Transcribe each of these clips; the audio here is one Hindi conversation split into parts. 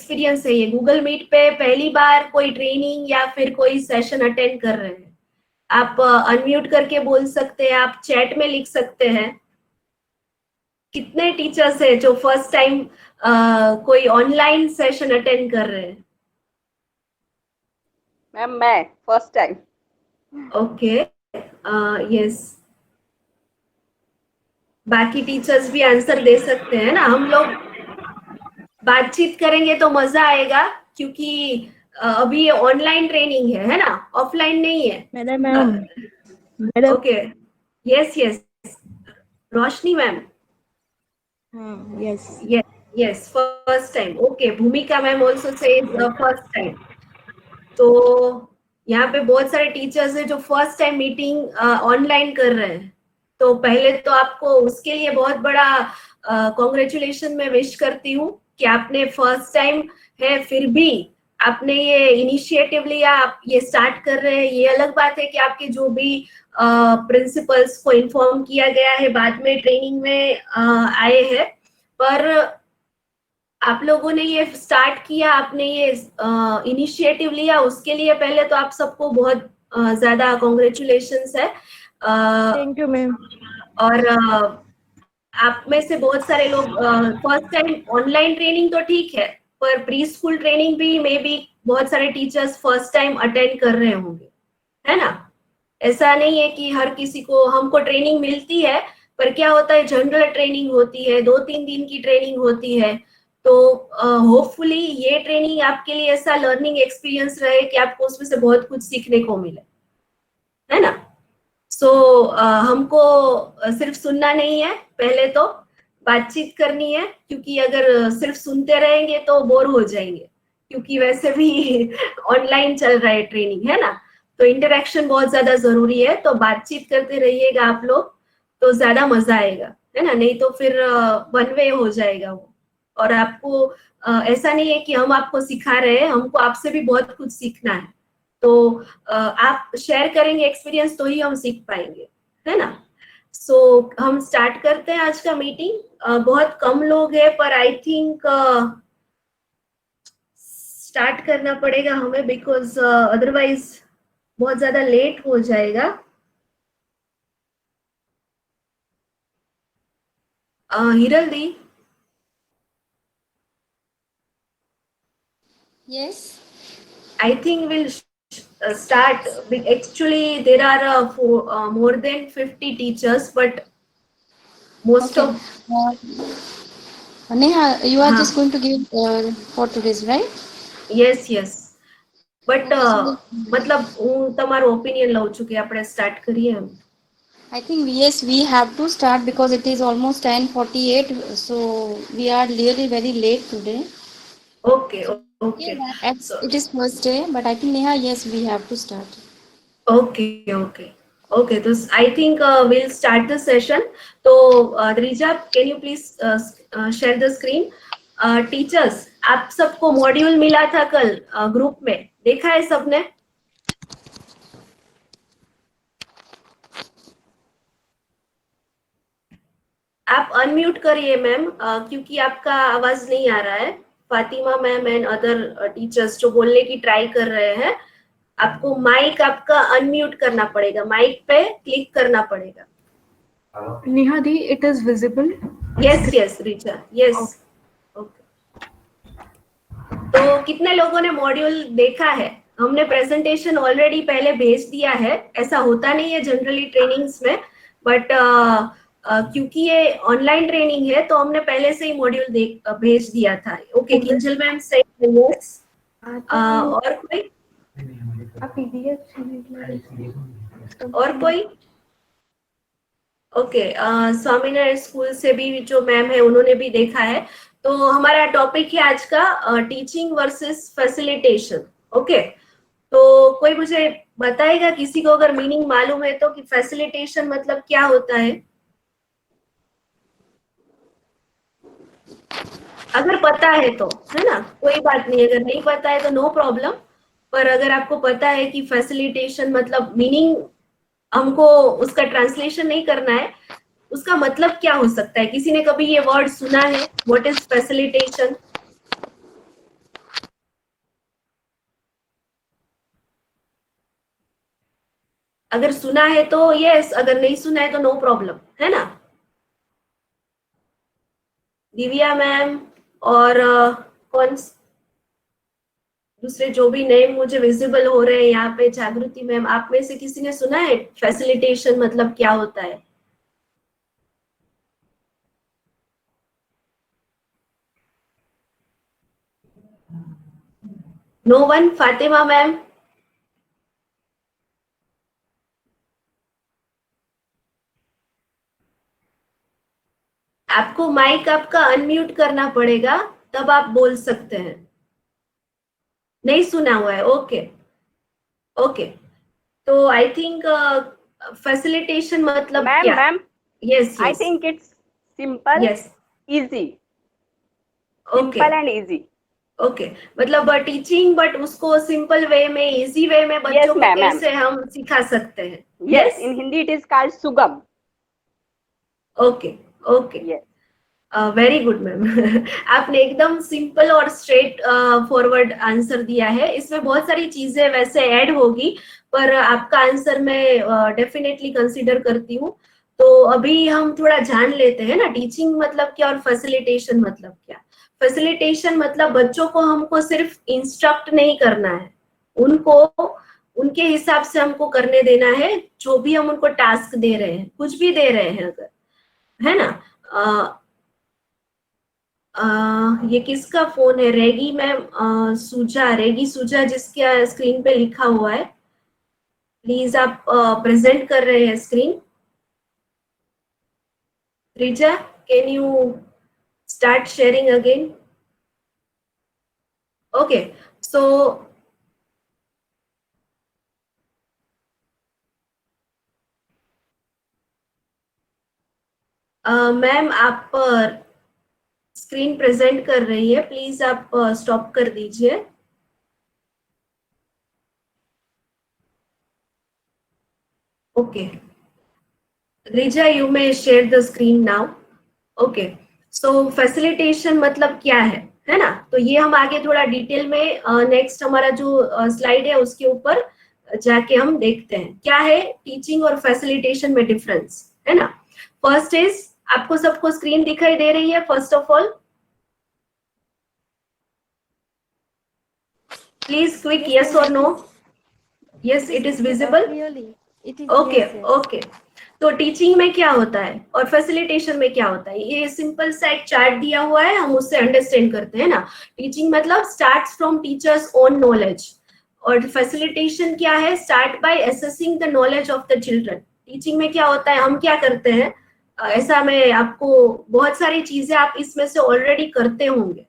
एक्सपीरियंस है ये? गूगल मीट पे पहली बार कोई ट्रेनिंग या फिर कोई सेशन अटेंड कर रहे हैं? आप अनम्यूट करके बोल सकते हैं, आप चैट में लिख सकते हैं। कितने टीचर्स है जो फर्स्ट टाइम कोई ऑनलाइन सेशन अटेंड कर रहे हैं? मैम मैं फर्स्ट टाइम। Okay, yes. बाकी टीचर्स भी आंसर दे सकते हैं ना। हम लोग बातचीत करेंगे तो मजा आएगा, क्योंकि अभी ये ऑनलाइन ट्रेनिंग है ना, ऑफलाइन नहीं है। Madam okay, yes yes, Roshni ma'am. Yes yes, first time. Okay, Bhumika ma'am also से फर्स्ट टाइम। तो यहाँ पे बहुत सारे टीचर्स हैं जो फर्स्ट टाइम मीटिंग ऑनलाइन कर रहे हैं। तो पहले तो आपको उसके लिए बहुत बड़ा कॉन्ग्रेचुलेशन मैं विश करती हूँ कि आपने फर्स्ट टाइम है, फिर भी आपने ये इनिशिएटिव लिया, आप ये स्टार्ट कर रहे हैं। ये अलग बात है कि आपके जो भी प्रिंसिपल्स को इन्फॉर्म किया गया है, बाद में ट्रेनिंग में आए हैं, पर आप लोगों ने ये स्टार्ट किया, आपने ये इनिशिएटिव लिया, उसके लिए पहले तो आप सबको बहुत ज्यादा कॉन्ग्रेचुलेशंस है। Thank you ma'am. और आप में से बहुत सारे लोग फर्स्ट टाइम ऑनलाइन ट्रेनिंग तो ठीक है, पर प्री स्कूल ट्रेनिंग भी मे बी बहुत सारे टीचर्स फर्स्ट टाइम अटेंड कर रहे होंगे, है ना? ऐसा नहीं है कि हर किसी को, हमको ट्रेनिंग मिलती है, पर क्या होता है, जनरल ट्रेनिंग होती है, 2-3 दिन की ट्रेनिंग होती है। तो होपफुली ये ट्रेनिंग आपके लिए ऐसा लर्निंग एक्सपीरियंस रहे कि आपको उसमें से बहुत कुछ सीखने को मिले, है ना? सो हमको सिर्फ सुनना नहीं है, पहले तो बातचीत करनी है, क्योंकि अगर सिर्फ सुनते रहेंगे तो बोर हो जाएंगे, क्योंकि वैसे भी ऑनलाइन चल रहा है ट्रेनिंग, है ना? तो इंटरेक्शन बहुत ज्यादा जरूरी है। तो बातचीत करते रहिएगा आप लोग, तो ज्यादा मजा आएगा, है ना? नहीं तो फिर वन वे हो जाएगा वो। और आपको ऐसा नहीं है कि हम आपको सिखा रहे हैं, हमको आपसे भी बहुत कुछ सीखना है। तो आप शेयर करेंगे एक्सपीरियंस तो ही हम सीख पाएंगे, है ना? सो हम स्टार्ट करते हैं आज का मीटिंग। बहुत कम लोग हैं, पर आई थिंक स्टार्ट करना पड़ेगा हमें, बिकॉज अदरवाइज बहुत ज्यादा लेट हो जाएगा। हिरल दी। Yes. I think we'll start. Actually, there are more than 50 teachers, but most Okay. of Neha, you are हाँ, just going to give for today's, right? yes yes. But Okay, so मतलब હું તમારો ઓપિનિયન લઉં છું કે આપણે સ્ટાર્ટ કરીએ એમ. I think yes, we have to start because it is almost 10:48, so we are really very late today. Okay, So okay. So it is first day, but I think Neha, yes, we have to start. okay, okay. Okay, तो I think we'll start the session. तो Rija, can you please share the screen? Teachers, आप सबको मॉड्यूल मिला था कल ग्रुप में, देखा है सबने? आप अनम्यूट करिए मैम, क्योंकि आपका आवाज नहीं आ रहा है। Fatima ma'am and other teachers जो बोलने की ट्राई कर रहे हैं, आपको माइक आपका अनम्यूट करना पड़ेगा, माइक पे क्लिक करना पड़ेगा। Neha di, it is visible? Yes yes Richa, yes. Okay, तो कितने लोगों ने मॉड्यूल देखा है? हमने प्रेजेंटेशन ऑलरेडी पहले भेज दिया है। ऐसा होता नहीं है जनरली ट्रेनिंग्स में, बट क्योंकि ये ऑनलाइन ट्रेनिंग है तो हमने पहले से ही मॉड्यूल भेज दिया था। ओके, किंजल मैम से यस। और कोई? और कोई? ओके, स्वामीनारायण स्कूल से भी जो मैम है उन्होंने भी देखा है। तो हमारा टॉपिक है आज का टीचिंग वर्सेस फैसिलिटेशन। ओके, तो कोई मुझे बताएगा, किसी को अगर मीनिंग मालूम है तो, कि फैसिलिटेशन मतलब क्या होता है? अगर पता है तो, है ना, कोई बात नहीं। अगर नहीं पता है तो नो प्रॉब्लम, पर अगर आपको पता है कि फैसिलिटेशन मतलब मीनिंग, हमको उसका ट्रांसलेशन नहीं करना है, उसका मतलब क्या हो सकता है? किसी ने कभी ये वर्ड सुना है, व्हाट इज फैसिलिटेशन? अगर सुना है तो यस, अगर नहीं सुना है तो नो प्रॉब्लम, है ना। दिव्या मैम और कौन दूसरे जो भी नेम मुझे विजिबल हो रहे हैं यहाँ पे, जागृति मैम, आप में से किसी ने सुना है फैसिलिटेशन मतलब क्या होता है? No one? फातिमा मैम? आपको माइक आपका अनम्यूट करना पड़ेगा, तब आप बोल सकते हैं। नहीं सुना हुआ है? Okay okay. तो आई थिंक फैसिलिटेशन मतलब क्या? Ma'am yes I yes think it's simple, yes, easy, okay simple and easy. Okay, मतलब टीचिंग, बट उसको सिंपल वे में, इजी वे में बच्चों Yes, को ma'am, ma'am. कैसे हम सिखा सकते हैं? Yes, in Hindi it is called Sugam. Okay okay, Yes. Very good ma'am. आपने एकदम सिंपल और स्ट्रेट फॉरवर्ड आंसर दिया है। इसमें बहुत सारी चीजें वैसे ऐड होगी, पर आपका आंसर मैं डेफिनेटली कंसीडर करती हूँ। तो अभी हम थोड़ा जान लेते हैं ना, टीचिंग मतलब क्या और फैसिलिटेशन मतलब क्या। फैसिलिटेशन मतलब बच्चों को हमको सिर्फ इंस्ट्रक्ट नहीं करना है, उनको उनके हिसाब से हमको करने देना है। जो भी हम उनको टास्क दे रहे हैं, कुछ भी दे रहे हैं अगर, है ना। ये किसका फोन है? रेगी मैम, सुजा, रेगी सुजा जिसके स्क्रीन पे लिखा हुआ है, प्लीज आप प्रेजेंट कर रहे हैं screen. Riza, can you start sharing again? Okay, so ma'am आप स्क्रीन प्रेजेंट कर रही है, प्लीज आप स्टॉप कर दीजिए। Okay, Riza you may share the screen now. Okay, so facilitation मतलब क्या है ना। तो ये हम आगे थोड़ा डिटेल में नेक्स्ट हमारा जो स्लाइड है उसके ऊपर जाके हम देखते हैं क्या है टीचिंग और फैसिलिटेशन में डिफरेंस, है ना। फर्स्ट इज, आपको सबको स्क्रीन दिखाई दे रही है? First of all please quick yes or no? Yes, it is visible. Clearly, it is. Okay Yes, yes. Okay. तो टीचिंग में क्या होता है और फैसिलिटेशन में क्या होता है, ये सिंपल सा एक चार्ट दिया हुआ है, हम उससे अंडरस्टैंड करते हैं ना। टीचिंग मतलब starts from teachers own knowledge, और फैसिलिटेशन क्या है? Start by assessing the knowledge of the children. Teaching में क्या होता है, हम क्या करते हैं, ऐसा मैं आपको बहुत सारी चीजें आप इसमें से ऑलरेडी करते होंगे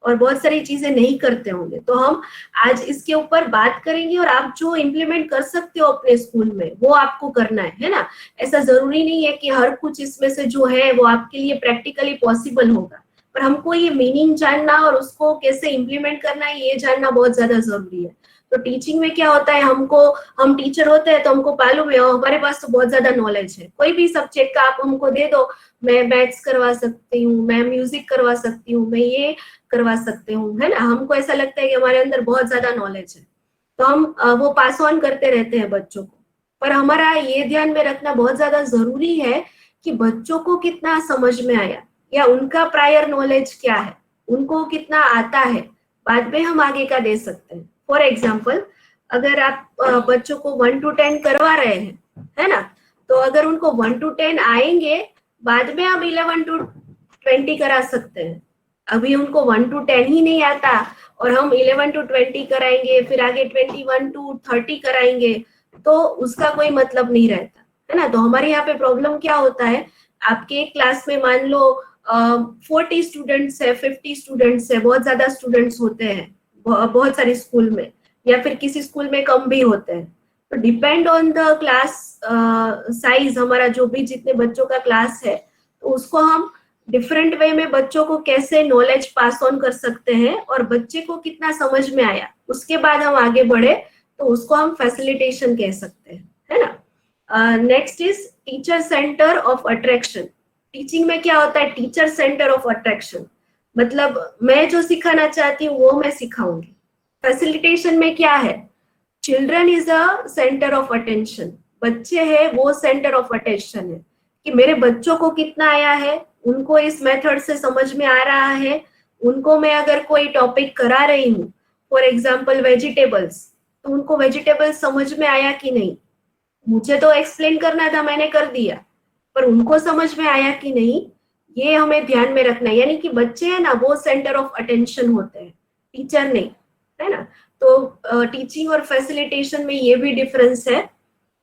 और बहुत सारी चीजें नहीं करते होंगे, तो हम आज इसके ऊपर बात करेंगे और आप जो इम्प्लीमेंट कर सकते हो अपने स्कूल में वो आपको करना है ना। ऐसा जरूरी नहीं है कि हर कुछ इसमें से जो है वो आपके लिए प्रैक्टिकली पॉसिबल होगा, पर हमको ये मीनिंग जानना और उसको कैसे इम्प्लीमेंट करना है ये जानना बहुत ज्यादा जरूरी है। तो टीचिंग में क्या होता है, हम टीचर होते हैं तो हमको मालूम है, हमारे पास तो बहुत ज्यादा नॉलेज है, कोई भी सब्जेक्ट का आप हमको दे दो, मैं मैथ्स करवा सकती हूँ, मैं म्यूजिक करवा सकती हूँ, मैं ये करवा सकते हूँ, है ना। हमको ऐसा लगता है कि हमारे अंदर बहुत ज्यादा नॉलेज है, तो हम वो पास ऑन करते रहते हैं बच्चों को। पर हमारा ये ध्यान में रखना बहुत ज्यादा जरूरी है कि बच्चों को कितना समझ में आया या उनका प्रायर नॉलेज क्या है, उनको कितना आता है, बाद में हम आगे का दे सकते हैं। फॉर एग्जाम्पल, अगर आप बच्चों को 1 to 10 करवा रहे हैं, है ना, तो अगर उनको 1 to 10 आएंगे, बाद में हम 11 to 20 करा सकते हैं। अभी उनको 1 to 10 ही नहीं आता और हम 11 to 20 कराएंगे, फिर आगे 21 to 30 कराएंगे, तो उसका कोई मतलब नहीं रहता, है ना। तो हमारे यहाँ पे प्रॉब्लम क्या होता है, आपके एक क्लास में मान लो 40 स्टूडेंट्स है, 50 स्टूडेंट्स है, बहुत ज्यादा स्टूडेंट्स होते हैं बहुत सारे स्कूल में, या फिर किसी स्कूल में कम भी होते हैं। तो depend on the class size, हमारा जो भी जितने बच्चों का क्लास है, तो उसको हम डिफरेंट वे में बच्चों को कैसे नॉलेज पास ऑन कर सकते हैं और बच्चे को कितना समझ में आया, उसके बाद हम आगे बढ़े तो उसको हम फैसिलिटेशन कह सकते हैं, है ना। Next is teacher centre of attraction. Teaching में क्या होता है, टीचर सेंटर ऑफ अट्रैक्शन, मतलब मैं जो सिखाना चाहती हूँ वो मैं सिखाऊंगी। फैसिलिटेशन में क्या है, children is a centre of attention, बच्चे हैं वो सेंटर ऑफ अटेंशन है, कि मेरे बच्चों को कितना आया है, उनको इस मेथड से समझ में आ रहा है, उनको मैं अगर कोई टॉपिक करा रही हूँ, फॉर एग्जाम्पल वेजिटेबल्स, तो उनको वेजिटेबल्स समझ में आया कि नहीं, मुझे तो एक्सप्लेन करना था, मैंने कर दिया, पर उनको समझ में आया कि नहीं, ये हमें ध्यान में रखना है। यानी कि बच्चे है ना वो सेंटर ऑफ अटेंशन होते हैं, टीचर नहीं, है ना। तो टीचिंग और फैसिलिटेशन में ये भी डिफरेंस है।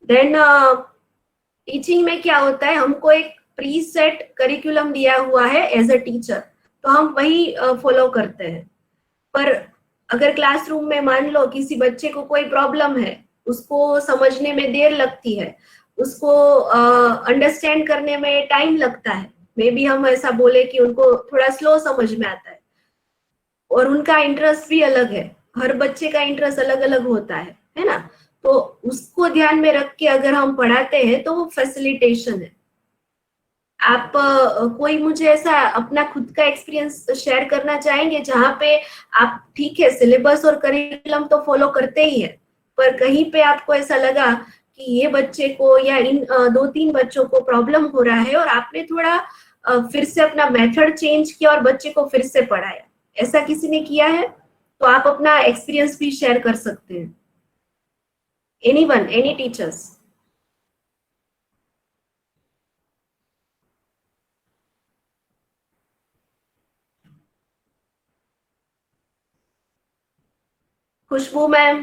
देन टीचिंग में क्या होता है, हमको एक प्री सेट करिकुलम दिया हुआ है एज अ टीचर, तो हम वही फॉलो करते हैं। पर अगर क्लासरूम में मान लो किसी बच्चे को कोई प्रॉब्लम है, उसको समझने में देर लगती है, उसको अंडरस्टैंड करने में टाइम लगता है, मे बी हम ऐसा बोले कि उनको थोड़ा स्लो समझ में आता है, और उनका इंटरेस्ट भी अलग है, हर बच्चे का इंटरेस्ट अलग अलग होता है ना। तो उसको ध्यान में रख के अगर हम पढ़ाते हैं तो वो फैसिलिटेशन है। आप कोई मुझे ऐसा अपना खुद का एक्सपीरियंस शेयर करना चाहेंगे जहाँ पे आप, ठीक है सिलेबस और करिकुलम तो फॉलो करते ही है, पर कहीं पे आपको ऐसा लगा कि ये बच्चे को या इन 2-3 बच्चों को प्रॉब्लम हो रहा है और आपने थोड़ा फिर से अपना मेथड चेंज किया और बच्चे को फिर से पढ़ाया, ऐसा किसी ने किया है? तो आप अपना एक्सपीरियंस भी शेयर कर सकते हैं। Anyone, any teachers? Khushbu ma'am,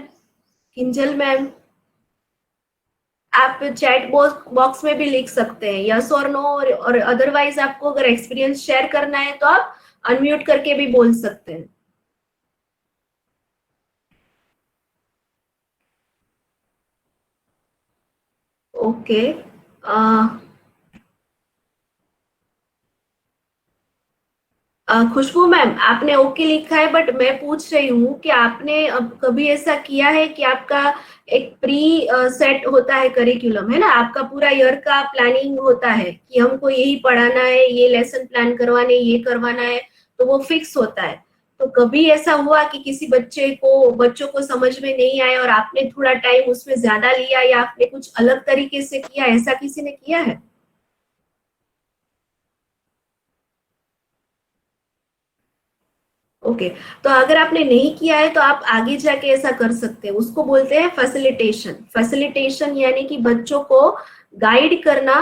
Kinjal ma'am, आप चैट बॉक्स में भी लिख सकते हैं यस और नो, और अदरवाइज आपको अगर एक्सपीरियंस शेयर करना है तो आप अनम्यूट करके भी बोल सकते हैं। ओके, खुशबू मैम आपने ओके लिखा है, बट मैं पूछ रही हूँ कि आपने अब कभी ऐसा किया है कि आपका एक प्री सेट होता है करिकुलम, है ना, आपका पूरा ईयर का प्लानिंग होता है कि हमको यही पढ़ाना है, ये लेसन प्लान करवाने, ये करवाना है, तो वो फिक्स होता है। तो कभी ऐसा हुआ कि किसी बच्चों को समझ में नहीं आया और आपने थोड़ा टाइम उसमें ज्यादा लिया, या आपने कुछ अलग तरीके से किया, ऐसा किसी ने किया है? ओके, तो अगर आपने नहीं किया है तो आप आगे जाके ऐसा कर सकते हैं, उसको बोलते हैं फैसिलिटेशन। फैसिलिटेशन यानी कि बच्चों को गाइड करना,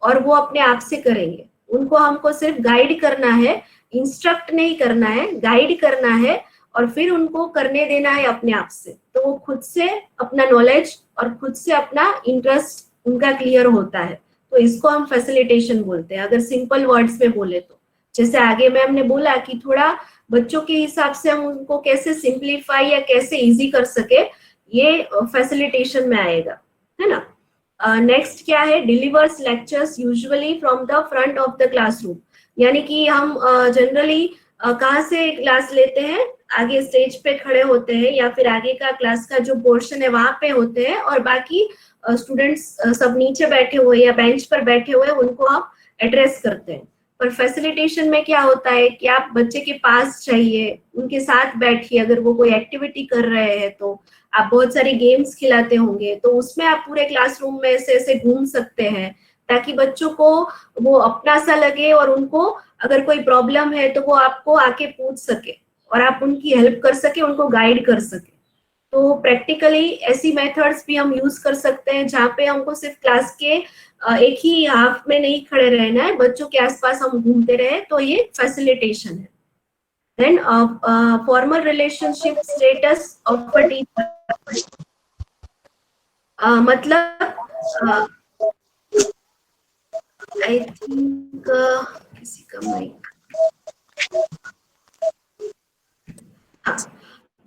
और वो अपने आप से करेंगे, उनको हमको सिर्फ गाइड करना है, इंस्ट्रक्ट नहीं करना है, गाइड करना है, और फिर उनको करने देना है अपने आप से, तो वो खुद से अपना नॉलेज और खुद से अपना इंटरेस्ट उनका क्लियर होता है। तो इसको हम फैसिलिटेशन बोलते हैं, अगर सिंपल वर्ड्स में बोले तो। जैसे आगे मैम ने बोला कि थोड़ा बच्चों के हिसाब से हम उनको कैसे सिंप्लीफाई या कैसे इजी कर सके, ये फैसिलिटेशन में आएगा, है ना। नेक्स्ट क्या है, delivers lectures usually from the front of the classroom. यानी कि हम जनरली कहाँ से क्लास लेते हैं, आगे स्टेज पे खड़े होते हैं या फिर आगे का क्लास का जो पोर्शन है वहां पे होते हैं, और बाकी स्टूडेंट्स सब नीचे बैठे हुए या बेंच पर बैठे हुए, उनको आप एड्रेस करते हैं। पर फैसिलिटेशन में क्या होता है कि आप बच्चे के पास जाइए, उनके साथ बैठिए, अगर वो कोई एक्टिविटी कर रहे हैं तो आप बहुत सारी गेम्स खिलाते होंगे, तो उसमें आप पूरे क्लासरूम में ऐसे ऐसे घूम सकते हैं, ताकि बच्चों को वो अपना सा लगे, और उनको अगर कोई प्रॉब्लम है तो वो आपको आके पूछ सके और आप उनकी हेल्प कर सके, उनको गाइड कर सके। तो प्रैक्टिकली ऐसी मेथड्स भी हम यूज कर सकते हैं जहाँ पे हमको सिर्फ क्लास के एक ही हाफ में नहीं खड़े रहना है, बच्चों के आसपास हम घूमते रहे, तो ये फैसिलिटेशन है। Then formal relationship status of a teacher, मतलब आई थिंक किसी का माइक, हाँ,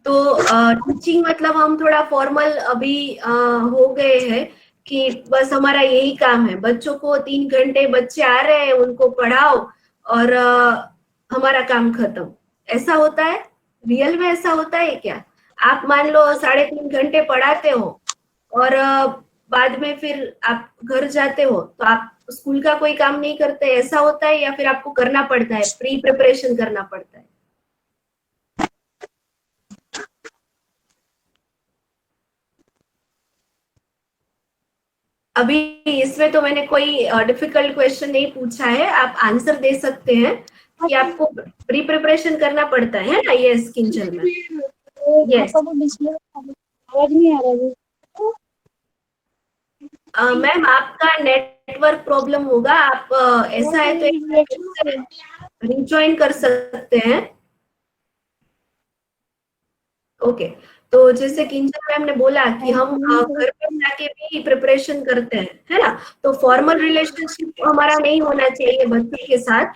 तो टीचिंग मतलब हम थोड़ा फॉर्मल अभी हो गए हैं कि बस हमारा यही काम है, बच्चों को 3 घंटे बच्चे आ रहे हैं उनको पढ़ाओ और हमारा काम खत्म, ऐसा होता है? रियल में ऐसा होता है क्या? आप मान लो 3.5 घंटे पढ़ाते हो और बाद में फिर आप घर जाते हो, तो आप स्कूल का कोई काम नहीं करते, ऐसा होता है? या फिर आपको करना पड़ता है, प्री प्रिपरेशन करना पड़ता है? अभी इसमें तो मैंने कोई डिफिकल्ट क्वेश्चन नहीं पूछा है, आप आंसर दे सकते हैं कि आपको प्री प्रिपरेशन करना पड़ता है ना ये किंजल में। यस आवाज नहीं आ रहा है। मैम, आपका नेटवर्क प्रॉब्लम होगा, आप ऐसा है तो रिज्वाइन कर सकते हैं। ओके, तो जैसे किंजल मैम ने बोला कि हम घर पे जाके भी प्रिपरेशन करते हैं, है ना, तो फॉर्मल रिलेशनशिप हमारा नहीं होना चाहिए बच्चों के साथ।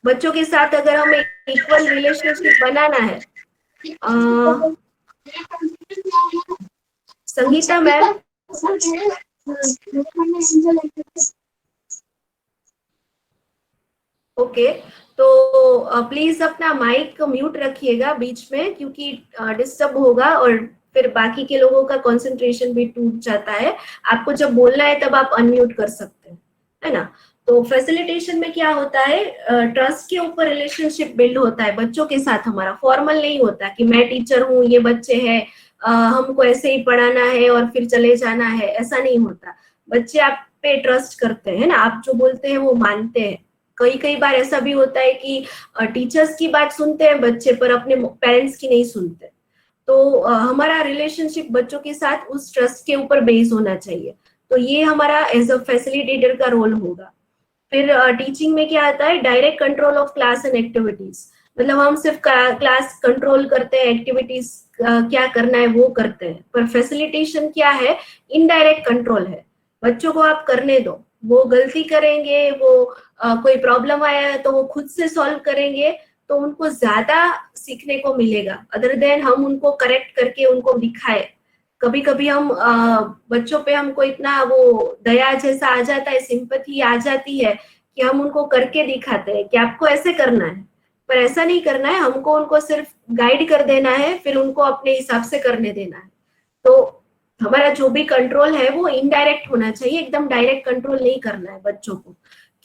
बच्चों के साथ अगर हमें इक्वल रिलेशनशिप बनाना है, संगीता मैम, ओके, तो प्लीज अपना माइक म्यूट रखिएगा बीच में, क्योंकि डिस्टर्ब होगा और फिर बाकी के लोगों का कंसंट्रेशन भी टूट जाता है। आपको जब बोलना है तब आप अनम्यूट कर सकते हैं, है ना। तो फैसिलिटेशन में क्या होता है, ट्रस्ट के ऊपर रिलेशनशिप बिल्ड होता है बच्चों के साथ हमारा। फॉर्मल नहीं होता कि मैं टीचर हूँ, ये बच्चे हैं, हमको ऐसे ही पढ़ाना है और फिर चले जाना है, ऐसा नहीं होता। बच्चे आप पे ट्रस्ट करते हैं ना, आप जो बोलते हैं वो मानते हैं। कई बार ऐसा भी होता है कि टीचर्स की बात सुनते हैं बच्चे, पर अपने पेरेंट्स की नहीं सुनते। तो हमारा रिलेशनशिप बच्चों के साथ उस ट्रस्ट के ऊपर बेस होना चाहिए। तो ये हमारा एज अ फैसिलिटेटर का रोल होगा। फिर टीचिंग में क्या आता है, direct control of class and activities. मतलब हम सिर्फ क्लास कंट्रोल करते हैं, एक्टिविटीज क्या करना है वो करते हैं। पर फैसिलिटेशन क्या है, इनडायरेक्ट कंट्रोल है। बच्चों को आप करने दो, वो गलती करेंगे, वो कोई प्रॉब्लम आया है तो वो खुद से सॉल्व करेंगे, तो उनको ज्यादा सीखने को मिलेगा, अदर देन हम उनको करेक्ट करके उनको दिखाए। कभी कभी हम बच्चों पे हमको इतना वो दया जैसा आ जाता है, सिंपैथी आ जाती है कि हम उनको करके दिखाते हैं कि आपको ऐसे करना है, पर ऐसा नहीं करना है। हमको उनको सिर्फ गाइड कर देना है, फिर उनको अपने हिसाब से करने देना है। तो हमारा जो भी कंट्रोल है वो इनडायरेक्ट होना चाहिए, एकदम डायरेक्ट कंट्रोल नहीं करना है बच्चों को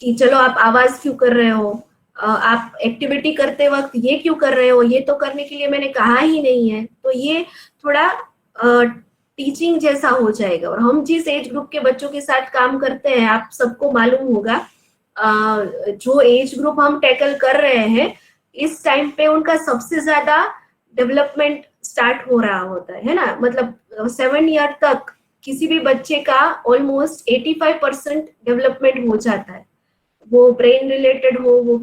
कि चलो आप आवाज क्यों कर रहे हो, आप एक्टिविटी करते वक्त ये क्यों कर रहे हो, ये तो करने के लिए मैंने कहा ही नहीं है। तो ये थोड़ा टीचिंग जैसा हो जाएगा। और हम जिस एज ग्रुप के बच्चों के साथ काम करते हैं, आप सबको मालूम होगा, जो एज ग्रुप हम टैकल कर रहे हैं इस टाइम पे उनका सबसे ज्यादा डेवलपमेंट स्टार्ट हो रहा होता है ना। मतलब 7 ईयर तक किसी भी बच्चे का ऑलमोस्ट 85% डेवलपमेंट हो जाता है। वो ब्रेन रिलेटेड हो, वो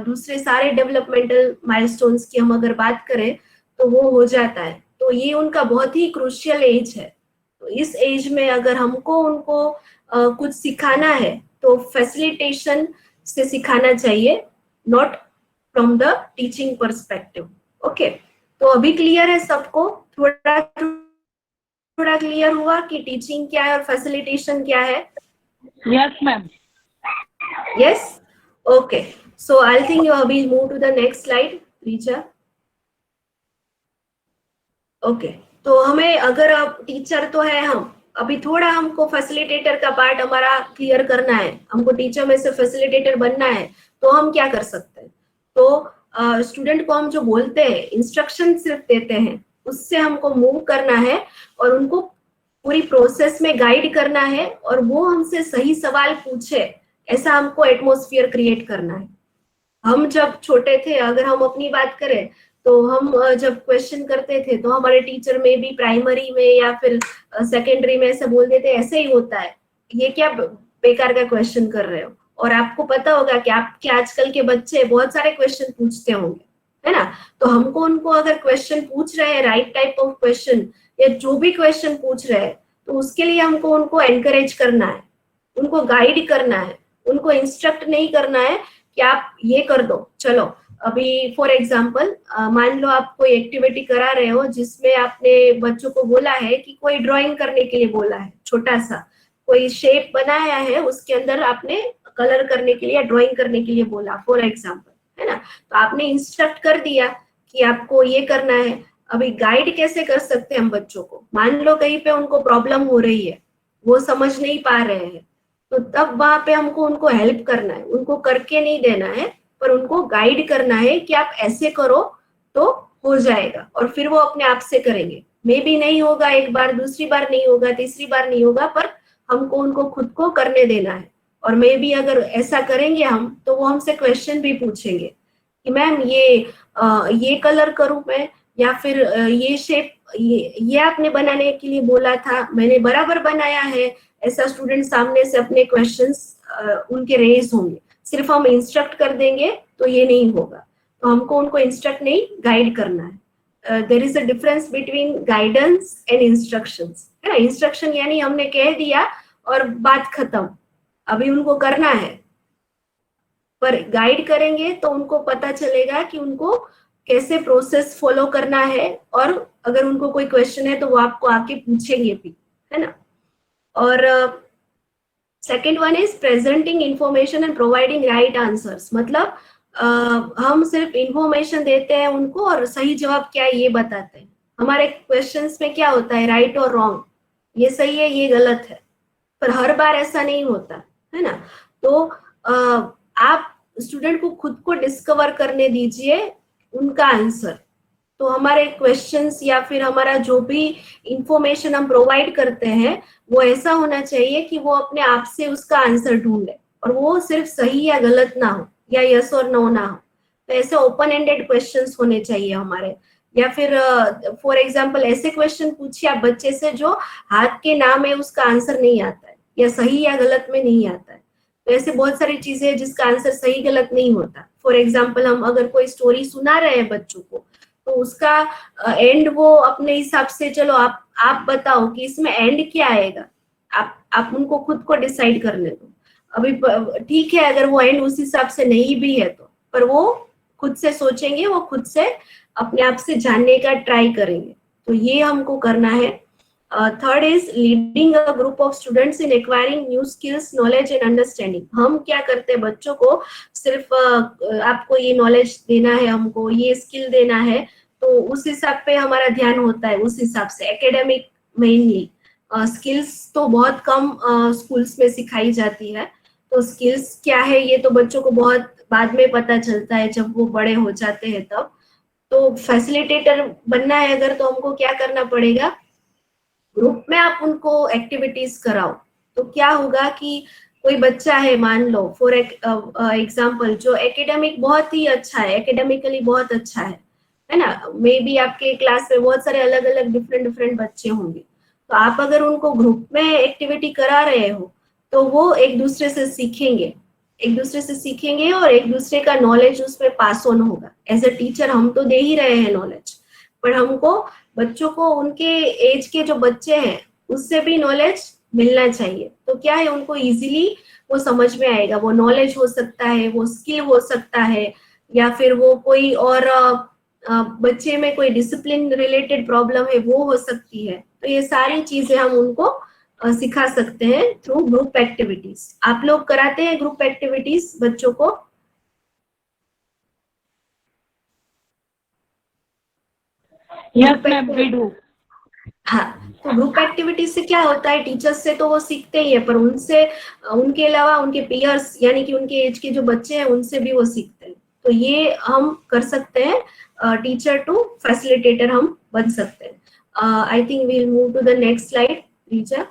दूसरे सारे डेवलपमेंटल माइलस्टोन्स की हम अगर बात करें तो वो हो जाता है। तो ये उनका बहुत ही क्रूशियल एज है। तो इस एज में अगर हमको उनको कुछ सिखाना है तो फैसिलिटेशन से सिखाना चाहिए, not from the teaching perspective. Okay, तो अभी क्लियर है सबको? थोड़ा थोड़ा क्लियर हुआ कि टीचिंग क्या है और फैसिलिटेशन क्या है? Yes ma'am. Yes? Okay. So I think you will move to the next slide, Richa. Okay. तो हमें अगर अब टीचर तो है हम, अभी थोड़ा हमको फैसिलिटेटर का पार्ट हमारा क्लियर करना है, हमको टीचर में से फैसिलिटेटर बनना है, तो हम क्या कर सकते हैं? तो स्टूडेंट को हम जो बोलते हैं, इंस्ट्रक्शन सिर्फ देते हैं, उससे हमको मूव करना है और उनको पूरी प्रोसेस में गाइड करना है और वो हमसे सही सवाल पूछे, ऐसा हमको एटमॉस्फेयर क्रिएट करना है। हम जब छोटे थे, अगर हम अपनी बात करें तो हम जब क्वेश्चन करते थे तो हमारे टीचर में भी प्राइमरी में या फिर सेकेंडरी में ऐसे बोल देते ऐसे ही होता है, ये क्या बेकार का क्वेश्चन कर रहे हो। और आपको पता होगा कि आपके आजकल के बच्चे बहुत सारे क्वेश्चन पूछते होंगे, है ना। तो हमको उनको अगर क्वेश्चन पूछ रहे हैं, राइट टाइप ऑफ क्वेश्चन या जो भी क्वेश्चन पूछ रहे हैं, तो उसके लिए हमको उनको एनकरेज करना है, उनको गाइड करना है, उनको इंस्ट्रक्ट नहीं करना है कि आप ये कर दो। चलो अभी फॉर एग्जांपल मान लो आप कोई एक्टिविटी करा रहे हो जिसमें आपने बच्चों को बोला है कि कोई ड्राइंग करने के लिए बोला है, छोटा सा कोई शेप बनाया है, उसके अंदर आपने कलर करने के लिए, ड्राइंग करने के लिए बोला फॉर एग्जांपल, है ना। तो आपने इंस्ट्रक्ट कर दिया कि आपको ये करना है। अभी गाइड कैसे कर सकते हैं हम बच्चों को? मान लो कहीं पे उनको प्रॉब्लम हो रही है, वो समझ नहीं पा रहे हैं, तो तब वहां पे हमको उनको हेल्प करना है, उनको करके नहीं देना है, पर उनको गाइड करना है कि आप ऐसे करो तो हो जाएगा, और फिर वो अपने आप से करेंगे। मे भी नहीं होगा, एक बार, दूसरी बार नहीं होगा, तीसरी बार नहीं होगा, पर हमको उनको खुद को करने देना है। और मे भी अगर ऐसा करेंगे हम, तो वो हमसे क्वेश्चन भी पूछेंगे कि मैम ये कलर करूं मैं, या फिर ये शेप, ये आपने बनाने के लिए बोला था, मैंने बराबर बनाया है। ऐसा स्टूडेंट सामने से अपने क्वेश्चंस उनके रेज होंगे। सिर्फ हम इंस्ट्रक्ट कर देंगे तो ये नहीं होगा, तो हमको उनको इंस्ट्रक्ट नहीं, गाइड करना है। There is a difference between guidance and instructions, है ना। इंस्ट्रक्शन यानी हमने कह दिया और बात खत्म, अभी उनको करना है। पर गाइड करेंगे तो उनको पता चलेगा कि उनको कैसे प्रोसेस फॉलो करना है, और अगर उनको कोई क्वेश्चन है तो वो आपको आके पूछेंगे भी, है ना। और second one is presenting information and providing right answers. मतलब हम सिर्फ इंफॉर्मेशन देते हैं उनको और सही जवाब क्या है ये बताते हैं। हमारे क्वेश्चंस में क्या होता है, राइट और रॉन्ग, ये सही है ये गलत है, पर हर बार ऐसा नहीं होता, है ना। तो आप स्टूडेंट को खुद को डिस्कवर करने दीजिए उनका आंसर। तो हमारे क्वेश्चंस या फिर हमारा जो भी इंफॉर्मेशन हम प्रोवाइड करते हैं, वो ऐसा होना चाहिए कि वो अपने आप से उसका आंसर ढूंढे, और वो सिर्फ सही या गलत ना हो, या यस और नो ना हो। तो ऐसे ओपन एंडेड क्वेश्चंस होने चाहिए हमारे। या फिर फॉर एग्जांपल ऐसे क्वेश्चन पूछिए आप बच्चे से जो हाथ के नाम है उसका आंसर नहीं आता है, या सही या गलत में नहीं आता है। तो ऐसे बहुत सारी चीजें हैं जिसका आंसर सही गलत नहीं होता। फॉर एग्जाम्पल हम अगर कोई स्टोरी सुना रहे हैं बच्चों को, तो उसका एंड वो अपने हिसाब से, चलो आप बताओ कि इसमें एंड क्या आएगा, आप उनको खुद को डिसाइड करने दो। अभी ठीक है अगर वो एंड उस हिसाब से नहीं भी है तो, पर वो खुद से सोचेंगे, वो खुद से अपने आप से जानने का ट्राई करेंगे। तो ये हमको करना है। Third is leading a group of students in acquiring new skills, knowledge and understanding. हम क्या करते हैं, बच्चों को सिर्फ आपको ये नॉलेज देना है, हमको ये स्किल देना है, तो उस हिसाब पे हमारा ध्यान होता है, उस हिसाब से एकेडमिक मेनली। स्किल्स तो बहुत कम स्कूल्स में सिखाई जाती है। तो स्किल्स क्या है ये तो बच्चों को बहुत बाद में पता चलता है, जब वो बड़े हो जाते हैं तब। तो फैसिलिटेटर बनना है अगर, तो हमको क्या करना पड़ेगा, ग्रुप में आप उनको एक्टिविटीज कराओ। तो क्या होगा कि कोई बच्चा है मान लो फॉर एग्जाम्पल, जो एकेडमिक बहुत ही अच्छा है, एकेडमिकली बहुत अच्छा है ना। मे बी आपके क्लास में बहुत सारे अलग अलग डिफरेंट डिफरेंट बच्चे होंगे, तो आप अगर उनको ग्रुप में एक्टिविटी करा रहे हो, तो वो एक दूसरे से सीखेंगे, एक दूसरे से सीखेंगे, और एक दूसरे का नॉलेज उसमें पास ऑन होगा। एज अ टीचर हम तो दे ही रहे हैं नॉलेज, पर हमको बच्चों को, उनके एज के जो बच्चे हैं उससे भी नॉलेज मिलना चाहिए। तो क्या है, उनको इजीली वो समझ में आएगा। वो नॉलेज हो सकता है, वो स्किल हो सकता है, या फिर वो कोई और बच्चे में कोई डिसिप्लिन रिलेटेड प्रॉब्लम है वो हो सकती है। तो ये सारी चीजें हम उनको सिखा सकते हैं थ्रू ग्रुप एक्टिविटीज। आप लोग कराते हैं ग्रुप एक्टिविटीज बच्चों को? Yes, ma'am, we do. हाँ, तो ग्रुप एक्टिविटी से क्या होता है, टीचर्स से तो वो सीखते ही है, पर उनसे, उनके अलावा उनके पीयर्स यानी कि उनके एज के जो बच्चे हैं उनसे भी वो सीखते हैं। तो ये हम कर सकते हैं, टीचर टू फैसिलिटेटर हम बन सकते हैं। I think we will move to the next slide teacher.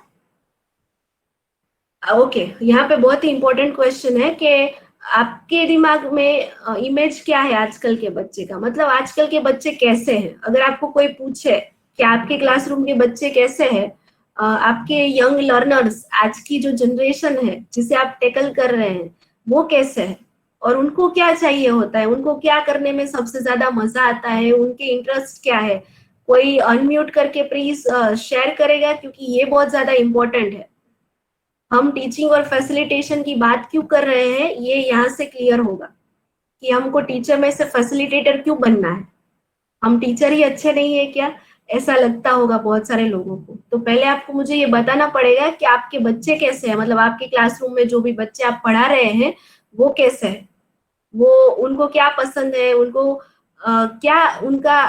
Okay, यहाँ पे बहुत ही इंपॉर्टेंट क्वेश्चन है कि आपके दिमाग में इमेज क्या है आजकल के बच्चे का, मतलब आजकल के बच्चे कैसे हैं। अगर आपको कोई पूछे कि आपके क्लासरूम के बच्चे कैसे हैं, आपके यंग लर्नर्स, आज की जो जनरेशन है जिसे आप टैकल कर रहे हैं, वो कैसे है, और उनको क्या चाहिए होता है, उनको क्या करने में सबसे ज्यादा मजा आता है, उनके इंटरेस्ट क्या है। कोई अनम्यूट करके प्लीज शेयर करेगा, क्योंकि ये बहुत ज्यादा इंपॉर्टेंट है। हम टीचिंग और फैसिलिटेशन की बात क्यों कर रहे हैं, ये यहाँ से क्लियर होगा कि हमको टीचर में से फैसिलिटेटर क्यों बनना है। हम टीचर ही अच्छे नहीं है क्या, ऐसा लगता होगा बहुत सारे लोगों को। तो पहले आपको मुझे ये बताना पड़ेगा कि आपके बच्चे कैसे हैं, मतलब आपके क्लासरूम में जो भी बच्चे आप पढ़ा रहे हैं वो कैसे हैं, वो, उनको क्या पसंद है, उनको क्या उनका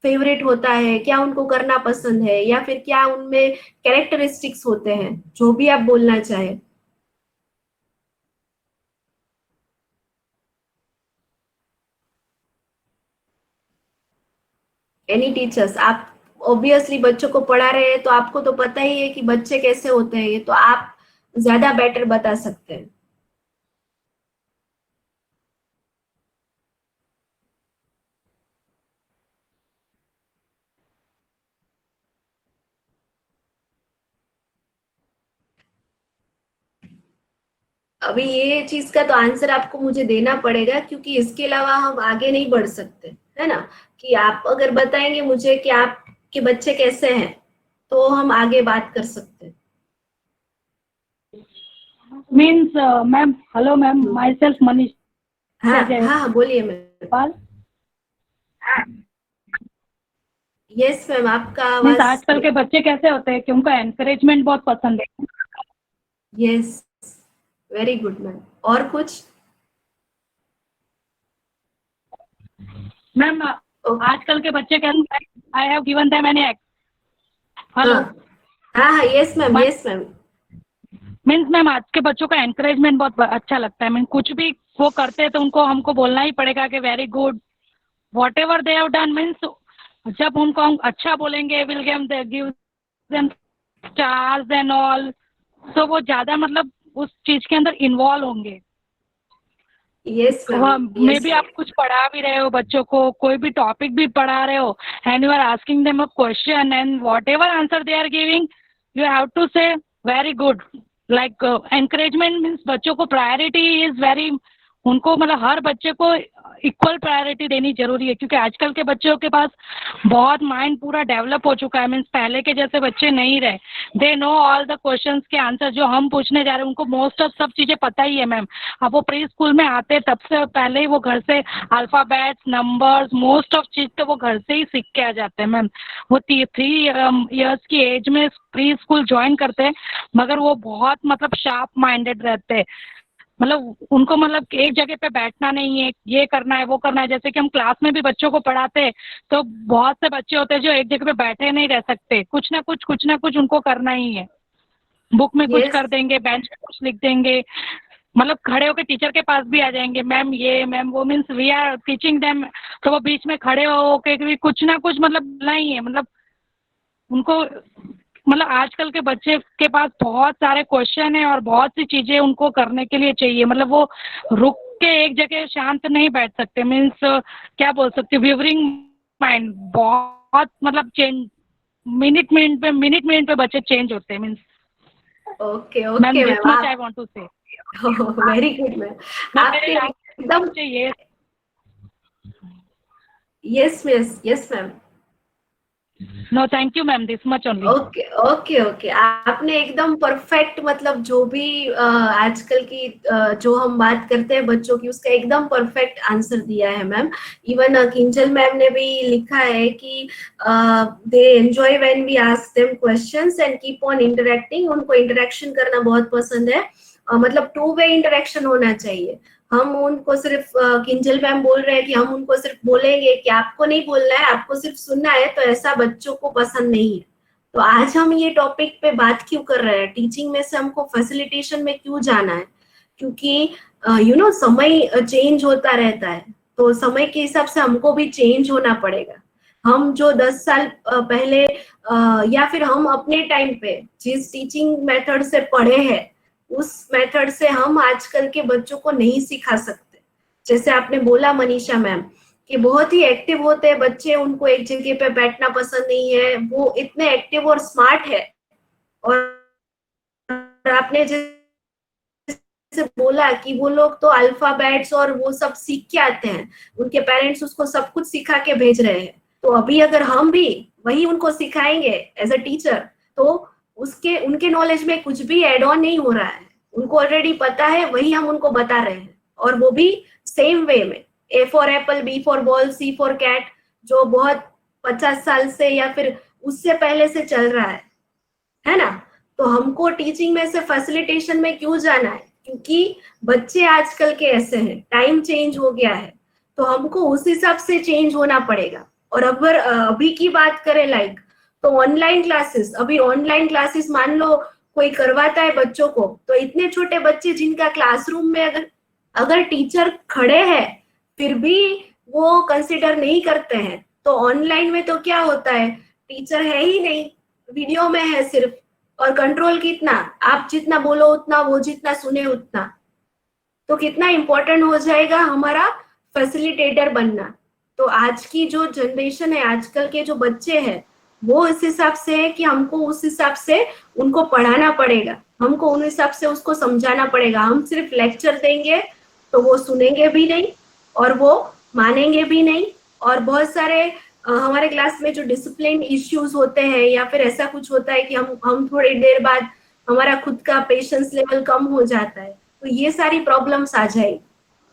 फेवरेट होता है, क्या उनको करना पसंद है, या फिर क्या उनमें कैरेक्टरिस्टिक्स होते हैं, जो भी आप बोलना चाहे। एनी टीचर्स, आप ऑब्वियसली बच्चों को पढ़ा रहे हैं तो आपको तो पता ही है कि बच्चे कैसे होते हैं, ये तो आप ज्यादा बेटर बता सकते हैं। अभी ये चीज का तो आंसर आपको मुझे देना पड़ेगा, क्योंकि इसके अलावा हम आगे नहीं बढ़ सकते, है ना। कि आप अगर बताएंगे मुझे कि आपके बच्चे कैसे हैं, तो हम आगे बात कर सकते हैं। Means, ma'am, hello, ma'am. Myself, Manish हाँ हाँ हाँ, बोलिए मैम। Jaipal. यस मैम, आपका मीन्स आवाज। आजकल के बच्चे कैसे होते हैं कि उनको एनकरेजमेंट बहुत पसंद है। Yes, very good ma'am. और कुछ? मैम, आजकल के बच्चे कैसे, I have given them an act. Hello. हाँ हाँ, yes ma'am, yes ma'am. Means ma'am, आज के बच्चों का एनकरेजमेंट बहुत अच्छा लगता है। मीन कुछ भी वो करते हैं तो उनको हमको बोलना ही पड़ेगा कि very good, what ever they have done. Means जब उनको हम अच्छा बोलेंगे, will give them stars and all, तो वो ज़्यादा मतलब उस चीज़ के अंदर इन्वॉल्व होंगे। यस मैम, मे बी आप कुछ पढ़ा भी रहे हो बच्चों को, कोई भी टॉपिक भी पढ़ा रहे हो, and you are asking them a question, and whatever answer they are giving, you have to say very good. Like encouragement means बच्चों को प्रायोरिटी इज वेरी, उनको मतलब हर बच्चे को इक्वल प्रायोरिटी देनी जरूरी है, क्योंकि आजकल के बच्चों के पास बहुत माइंड पूरा डेवलप हो चुका है। मीन्स पहले के जैसे बच्चे नहीं रहे, they know all the questions के आंसर जो हम पूछने जा रहे हैं, उनको मोस्ट ऑफ सब चीज़ें पता ही है मैम। अब वो प्री स्कूल में आते तब से पहले ही वो घर से अल्फ़ाबेट्स, नंबर्स, मोस्ट ऑफ चीज़ तो वो घर से ही सीख के आ जाते हैं मैम। वो 3 ईयर्स की एज में प्री स्कूल ज्वाइन करते हैं, मगर वो बहुत मतलब शार्प माइंडेड रहते हैं। मतलब उनको मतलब एक जगह पे बैठना नहीं है, ये करना है वो करना है। जैसे कि हम क्लास में भी बच्चों को पढ़ाते हैं तो बहुत से बच्चे होते हैं जो एक जगह पे बैठे नहीं रह सकते, कुछ ना कुछ उनको करना ही है। बुक में कुछ यस कर देंगे, बेंच पे कुछ लिख देंगे, मतलब खड़े होकर टीचर के पास भी आ जाएंगे, मैम ये मैम वो। Means we are teaching them, तो वो बीच में खड़े होके भी कुछ ना कुछ मतलब बोलना ही है। मतलब उनको मतलब आजकल के बच्चे के पास बहुत सारे क्वेश्चन है और बहुत सी चीज़ें उनको करने के लिए चाहिए। मतलब वो रुक के एक जगह शांत नहीं बैठ सकते। मीन्स क्या बोल सकते, विवरिंग माइंड बहुत मतलब चेंज, मिनट मिनट पे बच्चे चेंज होते हैं। Means okay ma'am okay this ma'am, much आप I want to say. Very good ma'am. Ma'am मेरे आपके एकदम, चाहिए। Yes yes yes ma'am. No thank you ma'am, this much only. Okay okay okay, आपने एकदम परफेक्ट, मतलब जो भी आजकल की जो हम बात करते हैं बच्चों की, उसका एकदम परफेक्ट आंसर दिया है मैम। इवन किंजल मैम ने भी लिखा है कि they enjoy when we ask them questions and keep on interacting. उनको इंटरेक्शन करना बहुत पसंद है, मतलब 2 वे इंटरेक्शन होना चाहिए। हम उनको सिर्फ किंजल मैम बोल रहे हैं कि हम उनको सिर्फ बोलेंगे कि आपको नहीं बोलना है, आपको सिर्फ सुनना है, तो ऐसा बच्चों को पसंद नहीं है। तो आज हम ये टॉपिक पे बात क्यों कर रहे हैं, टीचिंग में से हमको फैसिलिटेशन में क्यों जाना है? क्योंकि समय चेंज होता रहता है, तो समय के हिसाब से हमको भी चेंज होना पड़ेगा। हम जो 10 साल पहले या फिर हम अपने टाइम पे जिस टीचिंग मेथड से पढ़े हैं, उस मेथड से हम आजकल के बच्चों को नहीं सिखा सकते। जैसे आपने बोला मनीषा मैम कि बहुत ही एक्टिव होते हैं बच्चे, उनको एक जगह पे बैठना पसंद नहीं है, वो इतने एक्टिव और स्मार्ट है। और आपने जैसे बोला कि वो लोग तो अल्फाबेट्स और वो सब सीख के आते हैं, उनके पेरेंट्स उसको सब कुछ सिखा के भेज रहे हैं। तो अभी अगर हम भी वही उनको सिखाएंगे एज अ टीचर, तो उसके उनके नॉलेज में कुछ भी एड ऑन नहीं हो रहा है, उनको ऑलरेडी पता है, वही हम उनको बता रहे हैं, और वो भी सेम वे में। A for apple, B for ball, C for cat, जो बहुत 50 साल से या फिर उससे पहले से चल रहा है ना। तो हमको टीचिंग में से फैसिलिटेशन में क्यों जाना है? क्योंकि बच्चे आजकल के ऐसे हैं, टाइम चेंज हो गया है, तो हमको उस हिसाब से चेंज होना पड़ेगा। और अगर अभी की बात करें लाइक, तो ऑनलाइन क्लासेस, अभी ऑनलाइन क्लासेस मान लो कोई करवाता है बच्चों को, तो इतने छोटे बच्चे जिनका क्लासरूम में अगर टीचर खड़े हैं फिर भी वो कंसिडर नहीं करते हैं, तो ऑनलाइन में तो क्या होता है, टीचर है ही नहीं, वीडियो में है सिर्फ, और कंट्रोल कितना, आप जितना बोलो उतना, वो जितना सुने उतना। तो कितना इम्पोर्टेंट हो जाएगा हमारा फैसिलिटेटर बनना। तो आज की जो जनरेशन है, आजकल के जो बच्चे हैं, वो इस हिसाब से है कि हमको उस हिसाब से उनको पढ़ाना पड़ेगा, हमको उन हिसाब से उसको समझाना पड़ेगा। हम सिर्फ लेक्चर देंगे तो वो सुनेंगे भी नहीं और वो मानेंगे भी नहीं। और बहुत सारे हमारे क्लास में जो डिसिप्लिन इश्यूज होते हैं या फिर ऐसा कुछ होता है कि हम थोड़ी देर बाद हमारा खुद का पेशेंस लेवल कम हो जाता है, तो ये सारी प्रॉब्लम्स आ जाएगी।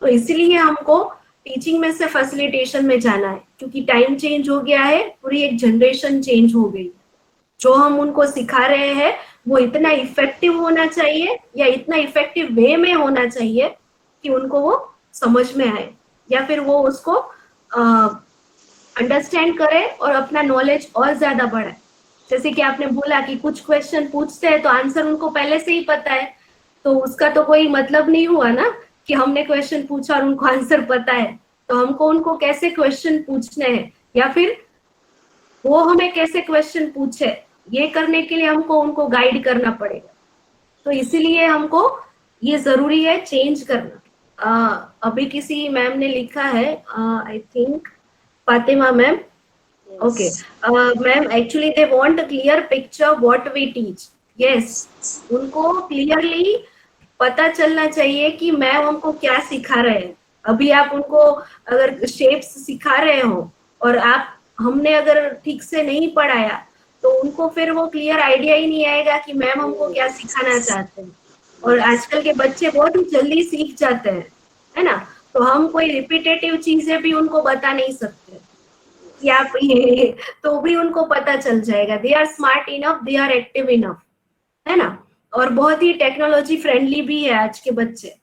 तो इसीलिए हमको टीचिंग में से फैसिलिटेशन में जाना है, क्योंकि टाइम चेंज हो गया है, पूरी एक जनरेशन चेंज हो गई। जो हम उनको सिखा रहे हैं वो इतना इफेक्टिव होना चाहिए या इतना इफेक्टिव वे में होना चाहिए कि उनको वो समझ में आए या फिर वो उसको अंडरस्टैंड करे और अपना नॉलेज और ज्यादा बढ़ाए। जैसे कि आपने बोला कि कुछ क्वेश्चन पूछते हैं तो आंसर उनको पहले से ही पता है, तो उसका तो कोई मतलब नहीं हुआ ना कि हमने क्वेश्चन पूछा और उनको आंसर पता है। तो हमको उनको कैसे क्वेश्चन पूछने हैं या फिर वो हमें कैसे क्वेश्चन पूछे, ये करने के लिए हमको उनको गाइड करना पड़ेगा। तो इसीलिए हमको ये जरूरी है चेंज करना। अभी किसी मैम ने लिखा है, I think Fatima ma'am, okay ma'am, actually they want a clear picture what we teach. Yes, उनको क्लियरली पता चलना चाहिए कि मैम हमको क्या सिखा रहे हैं। अभी आप उनको अगर शेप्स सिखा रहे हो और हमने अगर ठीक से नहीं पढ़ाया तो उनको फिर वो क्लियर आइडिया ही नहीं आएगा कि मैम हमको क्या सिखाना चाहते हैं। और आजकल के बच्चे बहुत ही जल्दी सीख जाते हैं, है ना। तो हम कोई रिपीटेटिव चीजें भी उनको बता नहीं सकते कि आप ये, तो भी उनको पता चल जाएगा। They are smart enough, they are active enough, है ना। और बहुत ही टेक्नोलॉजी फ्रेंडली भी है आज के बच्चे।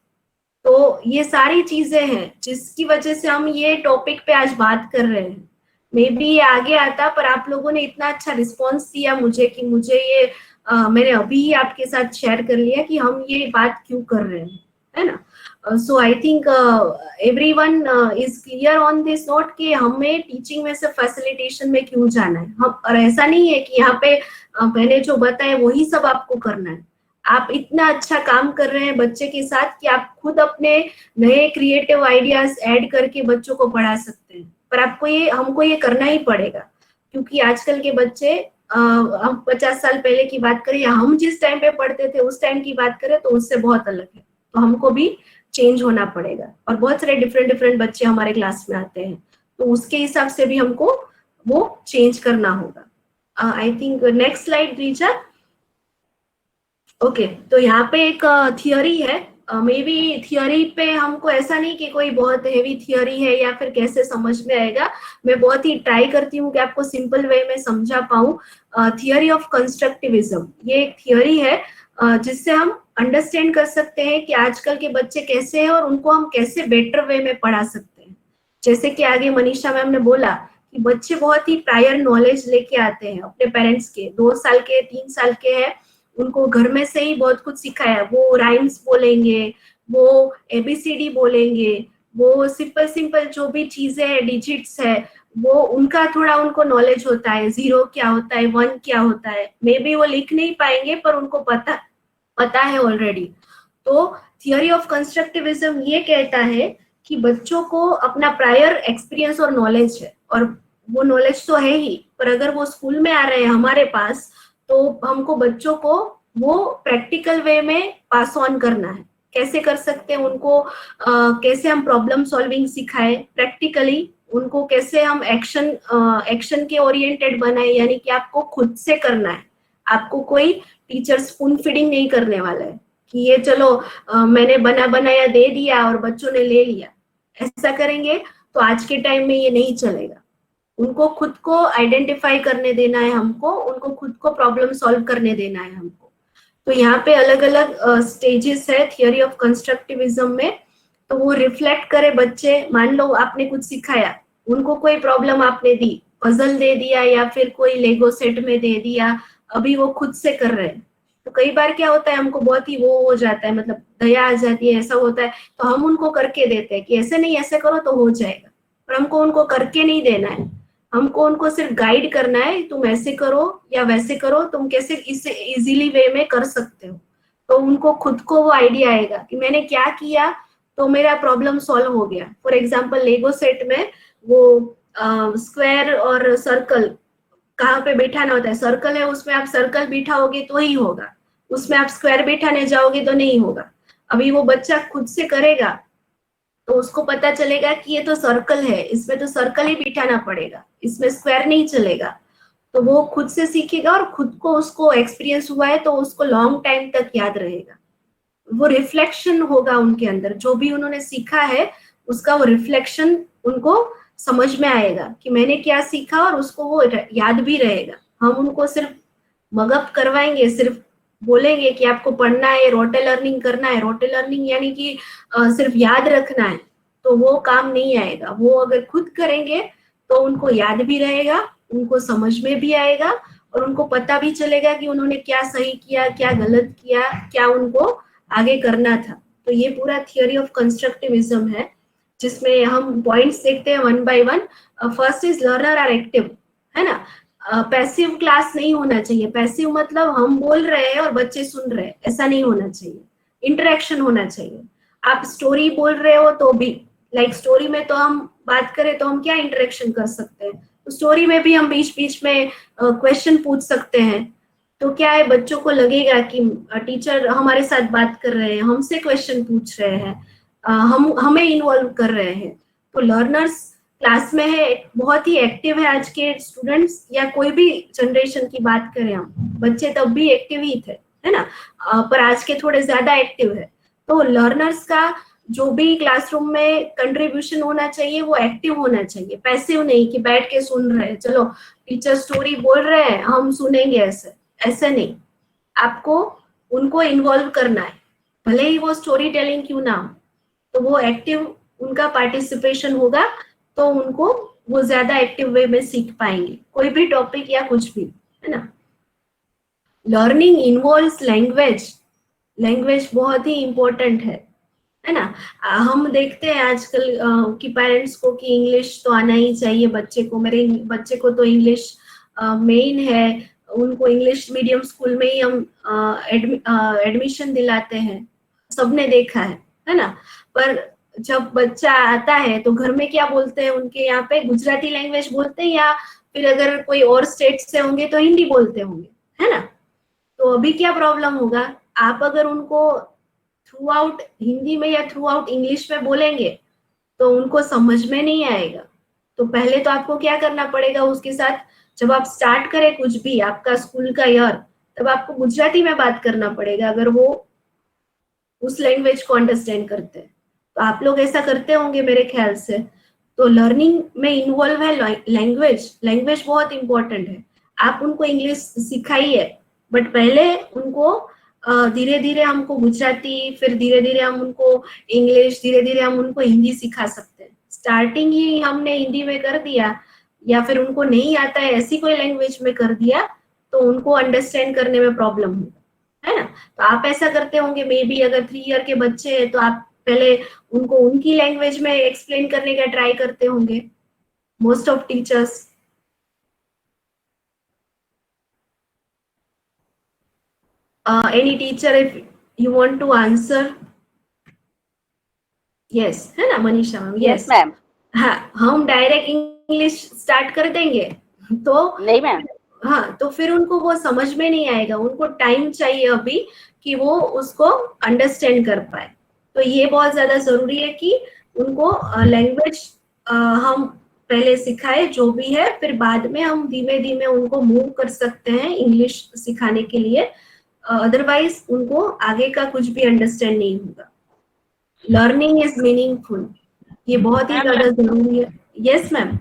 तो ये सारी चीजें हैं जिसकी वजह से हम ये टॉपिक पे आज बात कर रहे हैं। मे बी ये आगे आता, पर आप लोगों ने इतना अच्छा रिस्पॉन्स दिया मुझे कि मुझे ये मैंने अभी ही आपके साथ शेयर कर लिया कि हम ये बात क्यों कर रहे हैं, है ना। So I think everyone is clear on this note कि हमें टीचिंग में से फैसिलिटेशन में क्यों जाना है। हम, और ऐसा नहीं है कि यहाँ पे मैंने जो बताया वही सब आपको करना है। आप इतना अच्छा काम कर रहे हैं बच्चे के साथ कि आप खुद अपने नए क्रिएटिव आइडियाज ऐड करके बच्चों को पढ़ा सकते हैं। पर हमको ये करना ही पड़ेगा, क्योंकि आजकल के बच्चे, हम 50 साल पहले की बात करें या हम जिस टाइम पे पढ़ते थे उस टाइम की बात करें तो उससे बहुत अलग है। तो हमको भी चेंज होना पड़ेगा। और बहुत सारे डिफरेंट बच्चे हमारे क्लास में आते हैं, तो उसके हिसाब से भी हमको वो चेंज करना होगा। आई थिंक नेक्स्ट स्लाइड दीजिए। ओके, तो यहाँ पे एक थियोरी है। मे बी थियोरी पे हमको ऐसा नहीं कि कोई बहुत हेवी थियोरी है या फिर कैसे समझ में आएगा। मैं बहुत ही ट्राई करती हूँ कि आपको सिंपल वे में समझा पाऊँ। थियोरी ऑफ कंस्ट्रक्टिविज्म, ये एक थियोरी है जिससे हम अंडरस्टैंड कर सकते हैं कि आजकल के बच्चे कैसे हैं और उनको हम कैसे बेटर वे में पढ़ा सकते हैं। जैसे कि आगे मनीषा मैम ने बोला कि बच्चे बहुत ही प्रायर नॉलेज लेके आते हैं अपने पेरेंट्स के, 2 साल के 3 साल के हैं, उनको घर में से ही बहुत कुछ सिखाया। वो राइम्स बोलेंगे, वो एबीसीडी बोलेंगे, वो सिंपल जो भी चीजें हैं, डिजिट्स है, वो उनका थोड़ा उनको नॉलेज होता है। 0 क्या होता है, 1 क्या होता है। मे बी वो लिख नहीं पाएंगे पर उनको पता है ऑलरेडी। तो थियोरी ऑफ कंस्ट्रक्टिविज्म ये कहता है कि बच्चों को अपना प्रायर एक्सपीरियंस और नॉलेज है, और वो नॉलेज तो है ही, पर अगर वो स्कूल में आ रहे हैं हमारे पास तो हमको बच्चों को वो प्रैक्टिकल वे में पास ऑन करना है। कैसे कर सकते हैं उनको, कैसे हम प्रॉब्लम सॉल्विंग सिखाए प्रैक्टिकली, उनको कैसे हम एक्शन के ओरिएंटेड बनाए, यानी कि आपको खुद से करना है। आपको कोई टीचर स्पून फीडिंग नहीं करने वाला है कि ये चलो मैंने बनाया दे दिया और बच्चों ने ले लिया। ऐसा करेंगे तो आज के टाइम में ये नहीं चलेगा। उनको खुद को आइडेंटिफाई करने देना है हमको, उनको खुद को प्रॉब्लम सॉल्व करने देना है हमको। तो यहाँ पे अलग अलग स्टेजेस है थियोरी ऑफ कंस्ट्रक्टिविज्म में। तो वो रिफ्लेक्ट करे बच्चे, मान लो आपने कुछ सिखाया, उनको कोई प्रॉब्लम आपने दी, पजल दे दिया या फिर कोई लेगो सेट में दे दिया, अभी वो खुद से कर रहे हैं। तो कई बार क्या होता है, हमको बहुत ही वो हो जाता है, मतलब दया आ जाती है, ऐसा होता है, तो हम उनको करके देते हैं कि ऐसे नहीं ऐसे करो तो हो जाएगा, पर हमको उनको करके नहीं देना है। हमको उनको सिर्फ गाइड करना है, तुम ऐसे करो या वैसे करो, तुम कैसे इसे इजीली वे में कर सकते हो। तो उनको खुद को वो आइडिया आएगा कि मैंने क्या किया तो मेरा प्रॉब्लम सॉल्व हो गया। फॉर एग्जाम्पल लेगो सेट में वो स्क्वायर और सर्कल कहाँ पे बैठाना होता है, सर्कल है उसमें आप सर्कल बिठाओगे तो ही होगा, उसमें आप स्क्वायर बिठाने जाओगे तो नहीं होगा। अभी वो बच्चा खुद से करेगा तो उसको पता चलेगा कि ये तो सर्कल है, इसमें तो सर्कल ही बिठाना पड़ेगा, इसमें स्क्वायर नहीं चलेगा। तो वो खुद से सीखेगा और खुद को उसको एक्सपीरियंस हुआ है तो उसको लॉन्ग टाइम तक याद रहेगा। वो रिफ्लेक्शन होगा उनके अंदर, जो भी उन्होंने सीखा है उसका वो रिफ्लेक्शन उनको समझ में आएगा कि मैंने क्या सीखा, और उसको वो याद भी रहेगा। हम उनको सिर्फ मगअप करवाएंगे, सिर्फ बोलेंगे कि आपको पढ़ना है, रोटे लर्निंग करना है, रोटे लर्निंग यानी कि सिर्फ याद रखना है, तो वो काम नहीं आएगा। वो अगर खुद करेंगे तो उनको याद भी रहेगा, उनको समझ में भी आएगा, और उनको पता भी चलेगा कि उन्होंने क्या सही किया, क्या गलत किया, क्या उनको आगे करना था। तो ये पूरा थियोरी ऑफ कंस्ट्रक्टिविज्म है, जिसमें हम पॉइंट्स देखते हैं one by one. First is learner are active, है ना। पैसिव क्लास नहीं होना चाहिए। पैसिव मतलब हम बोल रहे हैं और बच्चे सुन रहे हैं, ऐसा नहीं होना चाहिए। इंटरेक्शन होना चाहिए। आप स्टोरी बोल रहे हो तो भी, लाइक स्टोरी में तो हम बात करें तो हम क्या इंटरेक्शन कर सकते हैं, तो स्टोरी में भी हम बीच बीच में क्वेश्चन पूछ सकते हैं। तो क्या है, बच्चों को लगेगा कि टीचर हमारे साथ बात कर रहे हैं, हमसे क्वेश्चन पूछ रहे हैं, हम हमें इन्वॉल्व कर रहे हैं। तो लर्नर्स क्लास में है, बहुत ही एक्टिव है। आज के स्टूडेंट्स या कोई भी जनरेशन की बात करें हम, बच्चे तब भी एक्टिव ही थे, है ना, पर आज के थोड़े ज्यादा एक्टिव है। तो लर्नर्स का जो भी क्लासरूम में कंट्रीब्यूशन होना चाहिए वो एक्टिव होना चाहिए, पैसिव नहीं कि बैठ के सुन रहे हैं, चलो टीचर स्टोरी बोल रहे हैं हम सुनेंगे, ऐसे ऐसे नहीं। आपको उनको इन्वॉल्व करना है, भले ही वो स्टोरी टेलिंग क्यों ना हो, तो वो एक्टिव उनका पार्टिसिपेशन होगा, तो उनको वो ज्यादा एक्टिव वे में सीख पाएंगे कोई भी टॉपिक या कुछ भी, है ना। लर्निंग इन्वॉल्व्स लैंग्वेज, लैंग्वेज बहुत ही इंपॉर्टेंट है ना। हम देखते हैं आजकल कि पेरेंट्स को कि इंग्लिश तो आना ही चाहिए बच्चे को, मेरे बच्चे को तो इंग्लिश मेन है, उनको इंग्लिश मीडियम स्कूल में ही हम एडमिशन दिलाते हैं, सबने देखा है ना। पर जब बच्चा आता है तो घर में क्या बोलते हैं, उनके यहाँ पे गुजराती लैंग्वेज बोलते हैं, या फिर अगर कोई और स्टेट से होंगे तो हिंदी बोलते होंगे, है ना। तो अभी क्या प्रॉब्लम होगा, आप अगर उनको थ्रू आउट हिंदी में या थ्रू आउट इंग्लिश में बोलेंगे तो उनको समझ में नहीं आएगा। तो पहले तो आपको क्या करना पड़ेगा उसके साथ, जब आप स्टार्ट करें कुछ भी आपका स्कूल का ईयर, तब आपको गुजराती में बात करना पड़ेगा, अगर वो उस लैंग्वेज को अंडरस्टैंड करते हैं। तो आप लोग ऐसा करते होंगे मेरे ख्याल से। तो लर्निंग में इन्वॉल्व है लैंग्वेज, लैंग्वेज बहुत इंपॉर्टेंट है। आप उनको इंग्लिश सिखाइए, बट पहले उनको धीरे धीरे हमको गुजराती, फिर धीरे धीरे हम उनको इंग्लिश, धीरे धीरे हम उनको हिंदी सिखा सकते हैं। स्टार्टिंग ही हमने हिंदी में कर दिया, या फिर उनको नहीं आता है ऐसी कोई लैंग्वेज में कर दिया, तो उनको अंडरस्टैंड करने में प्रॉब्लम होगा, है ना। तो आप ऐसा करते होंगे, मे बी अगर 3 ईयर के बच्चे हैं तो आप पहले उनको उनकी लैंग्वेज में एक्सप्लेन करने का ट्राई करते होंगे, most of teachers. Any teacher if you want to answer? Yes, है ना मनीषा मैम? Yes ma'am. हाँ, हम डायरेक्ट इंग्लिश स्टार्ट कर देंगे तो नहीं मैम। हाँ, तो फिर उनको वो समझ में नहीं आएगा, उनको टाइम चाहिए अभी कि वो उसको अंडरस्टैंड कर पाए। तो ये बहुत ज्यादा जरूरी है कि उनको लैंग्वेज हम पहले सिखाए जो भी है, फिर बाद में हम धीमे धीमे उनको मूव कर सकते हैं इंग्लिश सिखाने के लिए। अदरवाइज उनको आगे का कुछ भी अंडरस्टैंड नहीं होगा। लर्निंग इज मीनिंगफुल, ये बहुत ही ज्यादा जरूरी है। Yes ma'am.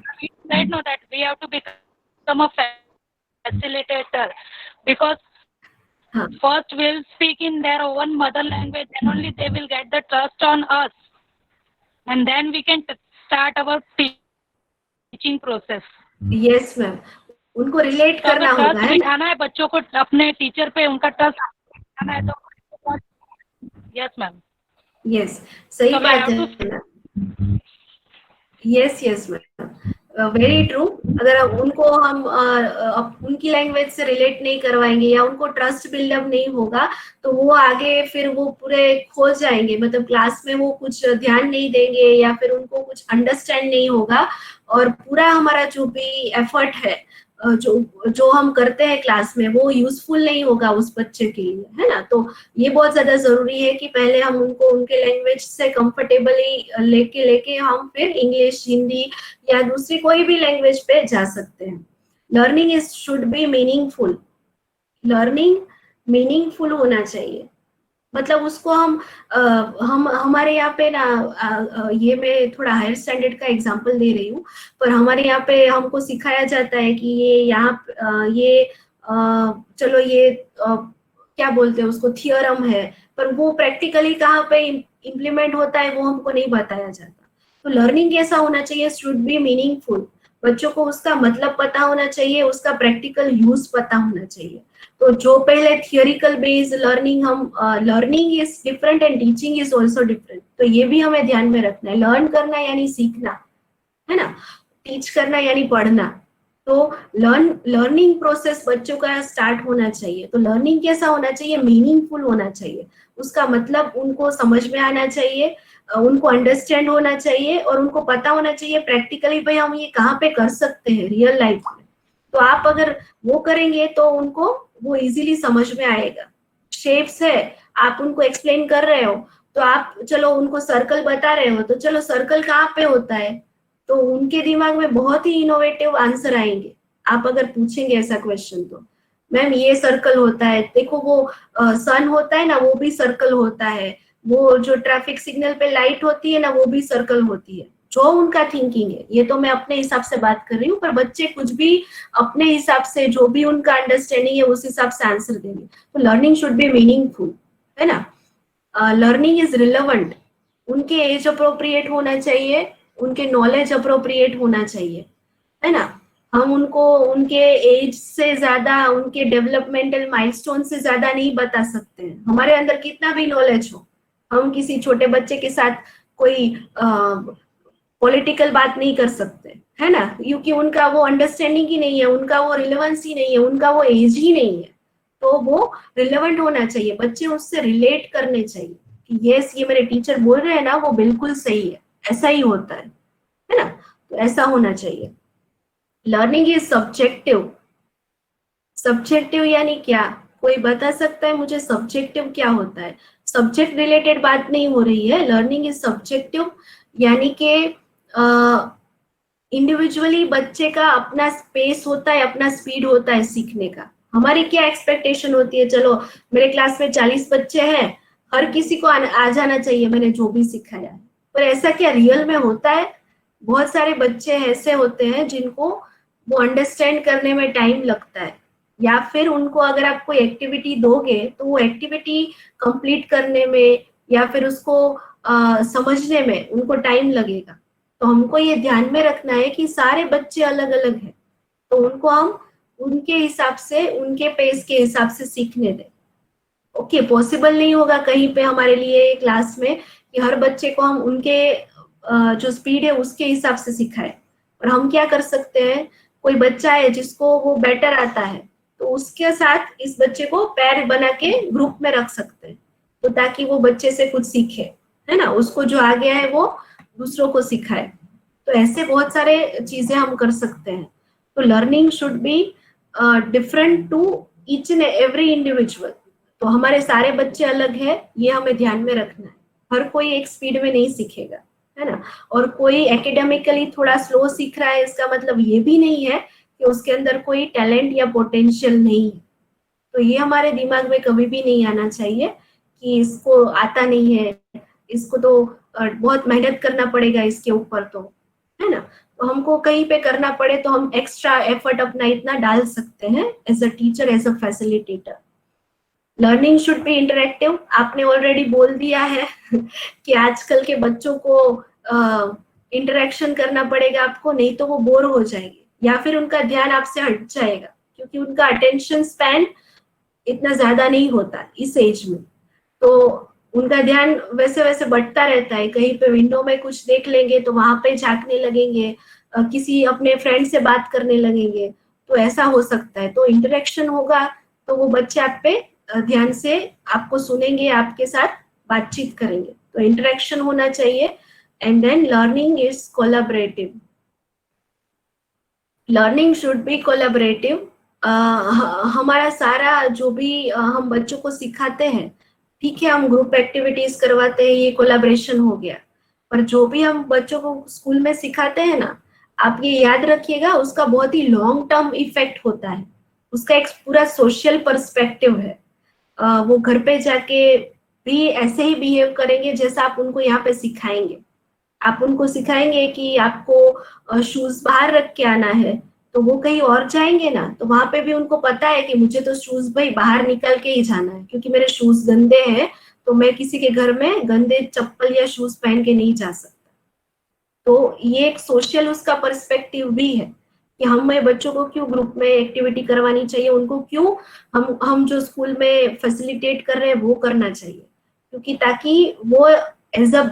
Right now that we have to become a facilitator, because first we'll speak in their own mother language, and only they will get the trust on us, and then we can start our teaching process. Yes ma'am, उनको रिलेट करना होगा, है बिठाना है बच्चों को अपने टीचर पे, उनका ट्रस्ट बिठाना है। तो यस मैम। यस, सही बात है। Yes ma'am, very true. अगर उनको हम उनकी लैंग्वेज से रिलेट नहीं करवाएंगे या उनको ट्रस्ट बिल्डअप नहीं होगा तो वो आगे फिर वो पूरे खो जाएंगे, मतलब क्लास में वो कुछ ध्यान नहीं देंगे या फिर उनको कुछ अंडरस्टैंड नहीं होगा और पूरा हमारा जो भी एफर्ट है जो जो हम करते हैं क्लास में वो यूजफुल नहीं होगा उस बच्चे के लिए, है ना। तो ये बहुत ज्यादा जरूरी है कि पहले हम उनको उनके लैंग्वेज से कंफर्टेबली लेके हम फिर इंग्लिश, हिंदी या दूसरी कोई भी लैंग्वेज पे जा सकते हैं। Learning is should be meaningful, learning meaningful होना चाहिए। मतलब उसको हम हमारे यहाँ पे ना ये मैं थोड़ा हायर स्टैंडर्ड का एग्जांपल दे रही हूँ, पर हमारे यहाँ पे हमको सिखाया जाता है कि ये यहाँ ये चलो ये क्या बोलते हैं उसको, थियोरम है, पर वो प्रैक्टिकली कहाँ पे इम्प्लीमेंट होता है वो हमको नहीं बताया जाता। तो लर्निंग कैसा होना चाहिए, शुड बी मीनिंगफुल। बच्चों को उसका मतलब पता होना चाहिए, उसका प्रैक्टिकल यूज पता होना चाहिए। तो जो पहले थियोरिकल बेस्ड लर्निंग हम learning is different and teaching is also different, तो ये भी हमें ध्यान में रखना है। लर्न करना यानी सीखना, है ना, टीच करना यानी पढ़ना। तो लर्निंग प्रोसेस बच्चों का स्टार्ट होना चाहिए। तो लर्निंग कैसा होना चाहिए, मीनिंगफुल होना चाहिए, उसका मतलब उनको समझ में आना चाहिए, उनको अंडरस्टैंड होना चाहिए और उनको पता होना चाहिए प्रैक्टिकली भाई हम ये कहाँ पे कर सकते हैं रियल लाइफ में। तो आप अगर वो करेंगे तो उनको वो इजीली समझ में आएगा। शेप्स है, आप उनको एक्सप्लेन कर रहे हो तो आप चलो उनको सर्कल बता रहे हो तो चलो सर्कल कहाँ पे होता है, तो उनके दिमाग में बहुत ही इनोवेटिव आंसर आएंगे। आप अगर पूछेंगे ऐसा क्वेश्चन तो मैम ये सर्कल होता है, देखो वो सन होता है ना वो भी सर्कल होता है, वो जो ट्रैफिक सिग्नल पे लाइट होती है ना वो भी सर्कल होती है। जो उनका थिंकिंग है, ये तो मैं अपने हिसाब से बात कर रही हूँ, पर बच्चे कुछ भी अपने हिसाब से जो भी उनका अंडरस्टैंडिंग है उस हिसाब से आंसर देंगे। तो लर्निंग शुड बी मीनिंगफुल, है ना। लर्निंग इज रिलेवेंट, उनके एज अप्रोप्रिएट होना चाहिए, उनके नॉलेज अप्रोप्रिएट होना चाहिए, है ना। हम उनको उनके एज से ज्यादा, उनके डेवलपमेंटल माइलस्टोन से ज्यादा नहीं बता सकते हैं। हमारे अंदर कितना भी नॉलेज हो, हम किसी छोटे बच्चे के साथ कोई पॉलिटिकल बात नहीं कर सकते, है ना, क्योंकि उनका वो अंडरस्टैंडिंग ही नहीं है, उनका वो रिलेवेंस ही नहीं है, उनका वो एज ही नहीं है। तो वो रिलेवेंट होना चाहिए, बच्चे उससे रिलेट करने चाहिए कि यस ये मेरे टीचर बोल रहे हैं ना वो बिल्कुल सही है, ऐसा ही होता है ना। तो ऐसा होना चाहिए। Learning is subjective. सब्जेक्टिव यानी क्या, कोई बता सकता है मुझे सब्जेक्टिव क्या होता है? सब्जेक्ट रिलेटेड बात नहीं हो रही है। लर्निंग इज सब्जेक्टिव यानी कि इंडिविजुअली बच्चे का अपना स्पेस होता है, अपना स्पीड होता है सीखने का। हमारी क्या एक्सपेक्टेशन होती है, चलो मेरे क्लास में 40 बच्चे हैं, हर किसी को आ जाना चाहिए मैंने जो भी सिखाया है, पर ऐसा क्या रियल में होता है? बहुत सारे बच्चे ऐसे होते हैं जिनको वो अंडरस्टैंड करने में टाइम लगता है, या फिर उनको अगर आप कोई एक्टिविटी दोगे तो वो एक्टिविटी कंप्लीट करने में या फिर उसको समझने में उनको टाइम लगेगा। तो हमको ये ध्यान में रखना है कि सारे बच्चे अलग अलग हैं, तो उनको हम उनके हिसाब से, उनके पेस के हिसाब से सीखने दें। ओके, पॉसिबल नहीं होगा कहीं पे हमारे लिए क्लास में कि हर बच्चे को हम उनके जो स्पीड है उसके हिसाब से सिखाएं। और हम क्या कर सकते हैं, कोई बच्चा है जिसको वो बेटर आता है तो उसके साथ इस बच्चे को पैर बना के ग्रुप में रख सकते हैं, तो ताकि वो बच्चे से कुछ सीखे, है ना, उसको जो आ गया है वो दूसरों को सिखाए। तो ऐसे बहुत सारे चीजें हम कर सकते हैं। तो learning should be different to each and every individual. तो हमारे सारे बच्चे अलग है, ये हमें ध्यान में रखना है। हर कोई एक स्पीड में नहीं सीखेगा, है ना। और कोई एकेडमिकली थोड़ा स्लो सीख रहा है इसका मतलब ये भी नहीं है कि उसके अंदर कोई टैलेंट या पोटेंशियल नहीं है। तो ये हमारे दिमाग में कभी भी नहीं आना चाहिए कि इसको आता नहीं है, इसको तो बहुत मेहनत करना पड़ेगा इसके ऊपर, तो है ना। तो हमको कहीं पे करना पड़े तो हम एक्स्ट्रा एफर्ट अपना इतना डाल सकते हैं as a teacher, as a facilitator. Learning should be interactive. आपने ऑलरेडी बोल दिया है कि आजकल के बच्चों को इंटरेक्शन करना पड़ेगा आपको, नहीं तो वो बोर हो जाएंगे या फिर उनका ध्यान आपसे हट जाएगा, क्योंकि उनका अटेंशन स्पैन इतना ज्यादा नहीं होता इस एज में। तो उनका ध्यान वैसे वैसे बढ़ता रहता है, कहीं पे विंडो में कुछ देख लेंगे तो वहां पे झांकने लगेंगे, किसी अपने फ्रेंड से बात करने लगेंगे, तो ऐसा हो सकता है। तो इंटरेक्शन होगा तो वो बच्चे आप पे ध्यान से आपको सुनेंगे, आपके साथ बातचीत करेंगे। तो इंटरेक्शन होना चाहिए। And then learning is collaborative. Learning should be collaborative. हमारा सारा जो भी हम बच्चों को सिखाते हैं, ठीक है, हम ग्रुप एक्टिविटीज करवाते हैं, ये कोलैबोरेशन हो गया। पर जो भी हम बच्चों को स्कूल में सिखाते हैं ना, आप ये याद रखिएगा, उसका बहुत ही लॉन्ग टर्म इफेक्ट होता है। उसका एक पूरा सोशल पर्सपेक्टिव है। वो घर पे जाके भी ऐसे ही बिहेव करेंगे जैसा आप उनको यहाँ पे सिखाएंगे। आप उनको सिखाएंगे कि आपको शूज बाहर रख के आना है, तो वो कहीं और जाएंगे ना, तो वहां पे भी उनको पता है कि मुझे तो शूज भाई बाहर निकल के ही जाना है, क्योंकि मेरे शूज गंदे हैं, तो मैं किसी के घर में गंदे चप्पल या शूज पहन के नहीं जा सकता। तो ये एक सोशल उसका पर्सपेक्टिव भी है कि हमें बच्चों को क्यों ग्रुप में एक्टिविटी करवानी चाहिए, उनको क्यों हम जो स्कूल में फैसिलिटेट कर रहे हैं वो करना चाहिए, क्योंकि ताकि वो as a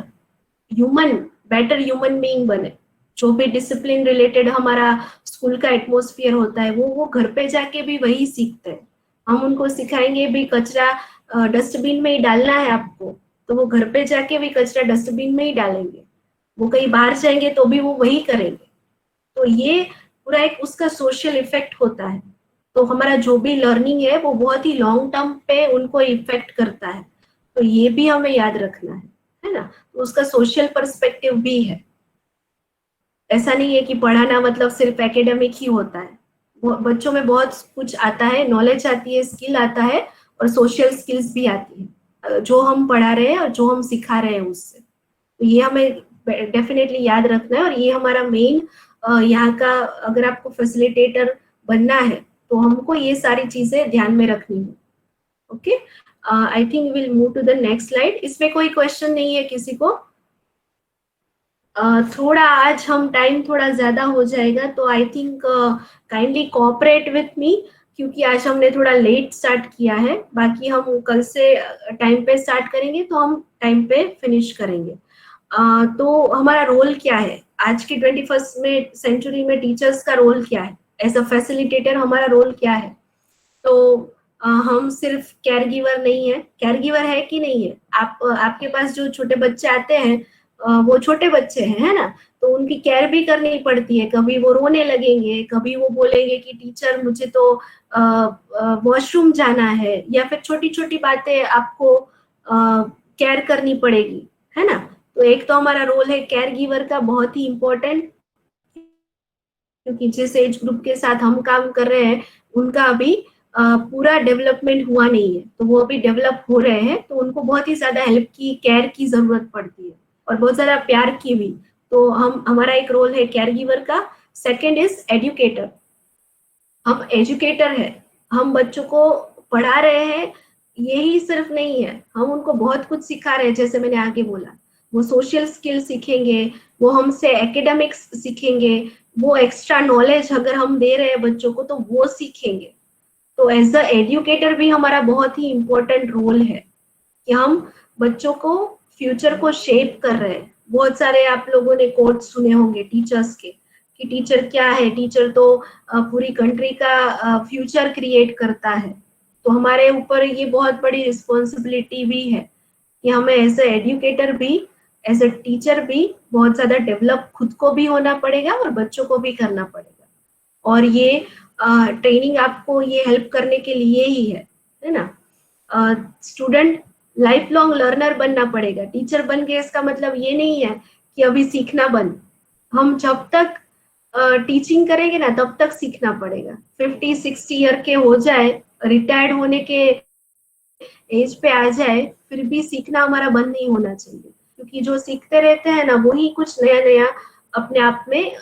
human, better human being बने। जो भी डिसिप्लिन रिलेटेड हमारा स्कूल का एटमॉस्फेयर होता है, वो घर पे जाके भी वही सीखते हैं। हम उनको सिखाएंगे भी कचरा डस्टबिन में ही डालना है आपको, तो वो घर पे जाके भी कचरा डस्टबिन में ही डालेंगे। वो कहीं बाहर जाएंगे तो भी वो वही करेंगे। तो ये पूरा एक उसका सोशल इफेक्ट होता है। तो हमारा जो भी लर्निंग है वो बहुत ही लॉन्ग टर्म पे उनको इफेक्ट करता है। तो ये भी हमें याद रखना है ना। तो उसका सोशल पर्सपेक्टिव भी है। ऐसा नहीं है कि पढ़ाना मतलब सिर्फ एकेडमिक ही होता है। बच्चों में बहुत कुछ आता है, नॉलेज आती है, स्किल आता है, और सोशल स्किल्स भी आती है जो हम पढ़ा रहे हैं और जो हम सिखा रहे हैं उससे। तो ये हमें डेफिनेटली याद रखना है। और ये हमारा मेन यहाँ का, अगर आपको फैसिलिटेटर बनना है तो हमको ये सारी चीजें ध्यान में रखनी है। Okay, I think will move to the next slide. इसमें कोई क्वेश्चन नहीं है किसी को? थोड़ा आज हम टाइम थोड़ा ज्यादा हो जाएगा, तो I think kindly cooperate with me, क्योंकि आज हमने थोड़ा लेट स्टार्ट किया है। बाकी हम कल से टाइम पे स्टार्ट करेंगे, तो हम टाइम पे फिनिश करेंगे। तो हमारा रोल क्या है आज की 21st में सेंचुरी में? टीचर्स का रोल क्या है? एज अ फैसिलिटेटर हमारा रोल क्या है? तो हम सिर्फ केयर गिवर नहीं है। केयर गिवर है कि नहीं है? आपके पास जो छोटे बच्चे आते हैं, वो छोटे बच्चे हैं, है ना, तो उनकी केयर भी करनी पड़ती है। कभी वो रोने लगेंगे, कभी वो बोलेंगे कि टीचर मुझे तो वॉशरूम जाना है, या फिर छोटी छोटी बातें आपको केयर करनी पड़ेगी, है ना। तो एक तो हमारा रोल है केयर गिवर का, बहुत ही इम्पोर्टेंट, क्योंकि जिस एज ग्रुप के साथ हम काम कर रहे हैं उनका अभी पूरा डेवलपमेंट हुआ नहीं है, तो वो अभी डेवलप हो रहे हैं, तो उनको बहुत ही ज्यादा हेल्प की, केयर की जरूरत पड़ती है, और बहुत ज्यादा प्यार की भी। तो हमारा एक रोल है केयर गिवर का। Second is educator. हम एजुकेटर है, हम बच्चों को पढ़ा रहे हैं, यही सिर्फ नहीं है, हम उनको बहुत कुछ सिखा रहे हैं। जैसे मैंने आगे बोला, वो सोशल स्किल सीखेंगे, वो हमसे एकेडमिक्स सीखेंगे, वो एक्स्ट्रा नॉलेज अगर हम दे रहे हैं बच्चों को तो वो सीखेंगे। तो एज अ एजुकेटर भी हमारा बहुत ही इम्पोर्टेंट रोल है कि हम बच्चों को फ्यूचर को शेप कर रहे हैं। बहुत सारे आप लोगों ने कोट सुने होंगे टीचर्स के, कि टीचर क्या है, टीचर तो पूरी कंट्री का फ्यूचर क्रिएट करता है। तो हमारे ऊपर ये बहुत बड़ी रिस्पॉन्सिबिलिटी भी है कि हमें एज ए एजुकेटर भी, एज ए टीचर भी बहुत ज्यादा डेवलप खुद को भी होना पड़ेगा और बच्चों को भी करना पड़ेगा। और ये ट्रेनिंग आपको ये हेल्प करने के लिए ही है ना। स्टूडेंट लाइफ लॉन्ग लर्नर बनना पड़ेगा। टीचर बन गए इसका मतलब ये नहीं है कि अभी सीखना बंद। हम जब तक टीचिंग करेंगे ना तब तक सीखना पड़ेगा। 50-60 ईयर के हो जाए, रिटायर्ड होने के एज पे आ जाए, फिर भी सीखना हमारा बंद नहीं होना चाहिए, क्योंकि जो सीखते रहते हैं ना वही कुछ नया नया अपने आप में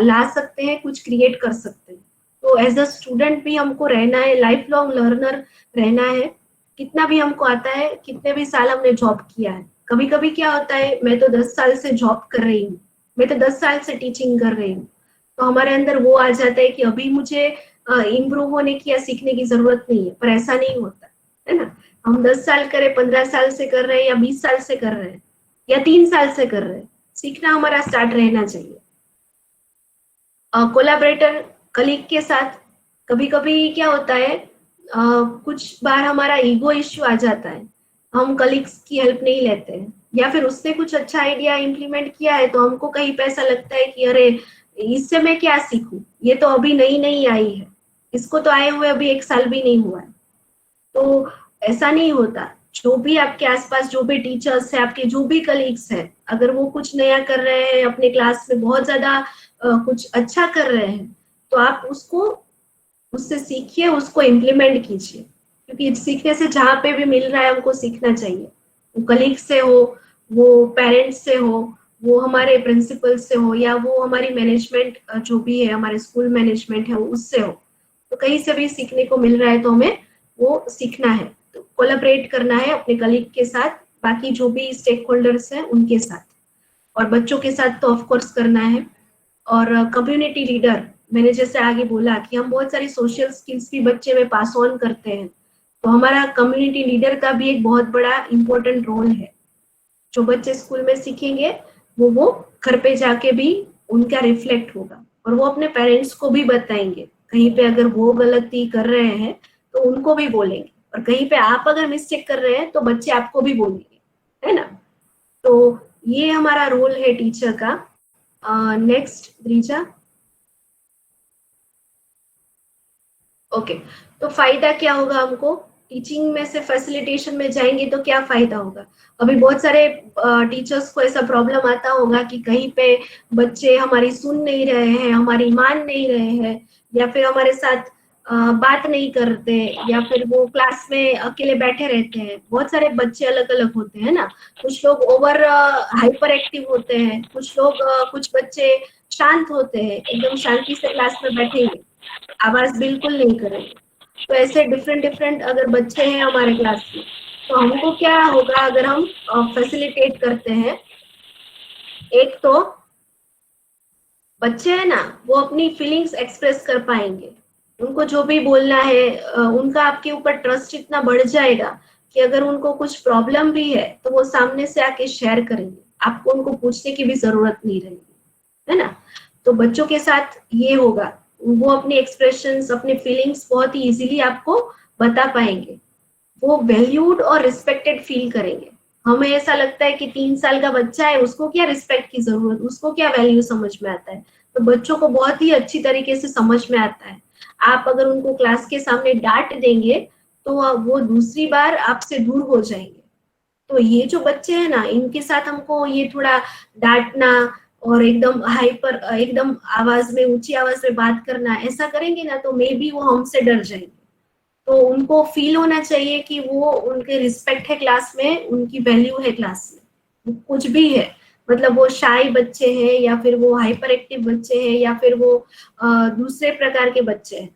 ला सकते हैं, कुछ क्रिएट कर सकते हैं। तो एज अ स्टूडेंट भी हमको रहना है, लाइफ लॉन्ग लर्नर रहना है। कितना भी हमको आता है, कितने भी साल हमने जॉब किया है, कभी कभी क्या होता है, मैं तो 10 साल से जॉब कर रही हूँ, मैं तो 10 साल से टीचिंग कर रही हूँ, तो हमारे अंदर वो आ जाता है कि अभी मुझे इम्प्रूव होने की या सीखने की जरूरत नहीं है। पर ऐसा नहीं होता है ना। हम 10 साल करें, 15 साल से कर रहे हैं, या 20 साल से कर रहे हैं, या 3 साल से कर रहे हैं, सीखना हमारा स्टार्ट रहना चाहिए। कोलैबोरेटर कलीग के साथ कभी कभी क्या होता है, कुछ बार हमारा ईगो इश्यू आ जाता है, हम कलीग्स की हेल्प नहीं लेते हैं, या फिर उसने कुछ अच्छा आइडिया इम्प्लीमेंट किया है तो हमको कहीं पे ऐसा लगता है कि अरे इससे मैं क्या सीखूं, ये तो अभी नई नई आई है, इसको तो आए हुए अभी 1 साल भी नहीं हुआ है। तो ऐसा नहीं होता, जो भी आपके आसपास जो भी टीचर्स है, आपके जो भी कलीग्स हैं, अगर वो कुछ नया कर रहे हैं अपने क्लास में, बहुत ज्यादा कुछ अच्छा कर रहे हैं, तो आप उसको उससे सीखिए, उसको इम्प्लीमेंट कीजिए, क्योंकि सीखने से जहाँ पे भी मिल रहा है हमको सीखना चाहिए। वो कलीग से हो, वो पेरेंट्स से हो, वो हमारे प्रिंसिपल से हो, या वो हमारी मैनेजमेंट जो भी है, हमारे स्कूल मैनेजमेंट है उससे हो, तो कहीं से भी सीखने को मिल रहा है तो हमें वो सीखना है, तो कोलैबोरेट करना है अपने कलीग के साथ, बाकी जो भी स्टेक होल्डर्स हैं उनके साथ, और बच्चों के साथ तो ऑफ कोर्स करना है। और कम्युनिटी लीडर, मैंने जैसे आगे बोला कि हम बहुत सारी सोशल स्किल्स भी बच्चे में पास ऑन करते हैं, तो हमारा कम्युनिटी लीडर का भी एक बहुत बड़ा इम्पोर्टेंट रोल है। जो बच्चे स्कूल में सीखेंगे वो घर पे जाके भी उनका रिफ्लेक्ट होगा, और वो अपने पेरेंट्स को भी बताएंगे, कहीं पे अगर वो गलती कर रहे हैं तो उनको भी बोलेंगे, और कहीं पे आप अगर मिस्टेक कर रहे हैं तो बच्चे आपको भी बोलेंगे, है ना। तो ये हमारा रोल है टीचर का। नेक्स्ट द्रिजा। ओके, तो फायदा क्या होगा हमको टीचिंग में से, फैसिलिटेशन में जाएंगे तो क्या फायदा होगा। अभी बहुत सारे टीचर्स को ऐसा प्रॉब्लम आता होगा कि कहीं पे बच्चे हमारी सुन नहीं रहे हैं, हमारी मान नहीं रहे हैं, या फिर हमारे साथ बात नहीं करते, या फिर वो क्लास में अकेले बैठे रहते हैं। बहुत सारे बच्चे अलग अलग होते हैं ना, कुछ लोग ओवर हाइपर एक्टिव होते हैं, कुछ लोग कुछ बच्चे शांत होते हैं, एकदम शांति से क्लास में बैठेंगे, आवाज बिल्कुल नहीं करेंगे। तो ऐसे डिफरेंट डिफरेंट अगर बच्चे हैं हमारे क्लास में, तो हमको क्या होगा अगर हम फैसिलिटेट करते हैं, एक तो बच्चे है ना वो अपनी फीलिंग्स एक्सप्रेस कर पाएंगे, उनको जो भी बोलना है, उनका आपके ऊपर ट्रस्ट इतना बढ़ जाएगा कि अगर उनको कुछ प्रॉब्लम भी है तो वो सामने से आके शेयर करेंगे, आपको उनको पूछने की भी जरूरत नहीं रहेगी, है ना। तो बच्चों के साथ ये होगा, वो अपनी एक्सप्रेशंस, अपने फीलिंग्स बहुत ही इजीली आपको बता पाएंगे, वो वैल्यूड और रिस्पेक्टेड फील करेंगे। हमें ऐसा लगता है कि 3 साल का बच्चा है, उसको क्या रिस्पेक्ट की जरूरत, उसको क्या वैल्यू समझ में आता है, तो बच्चों को बहुत ही अच्छी तरीके से समझ में आता है। आप अगर उनको क्लास के सामने डांट देंगे तो वो दूसरी बार आपसे दूर हो जाएंगे। तो ये जो बच्चे हैं ना, इनके साथ हमको ये थोड़ा डांटना और एकदम हाइपर, एकदम आवाज में, ऊंची आवाज में बात करना, ऐसा करेंगे ना तो मे बी वो हमसे डर जाएंगे। तो उनको फील होना चाहिए कि वो, उनके रिस्पेक्ट है क्लास में, उनकी वैल्यू है क्लास में, कुछ भी है, मतलब वो शाय बच्चे हैं या फिर वो हाइपर एक्टिव बच्चे हैं या फिर वो दूसरे प्रकार के बच्चे हैं,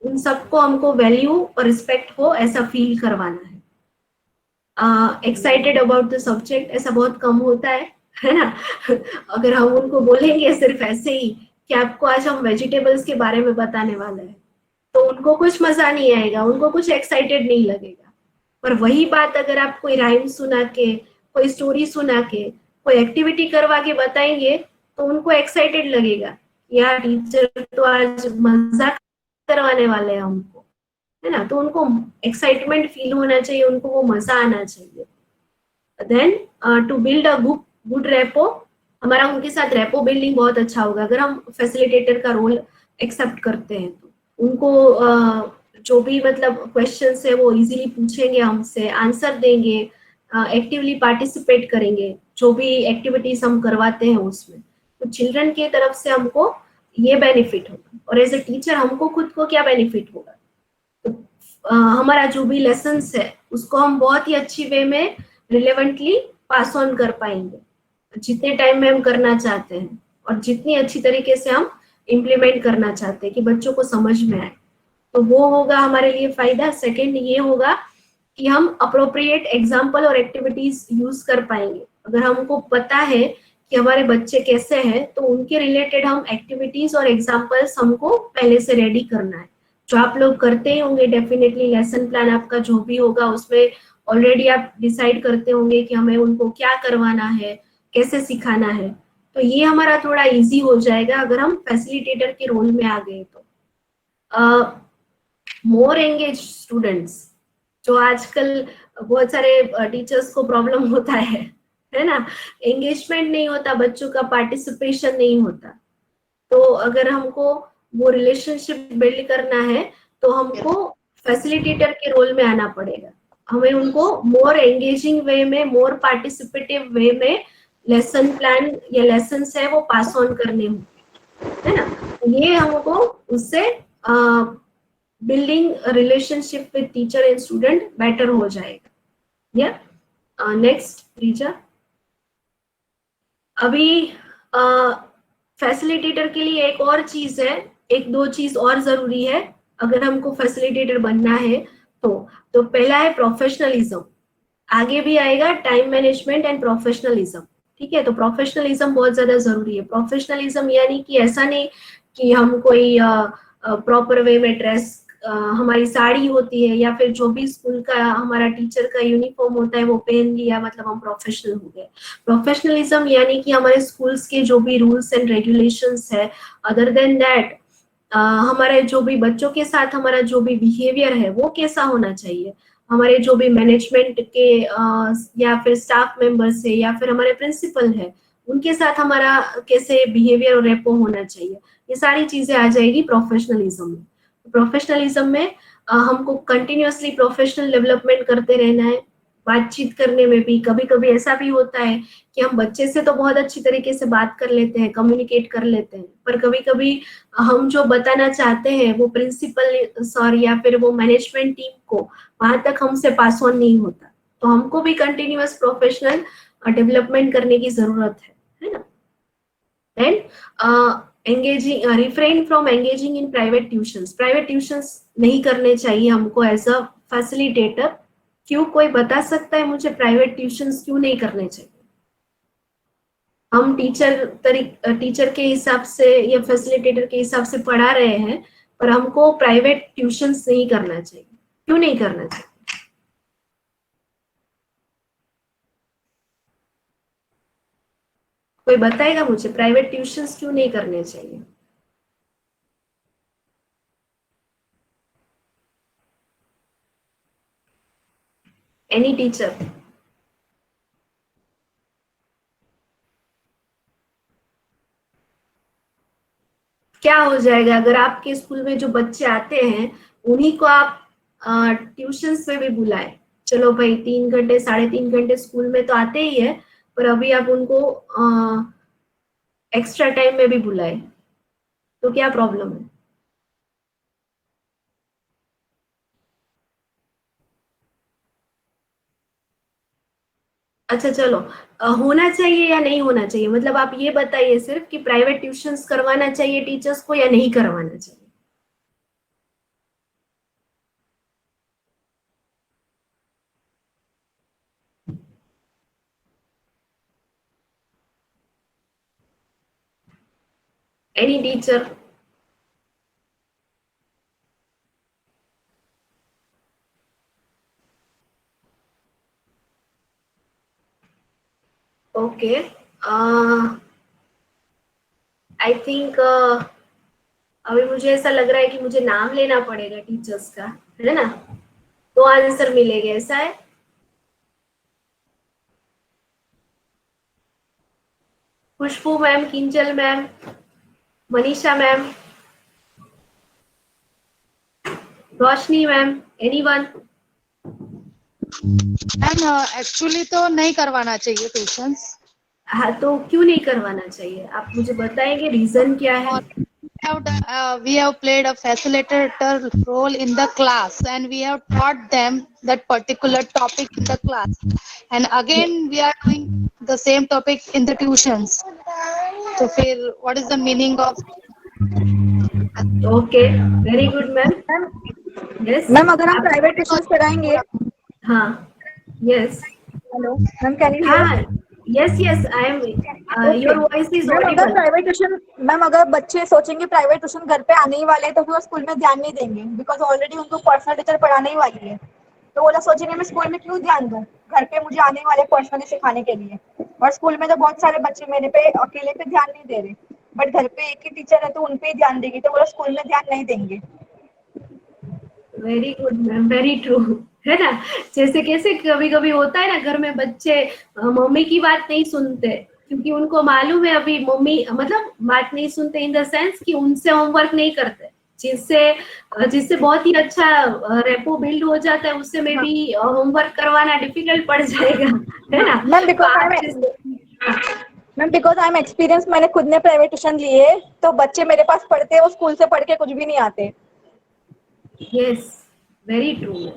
उन सबको हमको वैल्यू और रिस्पेक्ट हो ऐसा फील करवाना है। एक्साइटेड अबाउट द सब्जेक्ट, ऐसा बहुत कम होता है ना। अगर हम उनको बोलेंगे सिर्फ ऐसे ही कि आपको आज हम वेजिटेबल्स के बारे में बताने वाले हैं, तो उनको कुछ मजा नहीं आएगा, उनको कुछ एक्साइटेड नहीं लगेगा। पर वही बात अगर आप कोई राइम सुना के, कोई स्टोरी सुना के, कोई एक्टिविटी करवा के बताएंगे तो उनको एक्साइटेड लगेगा, यार टीचर तो आज मजा करवाने वाले हैं हमको, है ना। तो उनको एक्साइटमेंट फील होना चाहिए, उनको वो मजा आना चाहिए। Then to build a good rapport, हमारा उनके साथ रेपो बिल्डिंग बहुत अच्छा होगा अगर हम फैसिलिटेटर का रोल एक्सेप्ट करते हैं। तो उनको जो भी मतलब क्वेश्चंस है वो इजीली पूछेंगे हमसे, आंसर देंगे, एक्टिवली पार्टिसिपेट करेंगे जो भी एक्टिविटीज हम करवाते हैं उसमें। तो चिल्ड्रन की तरफ से हमको ये बेनिफिट होगा, और एज ए टीचर हमको खुद को क्या बेनिफिट होगा, तो हमारा जो भी लेसन्स है उसको हम बहुत ही अच्छी वे में रिलेवेंटली पास ऑन कर पाएंगे, जितने टाइम में हम करना चाहते हैं और जितनी अच्छी तरीके से हम इम्प्लीमेंट करना चाहते हैं कि बच्चों को समझ में आए, तो वो होगा हमारे लिए फायदा। सेकेंड ये होगा कि हम अप्रोप्रिएट एग्जाम्पल और एक्टिविटीज यूज कर पाएंगे। अगर हमको पता है कि हमारे बच्चे कैसे हैं तो उनके रिलेटेड हम एक्टिविटीज और एग्जाम्पल्स हमको पहले से रेडी करना है, जो आप लोग करते ही होंगे डेफिनेटली। लेसन प्लान आपका जो भी होगा उसमें ऑलरेडी आप डिसाइड करते होंगे कि हमें उनको क्या करवाना है, कैसे सिखाना है। तो ये हमारा थोड़ा इजी हो जाएगा अगर हम फैसिलिटेटर के रोल में आ गए तो। मोर एंगेज स्टूडेंट्स, जो आजकल बहुत सारे टीचर्स को प्रॉब्लम होता है ना, एंगेजमेंट नहीं होता, बच्चों का पार्टिसिपेशन नहीं होता। तो अगर हमको वो रिलेशनशिप बिल्ड करना है तो हमको फैसिलिटेटर के रोल में आना पड़ेगा। हमें उनको मोर एंगेजिंग वे में, मोर पार्टिसिपेटिव वे में लेसन प्लान या लेसन्स है वो पास ऑन करने होंगे, है ना। ये हमको उससे building relationship with teacher and student better हो जाएगा। या नेक्स्ट रीजा, अभी फैसिलिटेटर के लिए एक और चीज है, एक दो चीज और जरूरी है अगर हमको फैसिलिटेटर बनना है तो पहला है प्रोफेशनलिज्म, आगे भी आएगा टाइम मैनेजमेंट एंड प्रोफेशनलिज्म। ठीक है, तो प्रोफेशनलिज्म बहुत ज्यादा जरूरी है। प्रोफेशनलिज्म यानी कि ऐसा नहीं कि हम कोई प्रॉपर वे में ड्रेस, हमारी साड़ी होती है या फिर जो भी स्कूल का हमारा टीचर का यूनिफॉर्म होता है वो पहन लिया मतलब हम प्रोफेशनल हो गए। प्रोफेशनलिज्म यानी कि हमारे स्कूल्स के जो भी रूल्स एंड रेगुलेशंस है, अदर देन दैट हमारे जो भी बच्चों के साथ हमारा जो भी बिहेवियर है वो कैसा होना चाहिए, हमारे जो भी मैनेजमेंट के या फिर स्टाफ मेंबर्स है या फिर हमारे प्रिंसिपल है उनके साथ हमारा कैसे बिहेवियर और रेपो होना चाहिए, ये सारी चीजें आ जाएगी प्रोफेशनलिज्म में। प्रोफेशनलिज्म में हमको कंटिन्यूअसली प्रोफेशनल डेवलपमेंट करते रहना है। बातचीत करने में भी कभी कभी ऐसा भी होता है कि हम बच्चे से तो बहुत अच्छी तरीके से बात कर लेते हैं, कम्युनिकेट कर लेते हैं, पर कभी कभी हम जो बताना चाहते हैं वो प्रिंसिपल सर या फिर वो मैनेजमेंट टीम को वहां तक हमसे पास ऑन नहीं होता। तो हमको भी कंटिन्यूअस प्रोफेशनल डेवलपमेंट करने की जरूरत है ना। Then engaging refrain from engaging in private tuitions, private tuitions नहीं करने चाहिए हमको एज अ फैसिलिटेटर। क्यों, कोई बता सकता है मुझे प्राइवेट ट्यूशंस क्यों नहीं करने चाहिए? हम टीचर के हिसाब से या फैसिलिटेटर के हिसाब से पढ़ा रहे हैं, पर हमको प्राइवेट ट्यूशंस नहीं करना चाहिए। क्यों नहीं करना चाहिए? कोई बताएगा मुझे प्राइवेट ट्यूशंस क्यों नहीं करने चाहिए? Any teacher? क्या हो जाएगा अगर आपके स्कूल में जो बच्चे आते हैं उन्हीं को आप ट्यूशंस में भी बुलाए? चलो भाई 3 घंटे 3.5 घंटे स्कूल में तो आते ही है, पर अभी आप उनको एक्स्ट्रा टाइम में भी बुलाए तो क्या प्रॉब्लम है? अच्छा चलो, होना चाहिए या नहीं होना चाहिए, मतलब आप ये बताइए सिर्फ कि प्राइवेट ट्यूशंस करवाना चाहिए टीचर्स को या नहीं करवाना चाहिए? Any teacher? Okay, I think अभी मुझे ऐसा लग रहा है कि मुझे नाम लेना पड़ेगा टीचर्स का, है ना? तो आंसर मिलेगा, ऐसा है? Khushbu ma'am, Kinjal ma'am, Manisha ma'am, Roshni ma'am, anyone? Ma'am actually तो नहीं करवाना चाहिए ट्यूशंस। हाँ, तो क्यों नहीं करवाना चाहिए आप मुझे बताएंगे, रीजन क्या है? We have played a facilitator role in the class and we have taught them that particular topic in the class, and again we are doing the same topic in the tuitions. So फिर what is the meaning of? Okay, very good ma'am. Yes ma'am, अगर हम प्राइवेट ट्यूशंस कराएंगे, हाँ, yes, hello ma'am, can you हाँ, yes yes, I am, your voice is ma'am, अगर ऑडिबल। प्राइवेट ट्यूशन, मैम अगर बच्चे सोचेंगे प्राइवेट ट्यूशन घर पे आने ही वाले हैं तो फिर वो स्कूल में ध्यान नहीं देंगे, बिकॉज ऑलरेडी उनको पर्सनल टीचर पढ़ाने ही वाली है। तो वो लोग सोचेंगे मैं स्कूल में क्यों ध्यान दूं, घर पे मुझे आने वाले पर्सनली सिखाने के लिए। और स्कूल में तो बहुत सारे बच्चे मेरे पे अकेले पे ध्यान नहीं दे रहे, बट घर पे एक ही टीचर है तो उन पे ही ध्यान देगी, तो वो लोग स्कूल में ध्यान नहीं देंगे। Very good ma'am, very true, है ना। जैसे कैसे कभी कभी होता है ना घर में बच्चे मम्मी की बात नहीं सुनते, क्योंकि उनको मालूम है अभी मम्मी मतलब बात नहीं सुनते इन द सेंस कि उनसे होमवर्क नहीं करते, जिससे बहुत ही अच्छा रेपो बिल्ड हो जाता है, उससे में भी होमवर्क करवाना डिफिकल्ट पड़ जाएगा, है ना। Ma'am because I am experience, मैंने खुद ने प्राइवेट ट्यूशन लिए, तो बच्चे मेरे पास पढ़ते हैं वो स्कूल से पढ़ के कुछ भी नहीं आते। यस, वेरी ट्रू,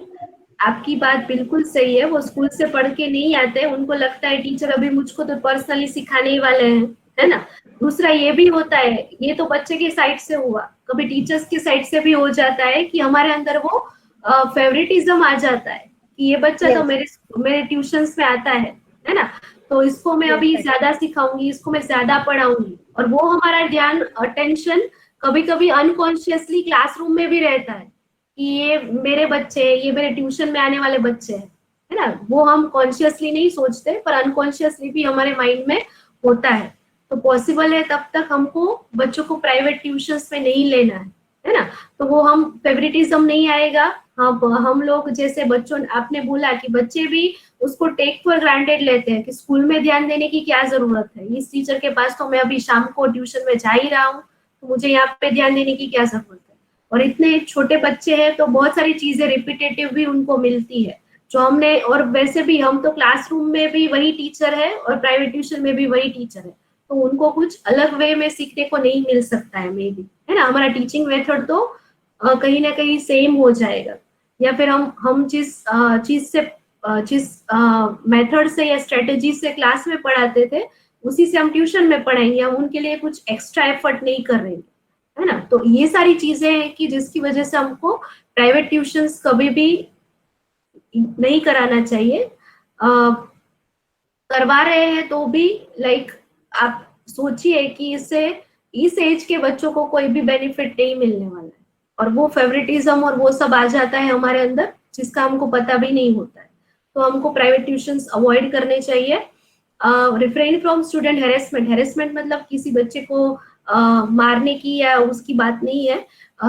आपकी बात बिल्कुल सही है। वो स्कूल से पढ़ के नहीं आते, उनको लगता है टीचर अभी मुझको तो पर्सनली सिखाने ही वाले हैं, है ना। दूसरा ये भी होता है, ये तो बच्चे के साइड से हुआ, कभी टीचर्स के साइड से भी हो जाता है कि हमारे अंदर वो फेवरेटिज्म आ जाता है कि ये बच्चा तो मेरे ट्यूशंस में आता है ना, तो इसको मैं अभी ज्यादा सिखाऊंगी, इसको मैं ज्यादा पढ़ाऊंगी। और वो हमारा ध्यान, अटेंशन कभी कभी अनकॉन्शियसली क्लासरूम में भी रहता है कि ये मेरे बच्चे, ये मेरे ट्यूशन में आने वाले बच्चे हैं, है ना। वो हम कॉन्शियसली नहीं सोचते, पर अनकॉन्शियसली भी हमारे माइंड में होता है। तो पॉसिबल है तब तक हमको बच्चों को प्राइवेट ट्यूशंस में नहीं लेना है ना। तो वो हम फेवरेटिज्म नहीं आएगा। हम लोग जैसे बच्चों, आपने बोला कि बच्चे भी उसको टेक फॉर ग्रांटेड लेते हैं कि स्कूल में ध्यान देने की क्या जरूरत है, इस टीचर के पास तो मैं अभी शाम को ट्यूशन में जा ही रहा हूँ, तो मुझे यहाँ पे ध्यान देने की क्या जरूरत है। और इतने छोटे बच्चे हैं तो बहुत सारी चीजें रिपीटेटिव भी उनको मिलती है जो हमने, और वैसे भी हम तो क्लासरूम में भी वही टीचर है और प्राइवेट ट्यूशन में भी वही टीचर है, तो उनको कुछ अलग वे में सीखने को नहीं मिल सकता है मे बी, है ना। हमारा टीचिंग मेथड तो कहीं ना कहीं सेम हो जाएगा, या फिर हम जिस मेथड से या स्ट्रेटेजी से क्लास में पढ़ाते थे उसी से हम ट्यूशन में पढ़ाएंगे, हम उनके लिए कुछ एक्स्ट्रा एफर्ट नहीं कर रहे हैं, है ना। तो ये सारी चीजें हैं कि जिसकी वजह से हमको प्राइवेट ट्यूशंस कभी भी नहीं कराना चाहिए। करवा रहे हैं तो भी आप सोचिए कि इससे इस एज के बच्चों को कोई भी बेनिफिट नहीं मिलने वाला है, और वो फेवरेटिज्म और वो सब आ जाता है हमारे अंदर जिसका हमको पता भी नहीं होता है। तो हमको प्राइवेट ट्यूशंस अवॉइड करने चाहिए। Refrain from student harassment, harassment मतलब किसी बच्चे को मारने की या उसकी बात नहीं है।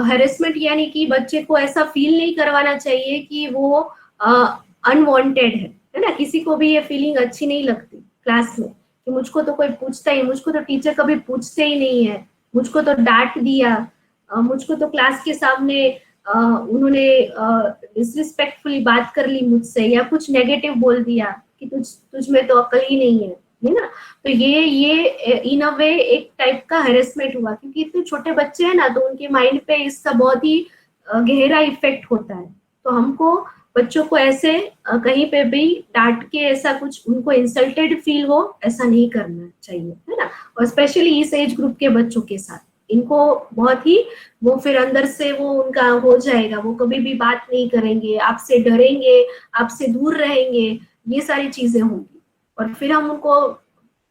हेरेसमेंट यानी कि बच्चे को ऐसा फील नहीं करवाना चाहिए कि वो अनवांटेड है ना। किसी को भी ये फीलिंग अच्छी नहीं लगती क्लास में कि मुझको तो कोई पूछता ही, मुझको तो टीचर कभी पूछते ही नहीं है, मुझको तो डांट दिया, मुझको तो क्लास के सामने उन्होंने डिसरिस्पेक्टफुली बात कर ली मुझसे, या कुछ नेगेटिव बोल दिया कि तुझ में तो अकल ही नहीं है ना। तो ये इन अ वे एक टाइप का हेरेसमेंट हुआ, क्योंकि इतने छोटे बच्चे हैं ना, तो उनके माइंड पे इसका बहुत ही गहरा इफेक्ट होता है। तो हमको बच्चों को ऐसे कहीं पे भी डांट के ऐसा कुछ उनको इंसल्टेड फील हो ऐसा नहीं करना चाहिए, है ना। और स्पेशली इस एज ग्रुप के बच्चों के साथ इनको बहुत ही, वो फिर अंदर से वो उनका हो जाएगा, वो कभी भी बात नहीं करेंगे, आपसे डरेंगे, आपसे दूर रहेंगे, ये सारी चीजें होंगी, और फिर हम उनको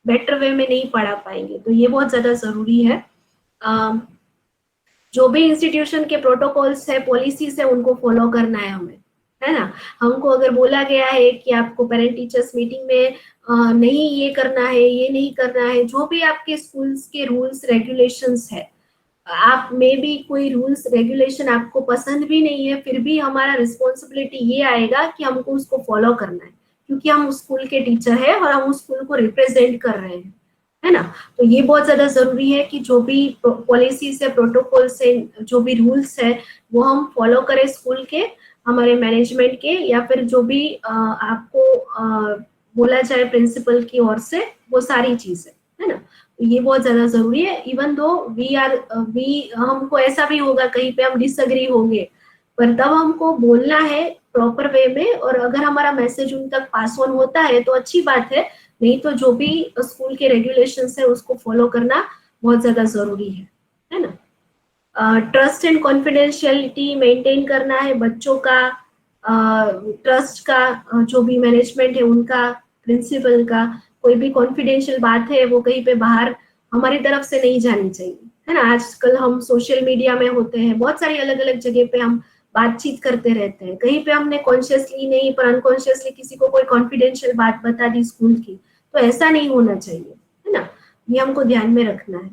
बेटर वे में नहीं पढ़ा पाएंगे। तो ये बहुत ज्यादा जरूरी है। जो भी इंस्टीट्यूशन के प्रोटोकॉल्स है, पॉलिसीज है, उनको फॉलो करना है हमें, है ना। हमको अगर बोला गया है कि आपको पेरेंट टीचर्स मीटिंग में नहीं ये करना है, ये नहीं करना है, जो भी आपके स्कूल्स के रूल्स रेगुलेशंस है, आप में भी कोई रूल्स रेगुलेशन आपको पसंद भी नहीं है, फिर भी हमारा रिस्पॉन्सिबिलिटी ये आएगा कि हमको उसको फॉलो करना है, क्योंकि हम उस स्कूल के टीचर है और हम उस स्कूल को रिप्रेजेंट कर रहे हैं, है ना। तो ये बहुत ज्यादा जरूरी है कि जो भी पॉलिसीज है, प्रोटोकॉल से, जो भी रूल्स है, वो हम फॉलो करें स्कूल के, हमारे मैनेजमेंट के, या फिर जो भी आपको बोला जाए प्रिंसिपल की ओर से, वो सारी चीजें, है ना। तो ये बहुत ज्यादा जरूरी है। इवन दो हमको ऐसा भी होगा कहीं पे हम डिसएग्री होंगे, पर तब हमको बोलना है प्रॉपर वे में, और अगर हमारा मैसेज उन तक पास ऑन होता है तो अच्छी बात है, नहीं तो जो भी स्कूल के रेगुलेशंस है उसको फॉलो करना बहुत ज्यादा जरूरी है ना। ट्रस्ट एंड कॉन्फिडेंशियलिटी मेंटेन करना है, बच्चों का ट्रस्ट का, जो भी मैनेजमेंट है उनका, प्रिंसिपल का, कोई भी कॉन्फिडेंशियल बात है वो कहीं पे बाहर हमारी तरफ से नहीं जानी चाहिए, है ना। आजकल हम सोशल मीडिया में होते हैं, बहुत सारी अलग अलग जगह पे हम बातचीत करते रहते हैं, कहीं पे हमने कॉन्शियसली नहीं पर अनकॉन्शियसली किसी को कोई कॉन्फिडेंशियल बात बता दी स्कूल की, तो ऐसा नहीं होना चाहिए, है ना, ये हमको ध्यान में रखना है।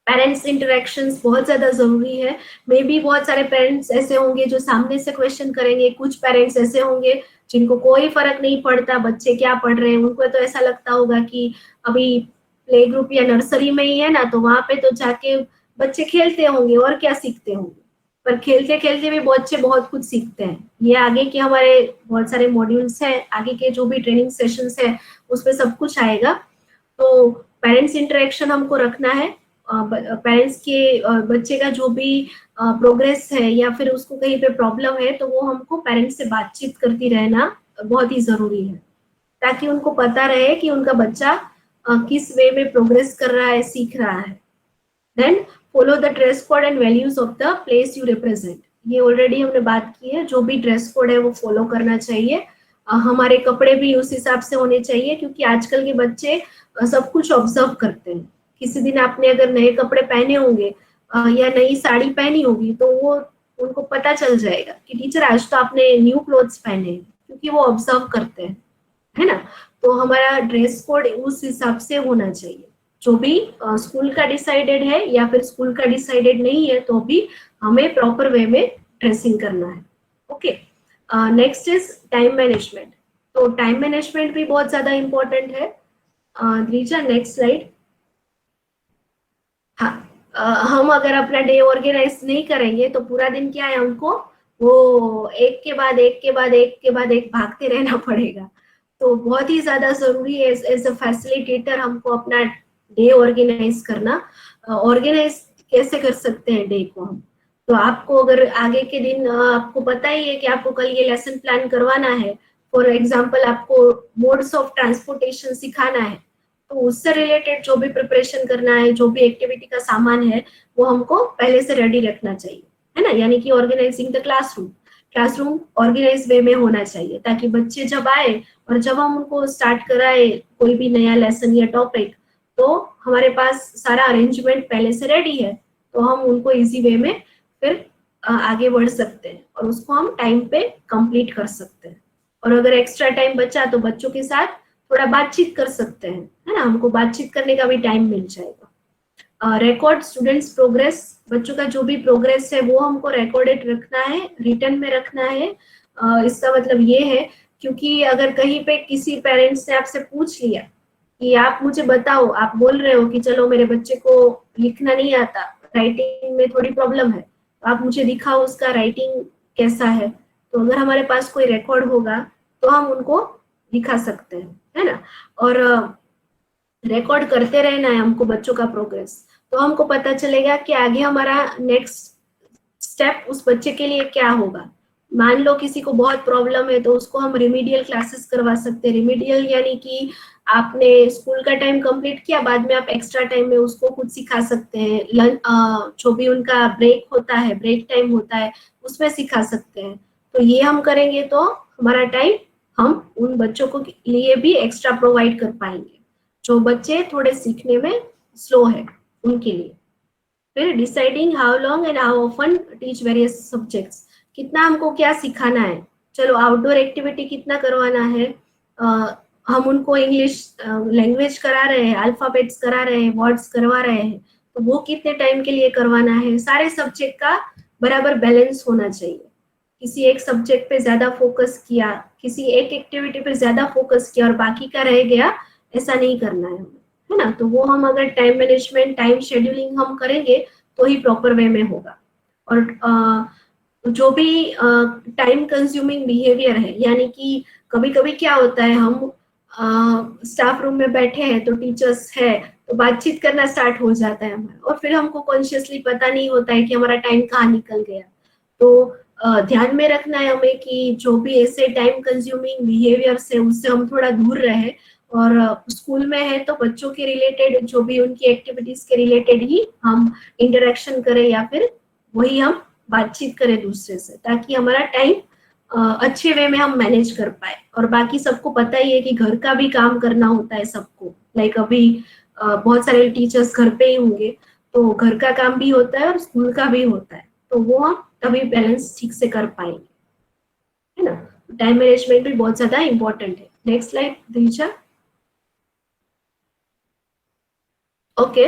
पेरेंट्स इंटरेक्शंस बहुत ज्यादा जरूरी है। मे बी बहुत सारे पेरेंट्स ऐसे होंगे जो सामने से क्वेश्चन करेंगे, कुछ पेरेंट्स ऐसे होंगे जिनको कोई फर्क नहीं पड़ता बच्चे क्या पढ़ रहे हैं, उनको तो ऐसा लगता होगा कि अभी प्ले ग्रुप या नर्सरी में ही है ना, तो वहां पे तो जाके बच्चे खेलते होंगे और क्या सीखते होंगे, पर खेलते खेलते भी बच्चे बहुत कुछ सीखते हैं। ये आगे के हमारे बहुत सारे मॉड्यूल्स हैं, आगे के जो भी ट्रेनिंग सेशंस है उसमें सब कुछ आएगा। तो पेरेंट्स इंटरेक्शन हमको रखना है, पेरेंट्स के बच्चे का जो भी प्रोग्रेस है या फिर उसको कहीं पे प्रॉब्लम है तो वो हमको पेरेंट्स से बातचीत करती रहना बहुत ही जरूरी है, ताकि उनको पता रहे कि उनका बच्चा किस वे में प्रोग्रेस कर रहा है, सीख रहा है। Then follow the dress code and values of the place you represent, ये ऑलरेडी हमने बात की है, जो भी ड्रेस कोड है वो फॉलो करना चाहिए। हमारे कपड़े भी उस हिसाब से होने चाहिए, क्योंकि आजकल के बच्चे सब कुछ ऑब्जर्व करते हैं। किसी दिन आपने अगर नए कपड़े पहने होंगे या नई साड़ी पहनी होगी तो वो उनको पता चल जाएगा कि टीचर आज तो आपने न्यू क्लोथ्स पहने हैं, क्योंकि वो ऑब्जर्व करते हैं, है ना। तो हमारा ड्रेस कोड उस हिसाब से होना चाहिए, जो भी स्कूल का डिसाइडेड है या फिर स्कूल का डिसाइडेड नहीं है तो भी हमें प्रॉपर वे में ड्रेसिंग करना है। Okay, next is time management. तो टाइम मैनेजमेंट भी बहुत ज्यादा इंपॉर्टेंट है। Dwija next slide. हाँ, हम अगर अपना डे ऑर्गेनाइज नहीं करेंगे तो पूरा दिन क्या है, हमको वो एक के बाद एक के बाद एक के बाद एक भागते रहना पड़ेगा। तो बहुत ही ज्यादा जरूरी है एज अ फैसिलिटेटर हमको अपना डे ऑर्गेनाइज करना। ऑर्गेनाइज कैसे कर सकते हैं डे को हम, तो आपको अगर आगे के दिन आपको पता ही है कि आपको कल ये लेसन प्लान करवाना है, फॉर एग्जाम्पल आपको मोड्स ऑफ ट्रांसपोर्टेशन सिखाना है, तो उससे रिलेटेड जो भी प्रिपरेशन करना है, जो भी एक्टिविटी का सामान है वो हमको पहले से रेडी रखना चाहिए, है ना। यानी कि organising the classroom organise way में होना चाहिए, ताकि बच्चे जब आए और जब हम उनको स्टार्ट कराए कोई भी नया लेसन या टॉपिक, तो हमारे पास सारा अरेंजमेंट पहले से रेडी है, तो हम उनको इजी वे में फिर आगे बढ़ सकते हैं और उसको हम टाइम पे कंप्लीट कर सकते हैं। और अगर एक्स्ट्रा टाइम बचा तो बच्चों के साथ थोड़ा बातचीत कर सकते हैं, है ना, हमको बातचीत करने का भी टाइम मिल जाएगा। रिकॉर्ड स्टूडेंट्स प्रोग्रेस, बच्चों का जो भी प्रोग्रेस है वो हमको रिकॉर्डेड रखना है, रिटर्न में रखना है। इसका मतलब ये है, क्योंकि अगर कहीं पे किसी पेरेंट्स ने आपसे पूछ लिया कि आप मुझे बताओ, आप बोल रहे हो कि चलो मेरे बच्चे को लिखना नहीं आता, राइटिंग में थोड़ी प्रॉब्लम है, तो आप मुझे दिखाओ उसका राइटिंग कैसा है। तो अगर हमारे पास कोई रिकॉर्ड होगा तो हम उनको दिखा सकते हैं, है ना। और रिकॉर्ड करते रहना है हमको बच्चों का प्रोग्रेस, तो हमको पता चलेगा कि आगे हमारा नेक्स्ट स्टेप उस बच्चे के लिए क्या होगा। मान लो किसी को बहुत प्रॉब्लम है तो उसको हम रिमीडियल क्लासेस करवा सकते हैं। रिमीडियल यानी कि आपने स्कूल का टाइम कंप्लीट किया, बाद में आप एक्स्ट्रा टाइम में उसको कुछ सिखा सकते हैं। जो भी उनका ब्रेक होता है, ब्रेक टाइम होता है, उसमें सिखा सकते हैं। तो ये हम करेंगे तो हमारा टाइम हम उन बच्चों को लिए भी एक्स्ट्रा प्रोवाइड कर पाएंगे जो बच्चे थोड़े सीखने में स्लो है उनके लिए। फिर deciding how long and how often teach various subjects, कितना हमको क्या सिखाना है। चलो आउटडोर एक्टिविटी कितना करवाना है, हम उनको इंग्लिश लैंग्वेज करा रहे हैं, अल्फाबेट्स करा रहे हैं, वर्ड्स करवा रहे हैं, तो वो कितने टाइम के लिए करवाना है। सारे सब्जेक्ट का बराबर बैलेंस होना चाहिए। किसी एक सब्जेक्ट पे ज्यादा फोकस किया, किसी एक एक्टिविटी पे ज्यादा फोकस किया और बाकी का रह गया, ऐसा नहीं करना है हमें, है ना। तो वो हम अगर टाइम मैनेजमेंट, टाइम शेड्यूलिंग हम करेंगे तो ही प्रॉपर वे में होगा। और जो भी टाइम कंज्यूमिंग बिहेवियर है, यानी कि कभी कभी क्या होता है, हम स्टाफ रूम में बैठे हैं तो टीचर्स है तो बातचीत करना स्टार्ट हो जाता है हमारा, और फिर हमको कॉन्शियसली पता नहीं होता है कि हमारा टाइम कहाँ निकल गया। तो ध्यान में रखना है हमें कि जो भी ऐसे टाइम कंज्यूमिंग बिहेवियर है उससे हम थोड़ा दूर रहे, और स्कूल में है तो बच्चों के रिलेटेड जो भी उनकी एक्टिविटीज के रिलेटेड ही हम इंटरेक्शन करें या फिर वही हम बातचीत करें दूसरे से, ताकि हमारा टाइम अच्छे वे में हम मैनेज कर पाए। और बाकी सबको पता ही है कि घर का भी काम करना होता है सबको, लाइक अभी बहुत सारे टीचर्स घर पे ही होंगे तो घर का काम भी होता है और स्कूल का भी होता है, तो वो हम तभी बैलेंस ठीक से कर पाएंगे, है ना। टाइम मैनेजमेंट भी बहुत ज्यादा इंपॉर्टेंट है। नेक्स्ट स्लाइड दीजिए। ओके,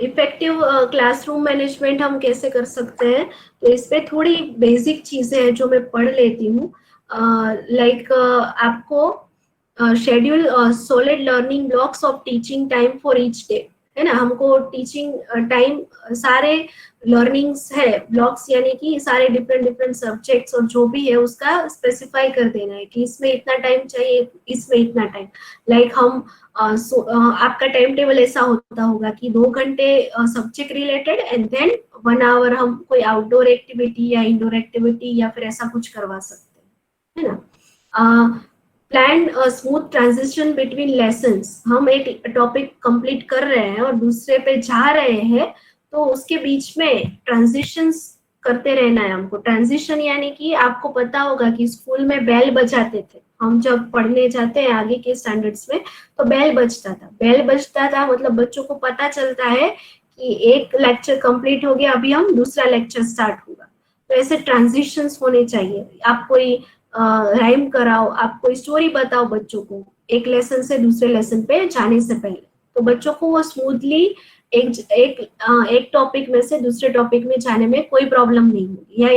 इफेक्टिव क्लासरूम मैनेजमेंट हम कैसे कर सकते हैं, तो इस पे थोड़ी बेसिक चीजें हैं जो मैं पढ़ लेती हूँ। लाइक आपको schedule solid learning blocks of teaching time for each day, है ना। हमको टीचिंग टाइम सारे लर्निंग्स है ब्लॉक्स, यानी कि सारे डिफरेंट डिफरेंट सब्जेक्ट्स और जो भी है उसका स्पेसिफाई कर देना है कि इसमें इतना टाइम चाहिए, इसमें इतना टाइम। लाइक हम आपका टाइम टेबल ऐसा होता होगा कि 2 घंटे subject related and then 1 hour हम कोई आउटडोर एक्टिविटी या इंडोर एक्टिविटी या फिर ऐसा कुछ करवा सकते हैं, है ना। Plan smooth transition between lessons, हम एक टॉपिक कंप्लीट कर रहे हैं और दूसरे पे जा रहे हैं, तो उसके बीच में ट्रांजिशंस करते रहना है हमको। ट्रांजिशन यानी कि आपको पता होगा कि स्कूल में बेल बजाते थे, हम जब पढ़ने जाते हैं आगे के स्टैंडर्ड्स में तो बेल बजता था। बेल बजता था मतलब बच्चों को पता चलता है कि एक लेक्चर कंप्लीट हो गया, अभी हम दूसरा लेक्चर स्टार्ट होगा। तो ऐसे ट्रांजिशंस होने चाहिए। आप कोई राइम कराओ, आप कोई स्टोरी बताओ बच्चों को एक लेसन से दूसरे लेसन पे जाने से पहले, तो बच्चों को वो स्मूथली एक टॉपिक में से दूसरे टॉपिक में जाने में कोई प्रॉब्लम नहीं होगी, या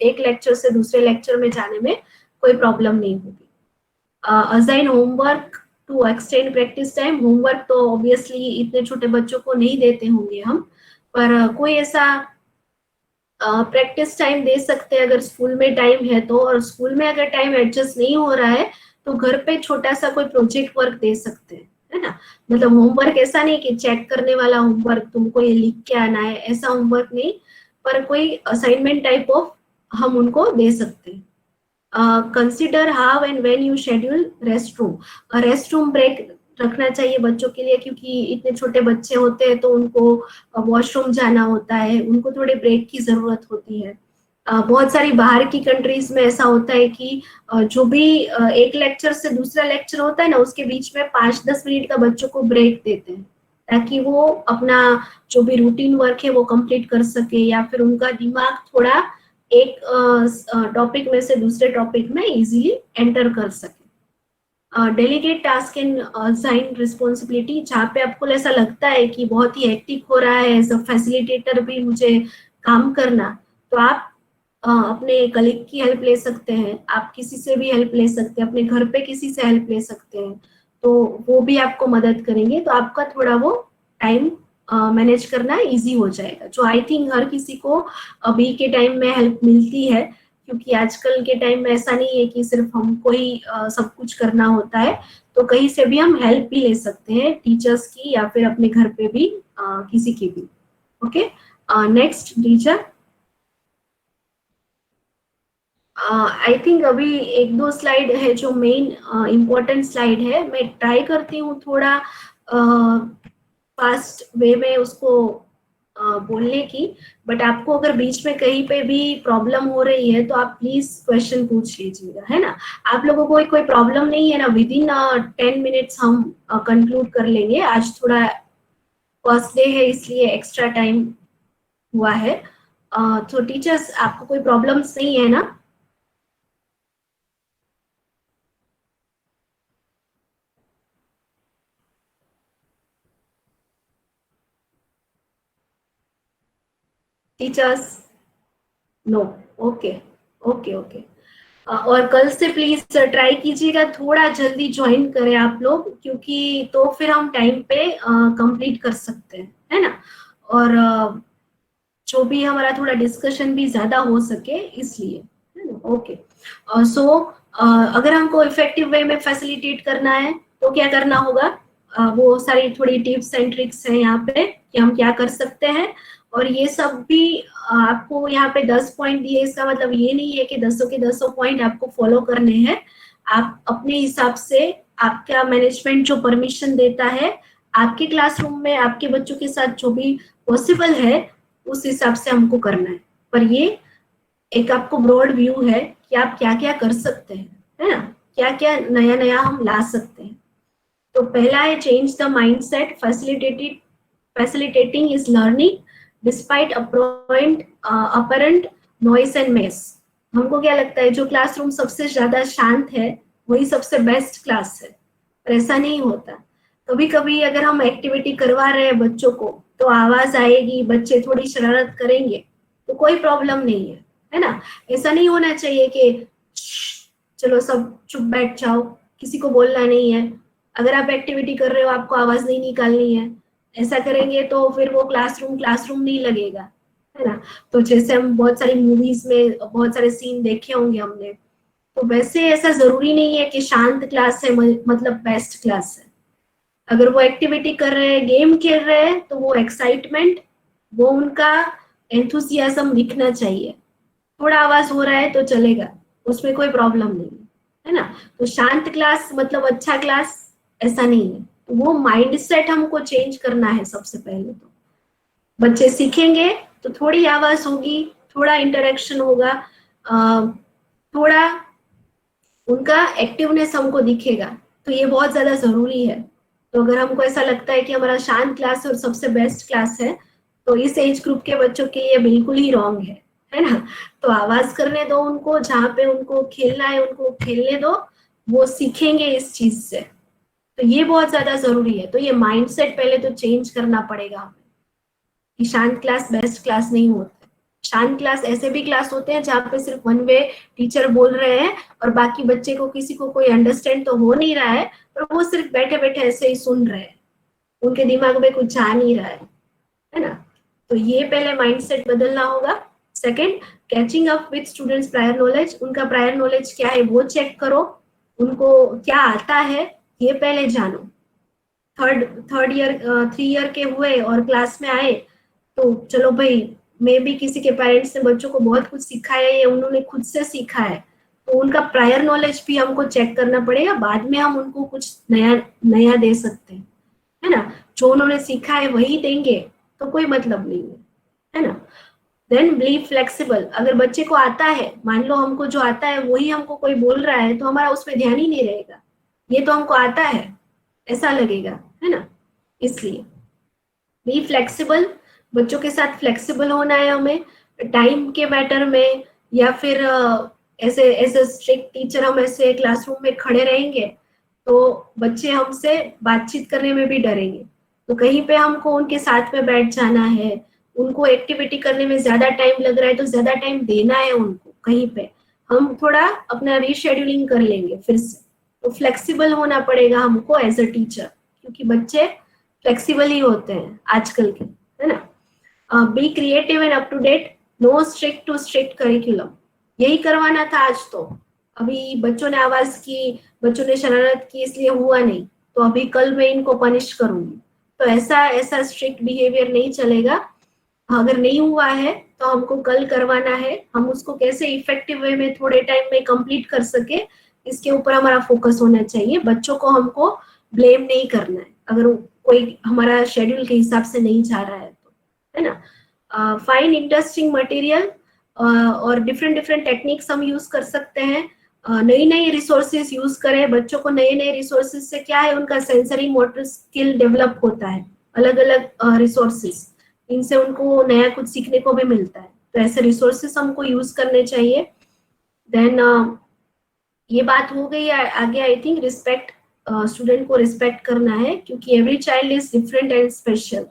एक लेक्चर से दूसरे लेक्चर में जाने में कोई प्रॉब्लम नहीं होगी। Assign homework to extend practice time, homework तो ऑब्वियसली इतने छोटे बच्चों को नहीं देते होंगे हम, पर कोई ऐसा प्रैक्टिस टाइम दे सकते हैं अगर स्कूल में टाइम है तो। और स्कूल में अगर टाइम एडजस्ट नहीं हो रहा है तो घर पे छोटा सा कोई प्रोजेक्ट वर्क दे सकते हैं, है ना। मतलब होमवर्क ऐसा नहीं कि चेक करने वाला होमवर्क, तुमको ये लिख के आना है, ऐसा होमवर्क नहीं, पर कोई असाइनमेंट टाइप ऑफ हम उनको दे सकते हैं। Consider how and when you schedule rest room break रखना चाहिए बच्चों के लिए, क्योंकि इतने छोटे बच्चे होते हैं तो उनको वॉशरूम जाना होता है, उनको थोड़े ब्रेक की जरूरत होती है। बहुत सारी बाहर की कंट्रीज में ऐसा होता है कि जो भी एक लेक्चर से दूसरा लेक्चर होता है ना, उसके बीच में 5-10 मिनट का बच्चों को ब्रेक देते हैं, ताकि वो अपना जो भी रूटीन वर्क है वो कंप्लीट कर सके, या फिर उनका दिमाग थोड़ा एक टॉपिक में से दूसरे टॉपिक में इजीली एंटर कर सके। Delegate task and assign responsibility, जहाँ पे आपको ऐसा लगता है कि बहुत ही हेक्टिक हो रहा है, एज अ फैसिलिटेटर भी मुझे काम करना, तो आप अपने कलीग की हेल्प ले सकते हैं, आप किसी से भी हेल्प ले सकते हैं, अपने घर पे किसी से हेल्प ले सकते हैं, तो वो भी आपको मदद करेंगे, तो आपका थोड़ा वो टाइम मैनेज करना इजी हो जाएगा, जो आई थिंक हर किसी को अभी के टाइम में हेल्प मिलती है, क्योंकि आजकल के टाइम में ऐसा नहीं है कि सिर्फ हमको ही सब कुछ करना होता है, तो कहीं से भी हम हेल्प भी ले सकते हैं, टीचर्स की या फिर अपने घर पे भी किसी की भी। Okay, next teacher. I think अभी 1-2 स्लाइड है जो मेन इम्पोर्टेंट स्लाइड है, मैं ट्राई करती हूँ थोड़ा फास्ट वे में उसको बोलने की, बट आपको अगर बीच में कहीं पे भी प्रॉब्लम हो रही है तो आप प्लीज क्वेश्चन पूछ लीजिएगा, है ना। आप लोगों को कोई प्रॉब्लम नहीं है ना, विद इन 10 मिनट्स हम कंक्लूड कर लेंगे। आज थोड़ा फर्स्ट डे है इसलिए एक्स्ट्रा टाइम हुआ है, तो टीचर्स आपको कोई प्रॉब्लम्स नहीं है ना। Teachers no, okay okay okay. और कल से प्लीज ट्राई कीजिएगा थोड़ा जल्दी ज्वाइन करें आप लोग, क्योंकि तो फिर हम टाइम पे कंप्लीट कर सकते हैं, है ना। और जो भी हमारा थोड़ा डिस्कशन भी ज्यादा हो सके इसलिए, है ना। ओके, सो अगर हमको इफेक्टिव वे में फैसिलिटेट करना है तो क्या करना होगा, वो सारी थोड़ी टिप्स एंड ट्रिक्स है यहाँ पे कि हम क्या कर सकते हैं, और ये सब भी आपको यहाँ पे 10 पॉइंट दिए, इसका मतलब ये नहीं है कि 10 के 10 पॉइंट आपको फॉलो करने हैं। आप अपने हिसाब से, आपका मैनेजमेंट जो परमिशन देता है, आपके क्लासरूम में आपके बच्चों के साथ जो भी पॉसिबल है उस हिसाब से हमको करना है। पर ये एक आपको ब्रॉड व्यू है कि आप क्या क्या कर सकते हैं, है ना, क्या क्या नया नया हम ला सकते हैं। तो पहला है change the mindset, facilitating is learning despite apparent noise and mess. हमको क्या लगता है जो क्लासरूम सबसे ज्यादा शांत है वही सबसे बेस्ट क्लास है, पर ऐसा नहीं होता। कभी कभी अगर हम एक्टिविटी करवा रहे हैं बच्चों को तो आवाज आएगी, बच्चे थोड़ी शरारत करेंगे, तो कोई प्रॉब्लम नहीं है ना। ऐसा नहीं होना चाहिए कि चलो सब चुप बैठ जाओ, किसी को बोलना नहीं है। अगर आप एक्टिविटी कर रहे हो आपको आवाज नहीं निकालनी है, ऐसा करेंगे तो फिर वो क्लासरूम नहीं लगेगा, है ना। तो जैसे हम बहुत सारी मूवीज में बहुत सारे सीन देखे होंगे हमने, तो वैसे ऐसा जरूरी नहीं है कि शांत क्लास है मतलब बेस्ट क्लास है। अगर वो एक्टिविटी कर रहे हैं, गेम खेल रहे हैं, तो वो एक्साइटमेंट, वो उनका एंथुसियाज्म दिखना चाहिए। थोड़ा आवाज हो रहा है तो चलेगा, उसमें कोई प्रॉब्लम नहीं है ना। तो शांत क्लास मतलब अच्छा क्लास, ऐसा नहीं है। तो वो माइंडसेट हमको चेंज करना है सबसे पहले। तो बच्चे सीखेंगे तो थोड़ी आवाज होगी, थोड़ा इंटरेक्शन होगा, थोड़ा उनका एक्टिवनेस हमको दिखेगा, तो ये बहुत ज्यादा जरूरी है। तो अगर हमको ऐसा लगता है कि हमारा शांत क्लास और सबसे बेस्ट क्लास है, तो इस एज ग्रुप के बच्चों के लिए बिल्कुल ही रॉन्ग है ना। तो आवाज करने दो उनको, जहाँ पे उनको खेलना है उनको खेलने दो, वो सीखेंगे इस चीज से। तो ये बहुत ज्यादा जरूरी है। तो ये माइंडसेट पहले तो चेंज करना पड़ेगा हमें कि शांत क्लास बेस्ट क्लास नहीं होता। शांत क्लास ऐसे भी क्लास होते हैं जहाँ पे सिर्फ वन वे टीचर बोल रहे हैं और बाकी बच्चे को किसी को कोई अंडरस्टैंड तो हो नहीं रहा है, पर वो सिर्फ बैठे बैठे ऐसे ही सुन रहे हैं, उनके दिमाग में कुछ जा नहीं रहा है ना। तो ये पहले माइंडसेट बदलना होगा। Second, catching up with students prior knowledge. उनका प्रायर नॉलेज क्या है वो चेक करो, उनको क्या आता है ये पहले जानो। थ्री ईयर के हुए और क्लास में आए तो चलो भाई, मे भी किसी के पेरेंट्स ने बच्चों को बहुत कुछ सिखाया है या उन्होंने खुद से सीखा है, तो उनका प्रायर नॉलेज भी हमको चेक करना पड़ेगा। बाद में हम उनको कुछ नया दे सकते हैं, है ना। जो उन्होंने सीखा है वही देंगे तो कोई मतलब नहीं है ना। Then be flexible. अगर बच्चे को आता है, मान लो हमको जो आता है वही हमको कोई बोल रहा है, तो हमारा उसमें ध्यान ही नहीं रहेगा, ये तो हमको आता है ऐसा लगेगा, है ना। इसलिए बी फ्लेक्सिबल, बच्चों के साथ फ्लेक्सिबल होना है हमें टाइम के मैटर में, या फिर ऐसे स्ट्रिक्ट टीचर हम ऐसे क्लासरूम में खड़े रहेंगे तो बच्चे हमसे बातचीत करने में भी डरेंगे। तो कहीं पे हमको उनके साथ में बैठ जाना है, उनको एक्टिविटी करने में ज्यादा टाइम लग रहा है तो ज्यादा टाइम देना है उनको, कहीं पे हम थोड़ा अपना रीशेड्यूलिंग कर लेंगे फिर से। तो फ्लेक्सिबल होना पड़ेगा हमको एज अ टीचर, क्योंकि बच्चे फ्लेक्सिबल ही होते हैं आजकल के, है ना। Be creative and up to date, no strict to strict curriculum. यही करवाना था आज। तो अभी बच्चों ने आवाज की, बच्चों ने शरारत की इसलिए हुआ नहीं, तो अभी कल मैं इनको पनिश करूंगी, तो ऐसा स्ट्रिक्ट बिहेवियर नहीं चलेगा। अगर नहीं हुआ है तो हमको कल करवाना है, हम उसको कैसे इफेक्टिव वे में थोड़े टाइम में कंप्लीट कर सके, इसके ऊपर हमारा फोकस होना चाहिए। बच्चों को हमको ब्लेम नहीं करना है अगर कोई हमारा शेड्यूल के हिसाब से नहीं जा रहा है तो, है ना। फाइंड इंटरेस्टिंग मटेरियल और डिफरेंट टेक्निक्स हम यूज कर सकते हैं। नई रिसोर्सेज यूज करें। बच्चों को नए रिसोर्सेज से क्या है, उनका सेंसरी मोटर स्किल डेवलप होता है। अलग अलग रिसोर्सेज, इनसे उनको नया कुछ सीखने को भी मिलता है, तो ऐसे रिसोर्सेज हमको यूज करने चाहिए। देन ये बात हो गई आगे। आई थिंक रिस्पेक्ट, स्टूडेंट को रिस्पेक्ट करना है, क्योंकि every child is different and special.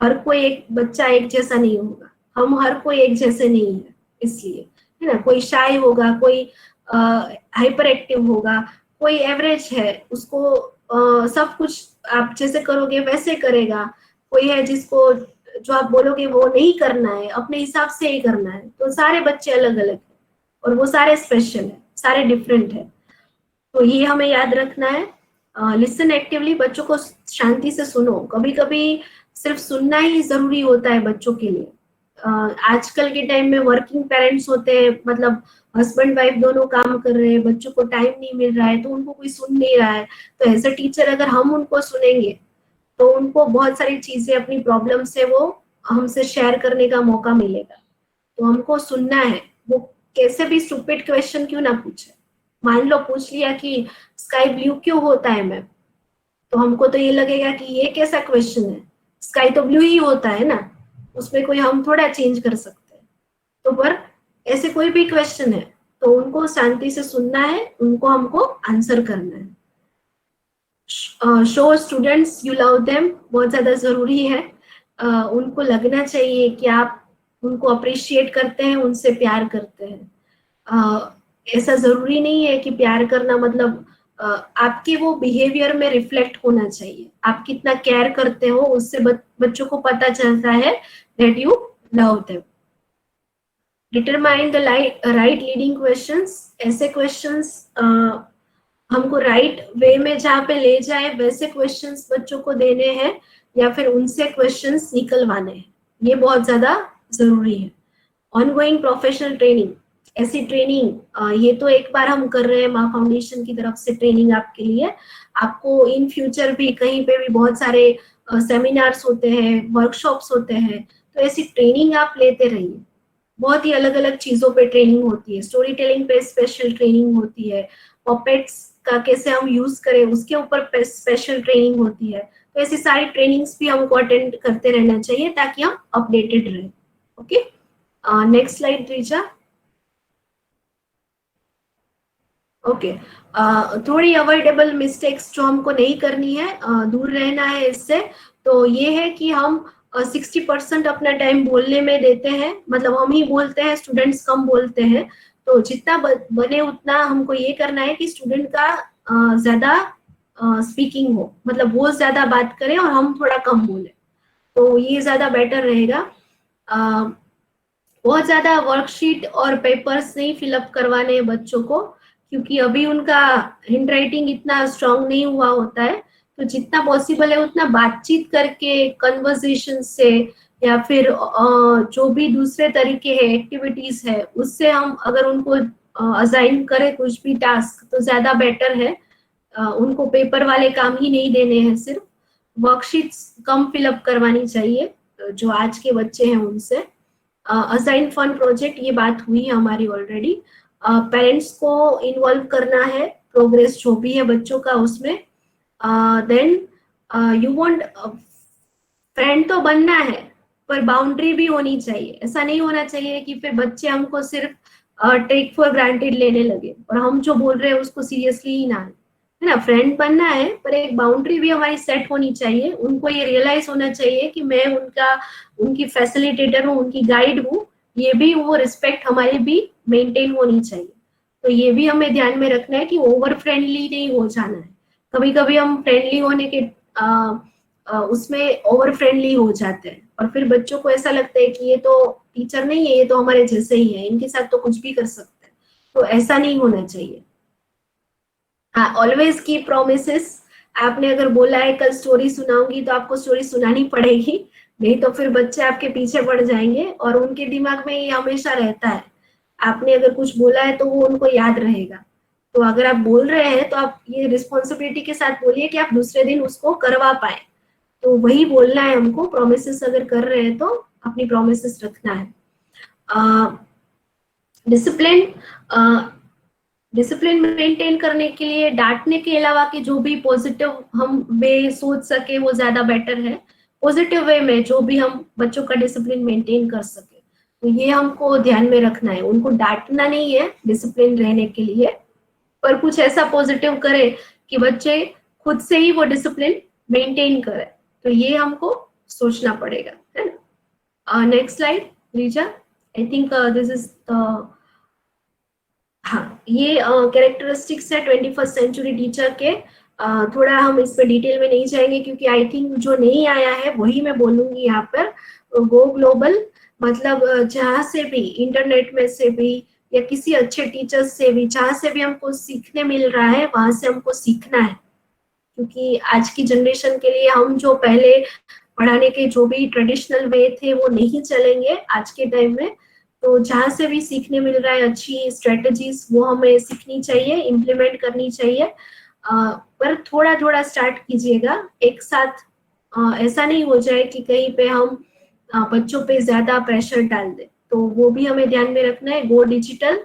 हर कोई एक बच्चा एक जैसा नहीं होगा, हम हर कोई एक जैसे नहीं है, इसलिए, है ना। कोई शाय होगा, कोई हाइपर एक्टिव होगा, कोई एवरेज है, उसको सब कुछ आप जैसे करोगे वैसे करेगा। कोई है जिसको जो आप बोलोगे वो नहीं करना है, अपने हिसाब से ही करना है। तो सारे बच्चे अलग अलग हैं और वो सारे स्पेशल है, सारे डिफरेंट है। तो ये हमें याद रखना है। लिसन एक्टिवली, बच्चों को शांति से सुनो। कभी कभी सिर्फ सुनना ही जरूरी होता है बच्चों के लिए। आजकल के टाइम में वर्किंग पेरेंट्स होते हैं, मतलब हस्बैंड वाइफ दोनों काम कर रहे हैं, बच्चों को टाइम नहीं मिल रहा है, तो उनको कोई सुन नहीं रहा है। तो एज अ टीचर अगर हम उनको सुनेंगे तो उनको बहुत सारी चीजें, अपनी प्रॉब्लम से वो हमसे शेयर करने का मौका मिलेगा। तो हमको सुनना है। वो कैसे भी स्टूपिड क्वेश्चन क्यों ना पूछे, मान लो पूछ लिया कि स्काई ब्लू क्यों होता है मैम, तो हमको तो ये लगेगा कि ये कैसा क्वेश्चन है, स्काई तो ब्लू ही होता है ना, उसमें कोई हम थोड़ा चेंज कर सकते हैं। तो पर ऐसे कोई भी क्वेश्चन है तो उनको शांति से सुनना है, उनको हमको आंसर करना है। Show students you love them बहुत ज्यादा जरूरी है। उनको लगना चाहिए कि आप उनको अप्रिशिएट करते हैं, उनसे प्यार करते हैं। ऐसा जरूरी नहीं है कि प्यार करना मतलब आपके वो बिहेवियर में रिफ्लेक्ट होना चाहिए। आप कितना केयर करते हो उससे बच्चों को पता चलता है that you love them. Determine the right leading questions. ऐसे क्वेश्चंस हमको राइट वे में जहाँ पे ले जाए वैसे क्वेश्चंस बच्चों को देने हैं या फिर उनसे क्वेश्चंस निकलवाने हैं, ये बहुत ज्यादा जरूरी है। ऑनगोइंग प्रोफेशनल ट्रेनिंग, ऐसी ट्रेनिंग ये तो एक बार हम कर रहे हैं माँ फाउंडेशन की तरफ से ट्रेनिंग आपके लिए। आपको इन फ्यूचर भी कहीं पे भी बहुत सारे सेमिनार्स होते हैं, वर्कशॉप्स होते हैं, तो ऐसी ट्रेनिंग आप लेते रहिए। बहुत ही अलग अलग चीजों पे ट्रेनिंग होती है। स्टोरी टेलिंग पे स्पेशल ट्रेनिंग होती है, पपेट्स का कैसे हम यूज करें उसके ऊपर स्पेशल ट्रेनिंग होती है। तो ऐसी सारी ट्रेनिंग्स भी हमको अटेंड करते रहना चाहिए ताकि हम अपडेटेड रहें। Okay, next slide Richa. Okay, थोड़ी अवॉइडेबल मिस्टेक्स जो हमको नहीं करनी है, दूर रहना है इससे, तो ये है कि हम 60% अपना टाइम बोलने में देते हैं, मतलब हम ही बोलते हैं, स्टूडेंट्स कम बोलते हैं। तो जितना बने उतना हमको ये करना है कि स्टूडेंट का ज्यादा स्पीकिंग हो, मतलब वो ज्यादा बात करे और हम थोड़ा कम बोले, तो ये ज्यादा बेटर रहेगा। बहुत ज्यादा वर्कशीट और पेपर्स नहीं फिलअप करवाने बच्चों को, क्योंकि अभी उनका हैंड राइटिंग इतना स्ट्रांग नहीं हुआ होता है। तो जितना पॉसिबल है उतना बातचीत करके, कन्वर्सेशन से, या फिर जो भी दूसरे तरीके है, एक्टिविटीज है, उससे हम अगर उनको असाइन करें कुछ भी टास्क तो ज्यादा बेटर है। उनको पेपर वाले काम ही नहीं देने हैं, सिर्फ वर्कशीट्स कम फिलअप करवानी चाहिए जो आज के बच्चे हैं उनसे। असाइन फन प्रोजेक्ट, ये बात हुई है हमारी ऑलरेडी। पेरेंट्स को इन्वॉल्व करना है, प्रोग्रेस जो भी है बच्चों का उसमें। देन यू वांट फ्रेंड तो बनना है पर बाउंड्री भी होनी चाहिए। ऐसा नहीं होना चाहिए कि फिर बच्चे हमको सिर्फ टेक फॉर ग्रांटेड लेने लगे और हम जो बोल रहे हैं उसको सीरियसली ही ना, है ना। फ्रेंड बनना है पर एक बाउंड्री भी हमारी सेट होनी चाहिए। उनको ये रियलाइज होना चाहिए कि मैं उनकी फैसिलिटेटर हूँ, उनकी गाइड हूँ, ये भी वो रिस्पेक्ट हमारी भी मेंटेन होनी चाहिए। तो ये भी हमें ध्यान में रखना है कि ओवर फ्रेंडली नहीं हो जाना है। कभी कभी हम फ्रेंडली होने के उसमें ओवर फ्रेंडली हो जाते हैं और फिर बच्चों को ऐसा लगता है कि ये तो टीचर नहीं है, ये तो हमारे जैसे ही है, इनके साथ तो कुछ भी कर सकते हैं। तो ऐसा नहीं होना चाहिए। हाँ, ऑलवेज कीप प्रोमिसेस। आपने अगर बोला है कल स्टोरी सुनाऊंगी तो आपको स्टोरी सुनानी पड़ेगी, नहीं तो फिर बच्चे आपके पीछे पड़ जाएंगे और उनके दिमाग में ये हमेशा रहता है। आपने अगर कुछ बोला है तो वो उनको याद रहेगा। तो अगर आप बोल रहे हैं तो आप ये रिस्पॉन्सिबिलिटी के साथ बोलिए कि आप दूसरे दिन उसको करवा पाए। तो वही बोलना है हमको। प्रोमिसेस अगर कर रहे हैं तो अपनी प्रोमिसेस रखना है। डिसिप्लिन मेंटेन करने के लिए डांटने के अलावा के जो भी पॉजिटिव हम वे सोच सके वो ज्यादा बेटर है। पॉजिटिव वे में जो भी हम बच्चों का डिसिप्लिन मेंटेन कर सके, तो ये हमको ध्यान में रखना है। उनको डांटना नहीं है डिसिप्लिन रहने के लिए, पर कुछ ऐसा पॉजिटिव करे कि बच्चे खुद से ही वो डिसिप्लिन मेंटेन करे। तो ये हमको सोचना पड़ेगा, है ना। Next slide Lisa. I think this is the, हाँ, ये कैरेक्टरिस्टिक्स है 21st सेंचुरी टीचर के। थोड़ा हम इस पे डिटेल में नहीं जाएंगे क्योंकि आई थिंक जो नहीं आया है वही मैं बोलूंगी यहाँ पर। गो ग्लोबल, मतलब जहाँ से भी, इंटरनेट में से भी या किसी अच्छे टीचर से भी, जहाँ से भी हमको सीखने मिल रहा है वहां से हमको सीखना है। क्योंकि आज की जनरेशन के लिए हम जो पहले पढ़ाने के जो भी ट्रेडिशनल वे थे वो नहीं चलेंगे आज के टाइम में। तो जहाँ से भी सीखने मिल रहा है अच्छी स्ट्रेटजीज वो हमें सीखनी चाहिए, इम्प्लीमेंट करनी चाहिए। पर थोड़ा थोड़ा स्टार्ट कीजिएगा, एक साथ ऐसा नहीं हो जाए कि कहीं पे हम बच्चों पे ज्यादा प्रेशर डाल दे। तो वो भी हमें ध्यान में रखना है। गो डिजिटल,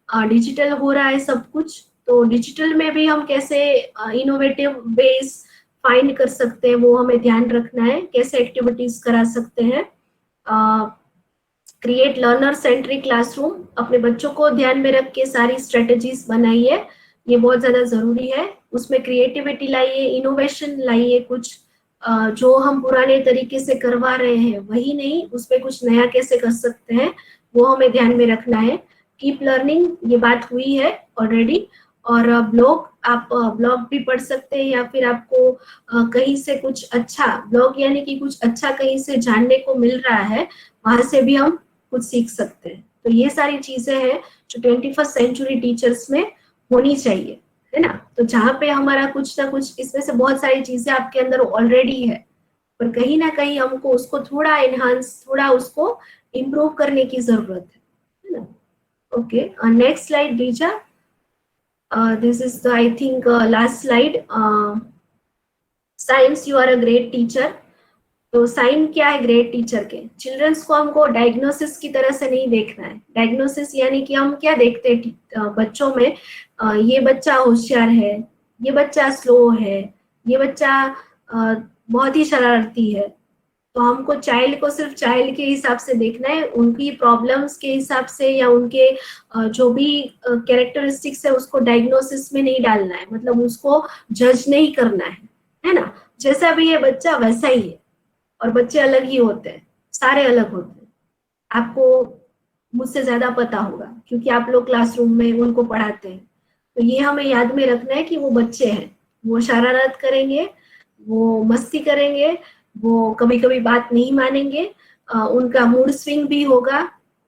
डिजिटल हो रहा है सब कुछ, तो डिजिटल में भी हम कैसे इनोवेटिव वेज फाइंड कर सकते हैं वो हमें ध्यान रखना है। कैसे एक्टिविटीज करा सकते हैं। क्रिएट लर्नर सेंट्रिक क्लासरूम, अपने बच्चों को ध्यान में रख के सारी स्ट्रेटेजीज बनाइए, ये बहुत ज्यादा जरूरी है। उसमें क्रिएटिविटी लाइए, इनोवेशन लाइए, कुछ जो हम पुराने तरीके से करवा रहे हैं वही नहीं, उसमें कुछ नया कैसे कर सकते हैं वो हमें ध्यान में रखना है। कीप लर्निंग, ये बात हुई है ऑलरेडी। और ब्लॉग, आप ब्लॉग भी पढ़ सकते हैं, या फिर आपको कहीं से कुछ अच्छा, ब्लॉग यानी कि कुछ अच्छा कहीं से जानने को मिल रहा है, वहां से भी हम कुछ सीख सकते हैं। तो ये सारी चीजें हैं जो 21st सेंचुरी टीचर्स में होनी चाहिए, है ना। तो जहाँ पे हमारा कुछ ना कुछ, इसमें से बहुत सारी चीजें आपके अंदर ऑलरेडी है, पर कहीं ना कहीं हमको उसको थोड़ा एनहांस, थोड़ा उसको इम्प्रूव करने की जरूरत है ना। ओके, नेक्स्ट स्लाइड दीजा। This is the, I think, last slide. Science, you are a great teacher. तो साइन क्या है ग्रेट टीचर के? चिल्ड्रंस को हमको डायग्नोसिस की तरह से नहीं देखना है। डायग्नोसिस यानी कि हम क्या देखते हैं बच्चों में, ये बच्चा होशियार है, ये बच्चा स्लो है, ये बच्चा बहुत ही शरारती है। तो हमको चाइल्ड को सिर्फ चाइल्ड के हिसाब से देखना है, उनकी प्रॉब्लम्स के हिसाब से, या उनके जो भी कैरेक्टरिस्टिक्स है उसको डायग्नोसिस में नहीं डालना है, मतलब उसको जज नहीं करना है ना। जैसा भी है बच्चा वैसा ही है, और बच्चे अलग ही होते हैं, सारे अलग होते हैं। आपको मुझसे ज्यादा पता होगा क्योंकि आप लोग क्लासरूम में उनको पढ़ाते हैं। तो ये हमें याद में रखना है कि वो बच्चे हैं, वो शरारत करेंगे, वो मस्ती करेंगे, वो कभी कभी बात नहीं मानेंगे, उनका मूड स्विंग भी होगा,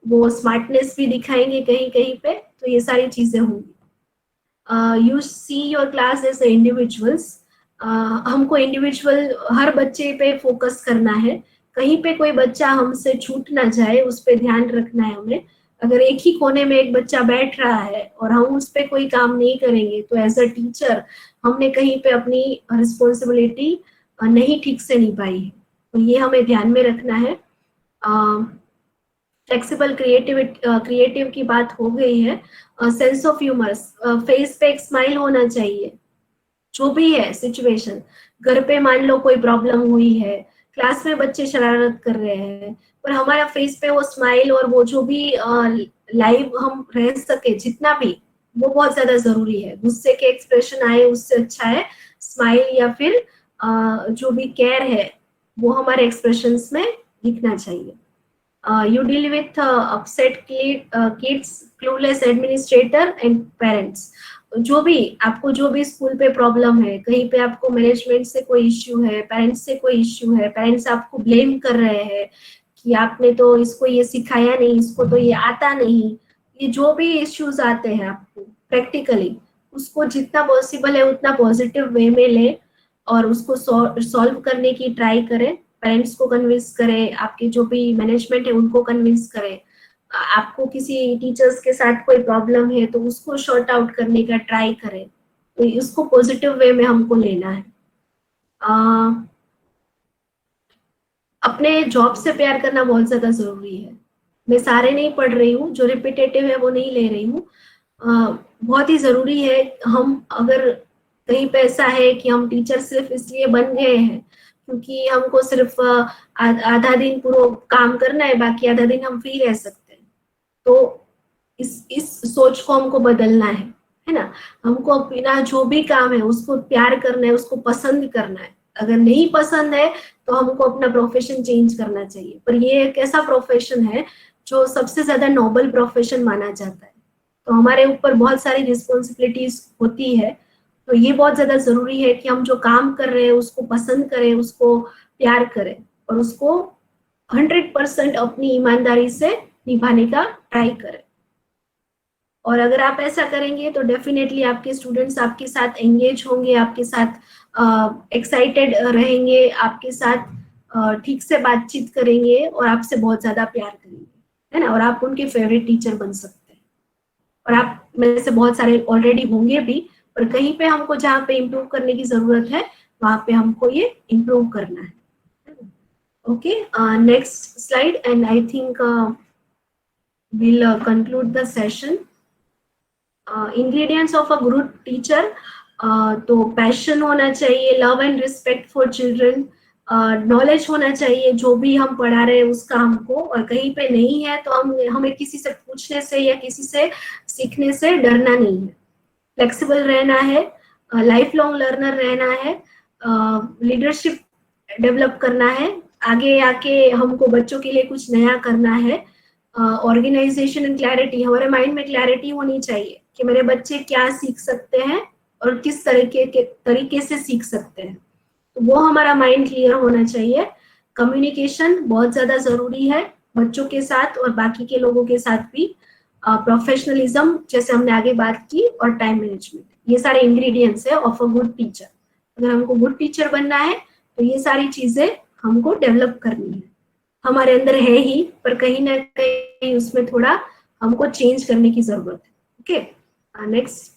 वो स्मार्टनेस भी दिखाएंगे कहीं कहीं पे। तो ये सारी चीजें होंगी। You see your class as individuals. हमको इंडिविजुअल हर बच्चे पे फोकस करना है, कहीं पे कोई बच्चा हमसे छूट ना जाए, उस पर ध्यान रखना है हमें। अगर एक ही कोने में एक बच्चा बैठ रहा है और हम उस पर कोई काम नहीं करेंगे तो एज अ टीचर हमने कहीं पे अपनी रिस्पॉन्सिबिलिटी नहीं ठीक से निभाई है। तो ये हमें ध्यान में रखना है। फ्लेक्सिबल क्रिएटिव की बात हो गई है। सेंस ऑफ ह्यूमर, फेस पे एक स्माइल होना चाहिए जो भी है सिचुएशन। घर पे मान लो कोई प्रॉब्लम हुई है, क्लास में बच्चे शरारत कर रहे हैं, पर हमारा फेस पे वो स्माइल और वो जो भी लाइव हम रह सके जितना भी, वो बहुत ज्यादा जरूरी है। गुस्से के एक्सप्रेशन आए उससे अच्छा है स्माइल, या फिर जो भी केयर है वो हमारे एक्सप्रेशंस में दिखना चाहिए। You deal with upset kids, clueless administrator and parents. जो भी आपको, जो भी स्कूल पे प्रॉब्लम है, कहीं पे आपको मैनेजमेंट से कोई इश्यू है, पेरेंट्स से कोई इश्यू है, पेरेंट्स आपको ब्लेम कर रहे हैं कि आपने तो इसको ये सिखाया नहीं, इसको तो ये आता नहीं, ये जो भी इश्यूज आते हैं आपको प्रैक्टिकली, उसको जितना पॉसिबल है उतना पॉजिटिव वे में ले और उसको सॉल्व करने की ट्राई करें। पेरेंट्स को कन्विंस करें, आपके जो भी मैनेजमेंट है उनको कन्विंस करें। आपको किसी टीचर्स के साथ कोई प्रॉब्लम है तो उसको शॉर्ट आउट करने का ट्राई करें। तो उसको पॉजिटिव वे में हमको लेना है। अपने जॉब से प्यार करना बहुत ज्यादा जरूरी है। मैं सारे नहीं पढ़ रही हूँ, जो रिपीटेटिव है वो नहीं ले रही हूँ। बहुत ही जरूरी है। हम अगर कहीं पे ऐसा है कि हम टीचर सिर्फ इसलिए बन गए हैं क्योंकि हमको सिर्फ आधा दिन पूरा काम करना है, बाकी आधा दिन हम फ्री रह सकते हैं, तो इस सोच को हमको बदलना है ना। हमको अपना जो भी काम है उसको प्यार करना है, उसको पसंद करना है। अगर नहीं पसंद है तो हमको अपना प्रोफेशन चेंज करना चाहिए। पर ये एक ऐसा प्रोफेशन है जो सबसे ज्यादा नोबल प्रोफेशन माना जाता है, तो हमारे ऊपर बहुत सारी रिस्पॉन्सिबिलिटीज होती है। तो ये बहुत ज्यादा जरूरी है कि हम जो काम कर रहे हैं उसको पसंद करें, उसको प्यार करें और उसको 100% अपनी ईमानदारी से निभाने का ट्राई करें। और अगर आप ऐसा करेंगे तो डेफिनेटली आपके स्टूडेंट्स आपके साथ एंगेज होंगे, आपके साथ एक्साइटेड रहेंगे, आपके साथ ठीक से बातचीत करेंगे और आपसे बहुत ज्यादा प्यार करेंगे, है ना। और आप उनके फेवरेट टीचर बन सकते हैं। और आप में से बहुत सारे ऑलरेडी होंगे भी, पर कहीं पे हमको जहाँ पे इम्प्रूव करने की जरूरत है वहां पे हमको ये इम्प्रूव करना है। Okay, next slide and I think we'll conclude the session. Ingredients of a good teacher, तो पैशन होना चाहिए, love and respect for children, knowledge होना चाहिए जो भी हम पढ़ा रहे हैं उसका हमको, और कहीं पे नहीं है तो हमें किसी से पूछने से या किसी से सीखने से डरना नहीं है। फ्लेक्सिबल रहना है, लाइफ लॉन्ग लर्नर रहना है, लीडरशिप डेवलप करना है, आगे आके हमको बच्चों के लिए कुछ नया करना है, ऑर्गेनाइजेशन एंड क्लैरिटी, हमारे माइंड में क्लैरिटी होनी चाहिए कि मेरे बच्चे क्या सीख सकते हैं और किस तरीके से सीख सकते हैं, तो वो हमारा माइंड क्लियर होना चाहिए। कम्युनिकेशन बहुत ज्यादा जरूरी है बच्चों के साथ और बाकी के लोगों के साथ भी। प्रोफेशनलिज्म जैसे हमने आगे बात की, और टाइम मैनेजमेंट, ये सारे इंग्रेडिएंट्स है ऑफ अ गुड टीचर। अगर हमको गुड टीचर बनना है तो ये सारी चीजें हमको डेवलप करनी है, हमारे अंदर है ही, पर कहीं ना कहीं उसमें थोड़ा हमको चेंज करने की जरूरत है। Okay, next.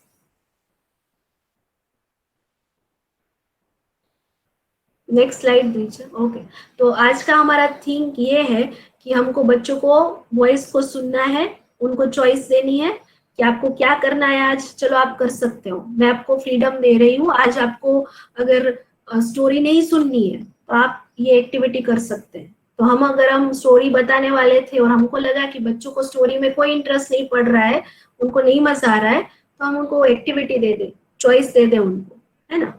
नेक्स्ट स्लाइड दीजिए। ओके, तो आज का हमारा थिंक ये है कि हमको बच्चों को वॉइस को सुनना है, उनको चॉइस देनी है कि आपको क्या करना है आज, चलो आप कर सकते हो, मैं आपको फ्रीडम दे रही हूँ। आज आपको अगर स्टोरी नहीं सुननी है तो आप ये एक्टिविटी कर सकते हैं। तो अगर हम स्टोरी बताने वाले थे और हमको लगा कि बच्चों को स्टोरी में कोई इंटरेस्ट नहीं पड़ रहा है, उनको नहीं मजा आ रहा है, तो हम उनको एक्टिविटी दे दें, चॉइस दे दें उनको, है ना।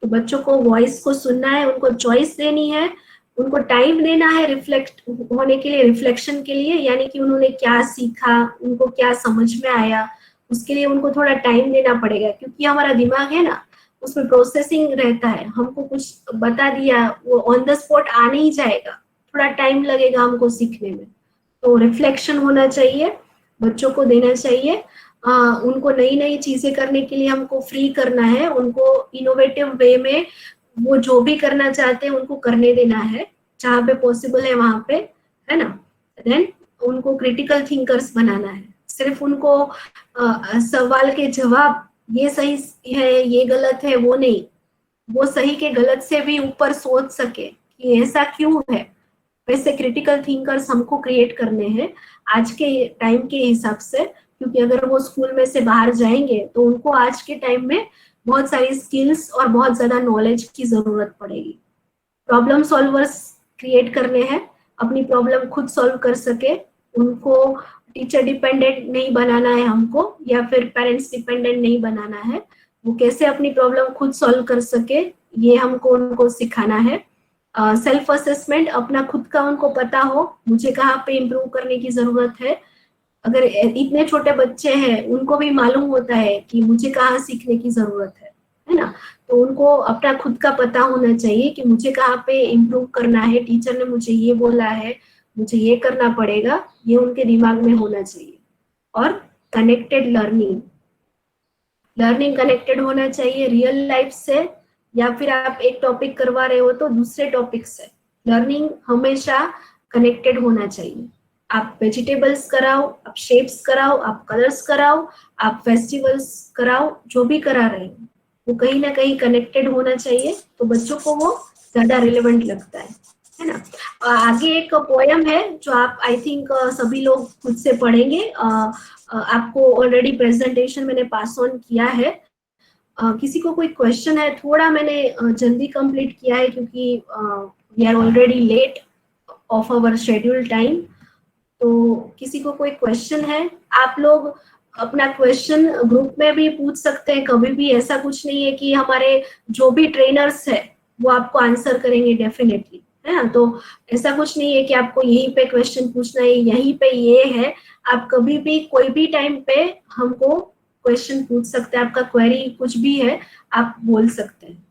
तो बच्चों को वॉइस को सुनना है, उनको चॉइस देनी है, उनको टाइम देना है रिफ्लेक्ट होने के लिए, रिफ्लेक्शन के लिए, यानी कि उन्होंने क्या सीखा, उनको क्या समझ में आया, उसके लिए उनको थोड़ा टाइम देना पड़ेगा, क्योंकि हमारा दिमाग है ना, उसमें प्रोसेसिंग रहता है। हमको कुछ बता दिया, वो ऑन द स्पॉट आ नहीं जाएगा, थोड़ा टाइम लगेगा हमको सीखने में। तो रिफ्लेक्शन होना चाहिए, बच्चों को देना चाहिए। उनको नई नई चीजें करने के लिए हमको फ्री करना है, उनको इनोवेटिव वे में वो जो भी करना चाहते हैं उनको करने देना है, जहाँ पे पॉसिबल है वहां पे, है ना। देन उनको क्रिटिकल थिंकर्स बनाना है, सिर्फ उनको सवाल के जवाब ये सही है ये गलत है वो नहीं, वो सही के गलत से भी ऊपर सोच सके कि ऐसा क्यों है। वैसे क्रिटिकल थिंकर्स हमको क्रिएट करने हैं आज के टाइम के हिसाब से, क्योंकि अगर वो स्कूल में से बाहर जाएंगे तो उनको आज के टाइम में बहुत सारी स्किल्स और बहुत ज्यादा नॉलेज की जरूरत पड़ेगी। प्रॉब्लम सॉल्वर्स क्रिएट करने हैं, अपनी प्रॉब्लम खुद सॉल्व कर सके, उनको टीचर डिपेंडेंट नहीं बनाना है हमको, या फिर पेरेंट्स डिपेंडेंट नहीं बनाना है। वो कैसे अपनी प्रॉब्लम खुद सॉल्व कर सके ये हमको उनको सिखाना है। सेल्फ असेसमेंट, अपना खुद का उनको पता हो मुझे कहाँ पे इम्प्रूव करने की जरूरत है। अगर इतने छोटे बच्चे हैं उनको भी मालूम होता है कि मुझे कहाँ सीखने की जरूरत है ना। तो उनको अपना खुद का पता होना चाहिए कि मुझे कहाँ पे इम्प्रूव करना है, टीचर ने मुझे ये बोला है मुझे ये करना पड़ेगा, ये उनके दिमाग में होना चाहिए। और कनेक्टेड लर्निंग, लर्निंग कनेक्टेड होना चाहिए रियल लाइफ से, या फिर आप एक टॉपिक करवा रहे हो तो दूसरे टॉपिक से। लर्निंग हमेशा कनेक्टेड होना चाहिए। आप वेजिटेबल्स कराओ, आप शेप्स कराओ, आप कलर्स कराओ, आप फेस्टिवल्स कराओ, जो भी करा रहे हो वो कहीं ना कहीं कनेक्टेड होना चाहिए, तो बच्चों को वो ज्यादा रिलेवेंट लगता है ना। आगे एक पोयम है जो आप आई थिंक सभी लोग खुद से पढ़ेंगे। आपको ऑलरेडी प्रेजेंटेशन मैंने पास ऑन किया है। किसी को कोई क्वेश्चन है? थोड़ा मैंने जल्दी कंप्लीट किया है क्योंकि we are already late of our schedule time. तो किसी को कोई क्वेश्चन है? आप लोग अपना क्वेश्चन ग्रुप में भी पूछ सकते हैं कभी भी, ऐसा कुछ नहीं है कि हमारे जो भी ट्रेनर्स है वो आपको आंसर करेंगे डेफिनेटली, है ना। तो ऐसा कुछ नहीं है कि आपको यहीं पे क्वेश्चन पूछना है, यहीं पे ये है। आप कभी भी कोई भी टाइम पे हमको क्वेश्चन पूछ सकते हैं, आपका क्वेरी कुछ भी है आप बोल सकते हैं,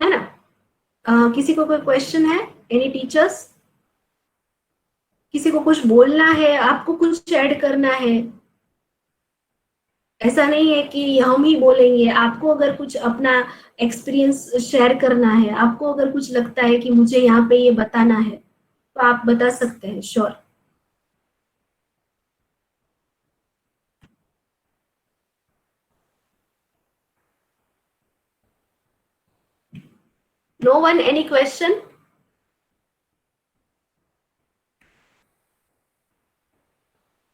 है ना। किसी को कोई क्वेश्चन है? Any teachers? किसी को कुछ बोलना है, आपको कुछ ऐड करना है? ऐसा नहीं है कि हम ही बोलेंगे, आपको अगर कुछ अपना एक्सपीरियंस शेयर करना है, आपको अगर कुछ लगता है कि मुझे यहाँ पे ये बताना है तो आप बता सकते हैं, sure. No one? Any question?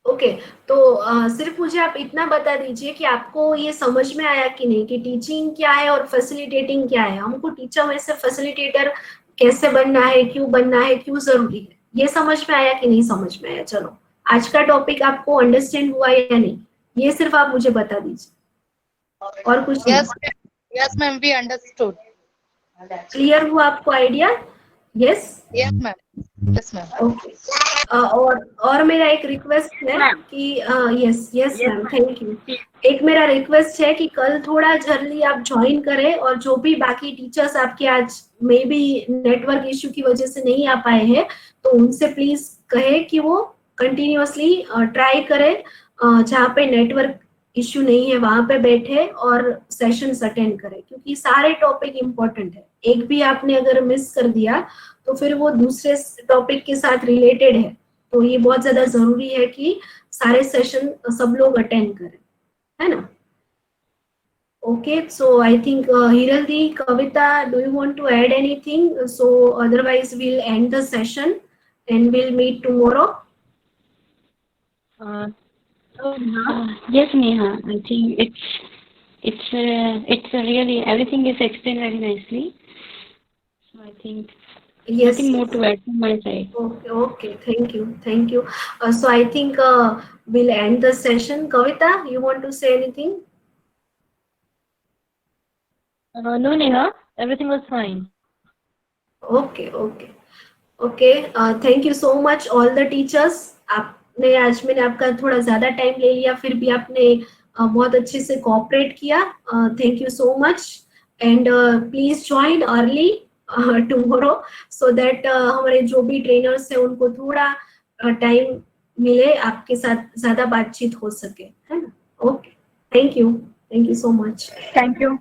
Okay, तो सिर्फ मुझे आप इतना बता दीजिए कि आपको ये समझ में आया कि नहीं कि टीचिंग क्या है और फैसिलिटेटिंग क्या है। हमको टीचर में से फैसिलिटेटर कैसे बनना है, क्यों बनना है, क्यों जरूरी है, ये समझ में आया कि नहीं समझ में आया? चलो, आज का टॉपिक आपको अंडरस्टैंड हुआ या नहीं, ये सिर्फ आप मुझे बता दीजिए, और कुछ नहीं। Yes, ma'am. We understood. Clear हुआ आपको idea? Yes, Yes, ma'am. Yes, ma'am. Okay. और मेरा एक रिक्वेस्ट है कि yes yes ma'am, thank you. एक मेरा रिक्वेस्ट है कि कल थोड़ा जल्दी आप ज्वाइन करें, और जो भी बाकी टीचर्स आपके आज मे बी नेटवर्क इश्यू की वजह से नहीं आ पाए हैं, तो उनसे प्लीज कहे कि वो कंटिन्यूअसली ट्राई करें, जहाँ पे नेटवर्क इश्यू नहीं है वहां पे बैठे और सेशंस अटेंड करें, क्योंकि सारे टॉपिक इम्पोर्टेंट है। एक भी आपने अगर मिस कर दिया तो फिर वो दूसरे टॉपिक के साथ रिलेटेड है, तो ये बहुत ज्यादा जरूरी है कि सारे सेशन सब लोग अटेंड करें, है ना? Okay, so I think Hiral di, Kavita, do you want to add anything? So otherwise we'll end the session and will meet tomorrow. Yes, Neha. I think it's really everything is explained very nicely. So I think Yes. nothing more to add from my side. Okay. Thank you. So I think we'll end the session. Kavita, you want to say anything? No, Neha, everything was fine. Okay. Thank you so much all the teachers. आपने आज मैंने आपका थोड़ा ज्यादा टाइम ले लिया, फिर भी आपने बहुत अच्छे से कोऑपरेट किया। Thank you so much, and please join early tomorrow, so that हमारे जो भी ट्रेनर्स हैं उनको थोड़ा टाइम मिले, आपके साथ ज्यादा बातचीत हो सके, है ना? Okay, thank you so much. Thank you.